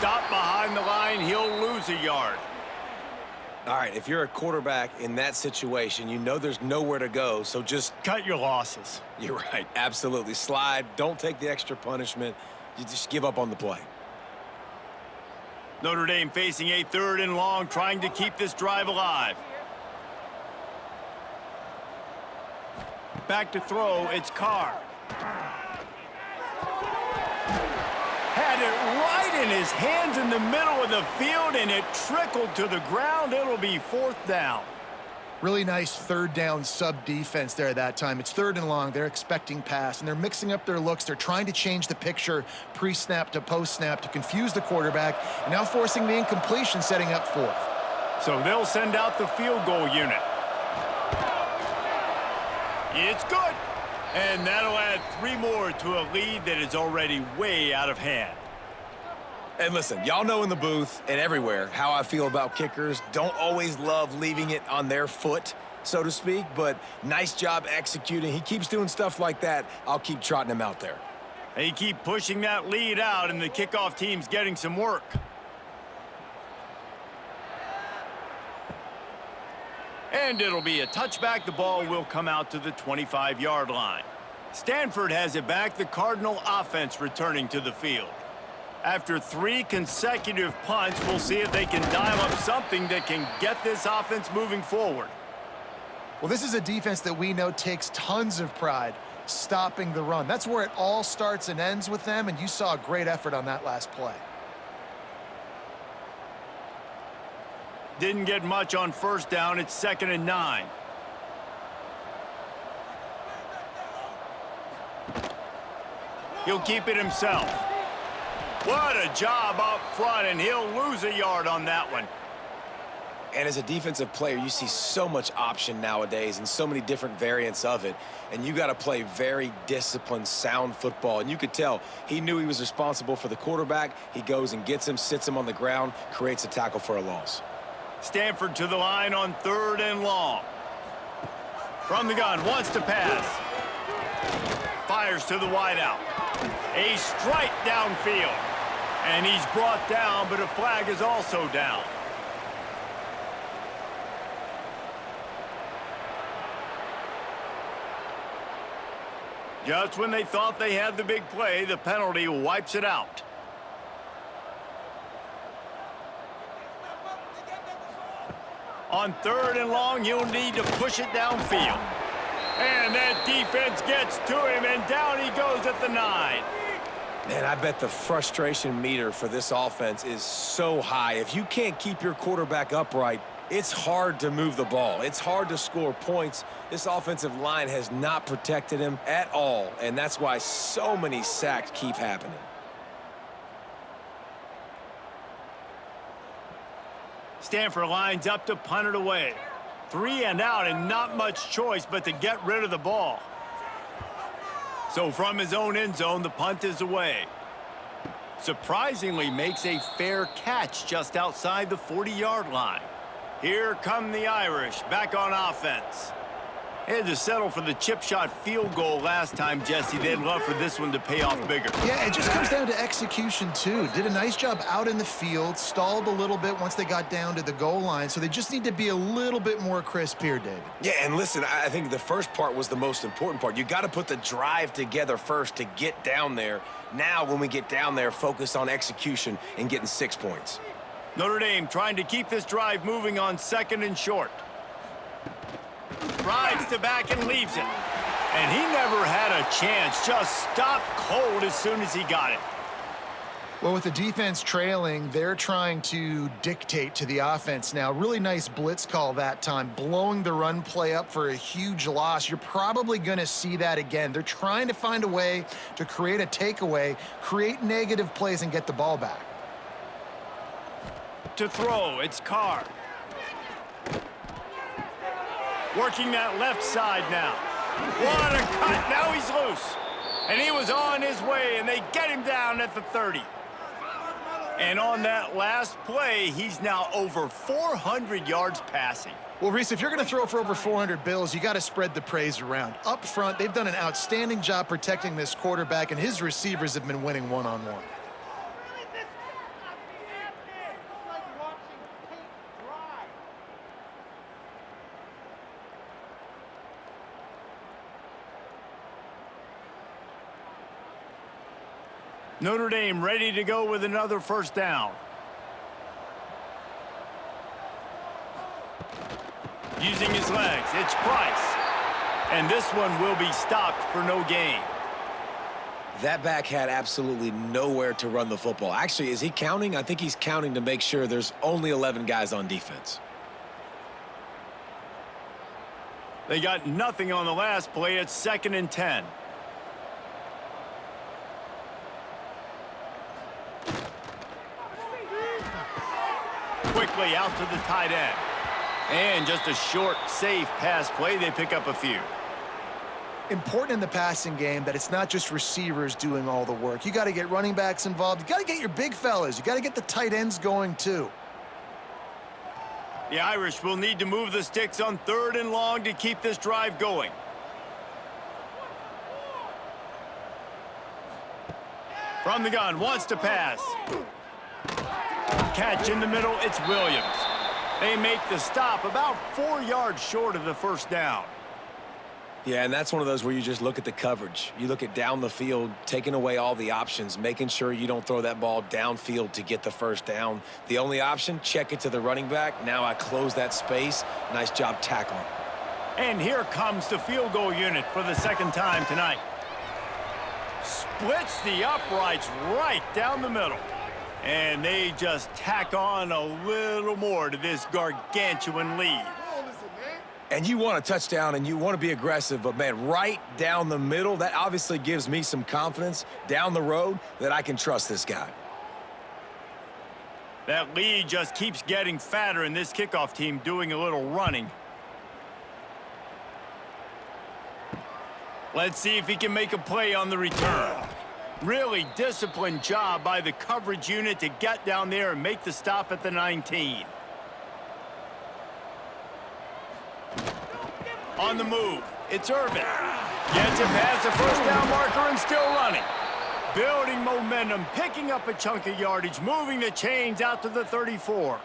stopped behind the line, he'll lose a yard. All right, if you're a quarterback in that situation, you know there's nowhere to go, so just... Cut your losses. You're right, absolutely. Slide, don't take the extra punishment. You just give up on the play. Notre Dame facing a 3rd and long, trying to keep this drive alive. Back to throw, it's Carr. Had it right in his hands in the middle of the field, and it trickled to the ground. It'll be 4th down. Really nice 3rd down sub-defense there that time. It's 3rd and long. They're expecting pass, and they're mixing up their looks. They're trying to change the picture pre-snap to post-snap to confuse the quarterback, and now forcing the incompletion, setting up 4th. So they'll send out the field goal unit. It's good. And that'll add 3 more to a lead that is already way out of hand. And listen, y'all know in the booth and everywhere how I feel about kickers. Don't always love leaving it on their foot, so to speak, but nice job executing. He keeps doing stuff like that. I'll keep trotting him out there. They keep pushing that lead out, and the kickoff team's getting some work. And it'll be a touchback. The ball will come out to the 25-yard line. Stanford has it back. The Cardinal offense returning to the field. After 3 consecutive punts, we'll see if they can dial up something that can get this offense moving forward. Well, this is a defense that we know takes tons of pride stopping the run. That's where it all starts and ends with them, and you saw a great effort on that last play. Didn't get much on 1st down. It's 2nd and 9. He'll keep it himself. What a job up front, and he'll lose a yard on that one. And as a defensive player, you see so much option nowadays and so many different variants of it. And you got to play very disciplined, sound football. And you could tell he knew he was responsible for the quarterback. He goes and gets him, sits him on the ground, creates a tackle for a loss. Stanford to the line on 3rd and long. From the gun, wants to pass. Fires to the wideout. A strike downfield. And he's brought down, but a flag is also down. Just when they thought they had the big play, the penalty wipes it out. On 3rd and long, he'll need to push it downfield. And that defense gets to him, and down he goes at the 9. Man, I bet the frustration meter for this offense is so high. If you can't keep your quarterback upright, it's hard to move the ball. It's hard to score points. This offensive line has not protected him at all, and that's why so many sacks keep happening. Stanford lines up to punt it away. 3 and out, and not much choice but to get rid of the ball. So from his own end zone, the punt is away. Surprisingly makes a fair catch just outside the 40-yard line. Here come the Irish, back on offense. They had to settle for the chip shot field goal last time, Jesse. They'd love for this one to pay off bigger. Yeah, it just comes down to execution, too. Did a nice job out in the field, stalled a little bit once they got down to the goal line, so they just need to be a little bit more crisp here, David. Yeah, and listen, I think the first part was the most important part. You got to put the drive together first to get down there. Now, when we get down there, focus on execution and getting 6 points. Notre Dame trying to keep this drive moving on 2nd and short. Rides to back and leaves it. And he never had a chance. Just stopped cold as soon as he got it. Well, with the defense trailing, they're trying to dictate to the offense now. Really nice blitz call that time, blowing the run play up for a huge loss. You're probably going to see that again. They're trying to find a way to create a takeaway, create negative plays, and get the ball back. To throw, it's Carr. Working that left side now. What a cut. Now he's loose. And he was on his way, and they get him down at the 30. And on that last play, he's now over 400 yards passing. Well, Reese, if you're going to throw for over 400 bills, you got to spread the praise around. Up front, they've done an outstanding job protecting this quarterback, and his receivers have been winning one-on-one. Notre Dame ready to go with another first down. Using his legs, it's Price. And this one will be stopped for no gain. That back had absolutely nowhere to run the football. Actually, is he counting? I think he's counting to make sure there's only 11 guys on defense. They got nothing on the last play. It's 2nd and 10. Quickly out to the tight end. And just a short, safe pass play. They pick up a few. Important in the passing game that it's not just receivers doing all the work. You got to get running backs involved. You got to get your big fellas. You got to get the tight ends going too. The Irish will need to move the sticks on 3rd and long to keep this drive going. From the gun, wants to pass. Catch in the middle, it's Williams. They make the stop about 4 yards short of the first down. Yeah, and that's one of those where you just look at the coverage. You look at down the field, taking away all the options, making sure you don't throw that ball downfield to get the first down. The only option, check it to the running back. Now I close that space. Nice job tackling. And here comes the field goal unit for the 2nd time tonight. Splits the uprights right down the middle. And they just tack on a little more to this gargantuan lead. And you want a touchdown and you want to be aggressive, but man, right down the middle, that obviously gives me some confidence down the road that I can trust this guy. That lead just keeps getting fatter, and this kickoff team doing a little running. Let's see if he can make a play on the return. Really disciplined job by the coverage unit to get down there and make the stop at the 19. On the move, it's Irvin. Gets it past the first down marker and still running. Building momentum, picking up a chunk of yardage, moving the chains out to the 34.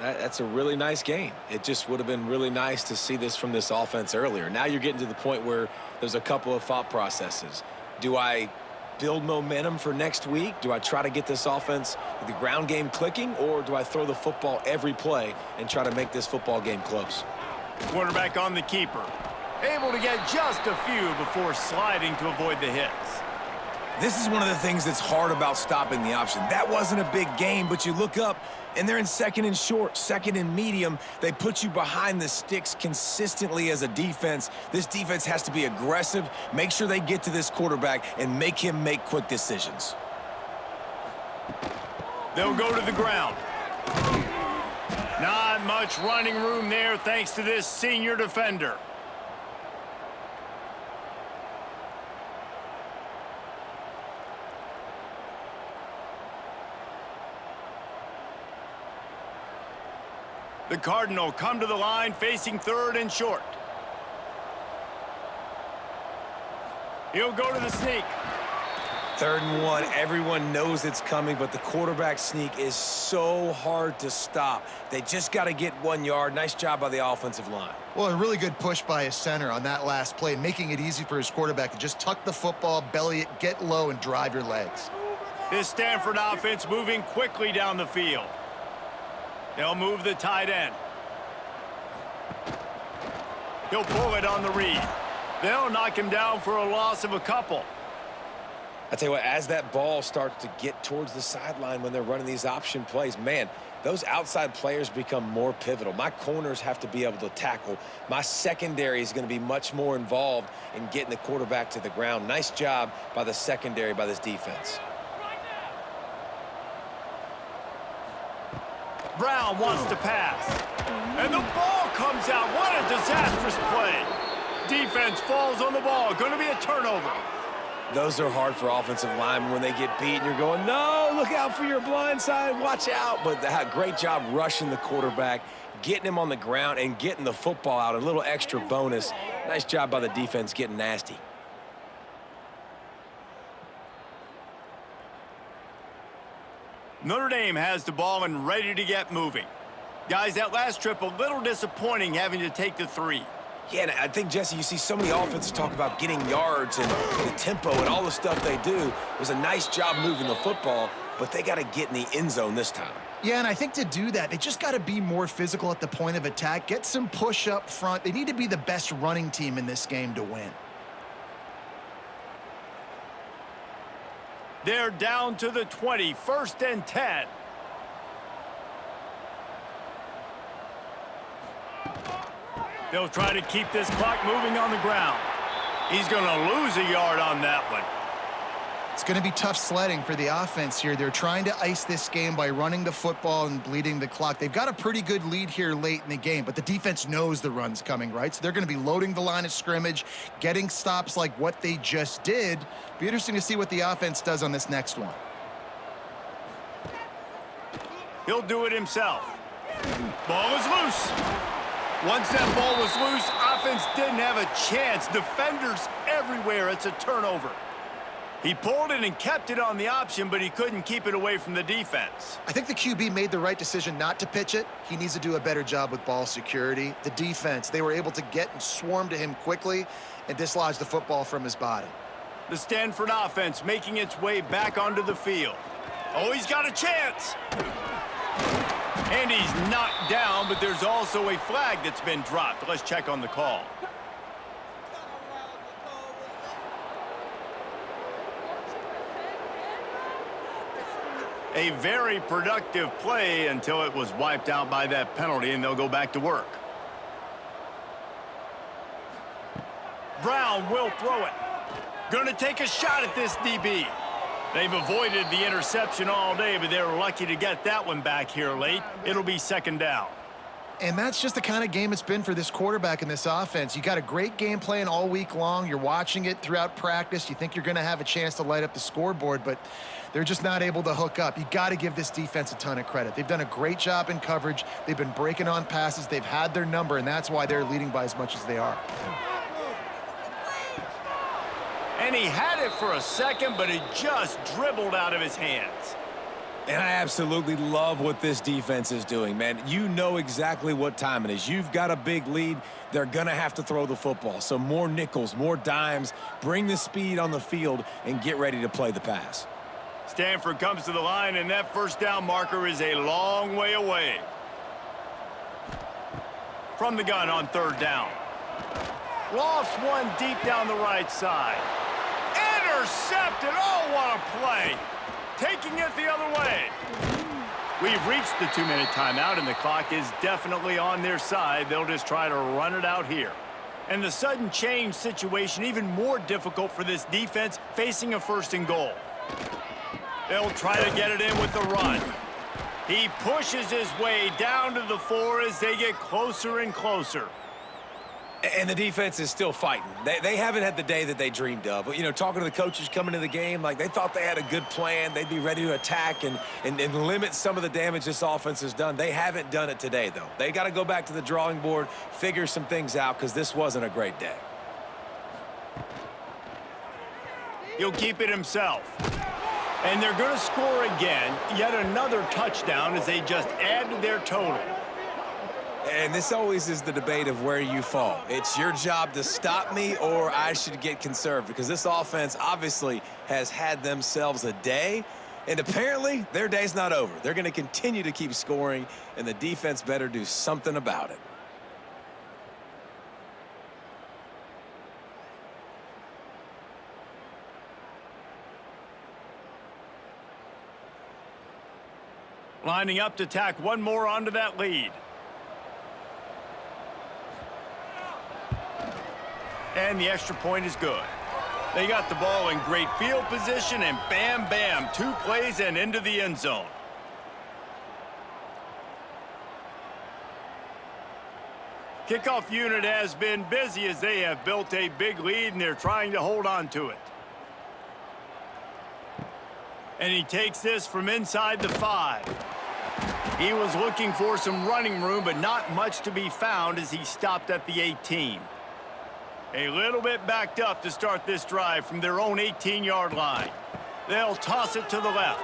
That's a really nice game. It just would have been really nice to see this from this offense earlier. Now you're getting to the point where there's a couple of thought processes. Do I build momentum for next week? Do I try to get this offense, the ground game clicking, or do I throw the football every play and try to make this football game close? Quarterback on the keeper. Able to get just a few before sliding to avoid the hits. This is one of the things that's hard about stopping the option. That wasn't a big game, but you look up, and they're in 2nd and short, 2nd and medium. They put you behind the sticks consistently as a defense. This defense has to be aggressive, make sure they get to this quarterback, and make him make quick decisions. They'll go to the ground. Not much running room there thanks to this senior defender. The Cardinal come to the line facing 3rd and short. He'll go to the sneak. 3rd and 1, everyone knows it's coming, but the quarterback sneak is so hard to stop. They just got to get 1 yard. Nice job by the offensive line. Well, a really good push by his center on that last play, making it easy for his quarterback to just tuck the football, belly it, get low, and drive your legs. This Stanford offense moving quickly down the field. They'll move the tight end. He'll pull it on the read. They'll knock him down for a loss of a couple. I tell you what, as that ball starts to get towards the sideline when they're running these option plays, man, those outside players become more pivotal. My corners have to be able to tackle. My secondary is going to be much more involved in getting the quarterback to the ground. Nice job by the secondary, by this defense. Brown wants to pass. And the ball comes out. What a disastrous play. Defense falls on the ball. Going to be a turnover. Those are hard for offensive linemen when they get beat and you're going, no, look out for your blind side, watch out. But great job rushing the quarterback, getting him on the ground and getting the football out. A little extra bonus. Nice job by the defense getting nasty. Notre Dame has the ball and ready to get moving. Guys, that last trip a little disappointing having to take the 3. Yeah, and I think, Jesse, you see so many offenses talk about getting yards and the tempo and all the stuff they do. It was a nice job moving the football, but they got to get in the end zone this time. Yeah, and I think to do that, they just got to be more physical at the point of attack, get some push up front. They need to be the best running team in this game to win. They're down to the 20, 1st and 10. They'll try to keep this clock moving on the ground. He's going to lose a yard on that one. It's going to be tough sledding for the offense here. They're trying to ice this game by running the football and bleeding the clock. They've got a pretty good lead here late in the game, but the defense knows the run's coming, right? So they're going to be loading the line of scrimmage, getting stops like what they just did. Be interesting to see what the offense does on this next one. He'll do it himself. Ball is loose. Once that ball was loose, offense didn't have a chance. Defenders everywhere. It's a turnover. He pulled it and kept it on the option, but he couldn't keep it away from the defense. I think the QB made the right decision not to pitch it. He needs to do a better job with ball security. The defense, they were able to get and swarm to him quickly and dislodge the football from his body. The Stanford offense making its way back onto the field. Oh, he's got a chance. And he's knocked down, but there's also a flag that's been dropped. Let's check on the call. A very productive play until it was wiped out by that penalty, and they'll go back to work. Brown will throw it. Going to take a shot at this DB. They've avoided the interception all day, but they're lucky to get that one back here late. It'll be 2nd down. And that's just the kind of game it's been for this quarterback in this offense. You got a great game plan all week long. You're watching it throughout practice. You think you're going to have a chance to light up the scoreboard, but they're just not able to hook up. You got to give this defense a ton of credit. They've done a great job in coverage. They've been breaking on passes. They've had their number, and that's why they're leading by as much as they are. And he had it for a second, but it just dribbled out of his hands. And I absolutely love what this defense is doing, man. You know exactly what time it is. You've got a big lead. They're going to have to throw the football. So more nickels, more dimes, bring the speed on the field, and get ready to play the pass. Stanford comes to the line, and that 1st down marker is a long way away. From the gun on 3rd down. Lofts one deep down the right side. Intercepted. Oh, what a play. Taking it the other way. We've reached the 2-minute timeout, and the clock is definitely on their side. They'll just try to run it out here. And the sudden change situation even more difficult for this defense facing a 1st and goal. They'll try to get it in with the run. He pushes his way down to the 4 as they get closer and closer. And the defense is still fighting. They haven't had the day that they dreamed of. You know, talking to the coaches coming to the game, like they thought they had a good plan. They'd be ready to attack and limit some of the damage this offense has done. They haven't done it today, though. They got to go back to the drawing board, figure some things out, because this wasn't a great day. He'll keep it himself. And they're going to score again. Yet another touchdown as they just add to their total. And this always is the debate of where you fall. It's your job to stop me or I should get conserved, because this offense obviously has had themselves a day, and apparently their day's not over. They're going to continue to keep scoring, and the defense better do something about it. Lining up to tack one more onto that lead. And the extra point is good. They got the ball in great field position, and bam, bam, 2 plays and into the end zone. Kickoff unit has been busy as they have built a big lead, and they're trying to hold on to it. And he takes this from inside the 5. He was looking for some running room, but not much to be found as he stopped at the 18. A little bit backed up to start this drive from their own 18-yard line. They'll toss it to the left.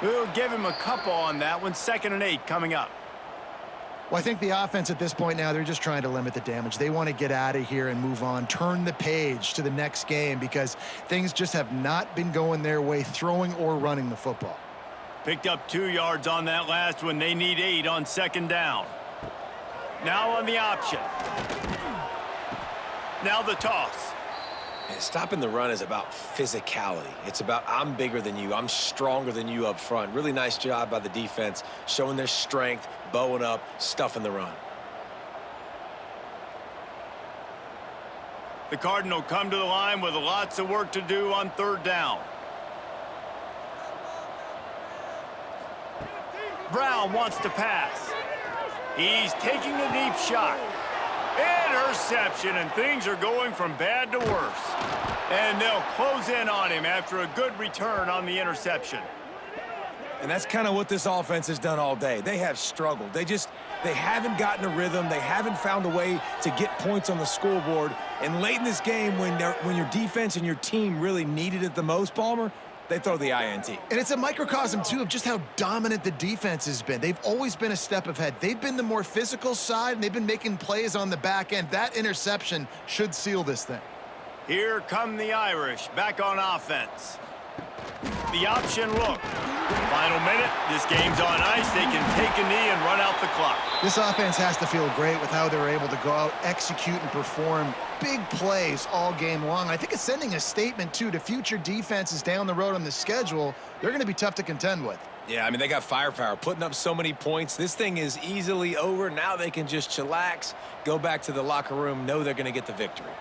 We'll give him a couple on that one. 2nd and 8 coming up. Well, I think the offense at this point now, they're just trying to limit the damage. They want to get out of here and move on, turn the page to the next game because things just have not been going their way, throwing or running the football. Picked up 2 yards on that last one. They need 8 on second down. Now on the option. Now the toss. And stopping the run is about physicality. It's about I'm bigger than you. I'm stronger than you up front. Really nice job by the defense, showing their strength, bowing up, stuffing the run. The Cardinal come to the line with lots of work to do on third down. Brown wants to pass. He's taking a deep shot. Interception, and things are going from bad to worse. And they'll close in on him after a good return on the interception. And that's kind of what this offense has done all day. They have struggled. They haven't gotten a rhythm. They haven't found a way to get points on the scoreboard. And late in this game, when your defense and your team really needed it the most, Palmer, they throw the INT. And it's a microcosm, too, of just how dominant the defense has been. They've always been a step ahead. They've been the more physical side, and they've been making plays on the back end. That interception should seal this thing. Here come the Irish, back on offense. The option look. Final minute, this game's on ice. They can take a knee and run out the clock. This offense has to feel great with how they're able to go out, execute, and perform big plays all game long. I think it's sending a statement, too, to future defenses down the road on the schedule. They're going to be tough to contend with. Yeah, I mean, they got firepower, putting up so many points. This thing is easily over. Now they can just chillax, go back to the locker room, know they're going to get the victory.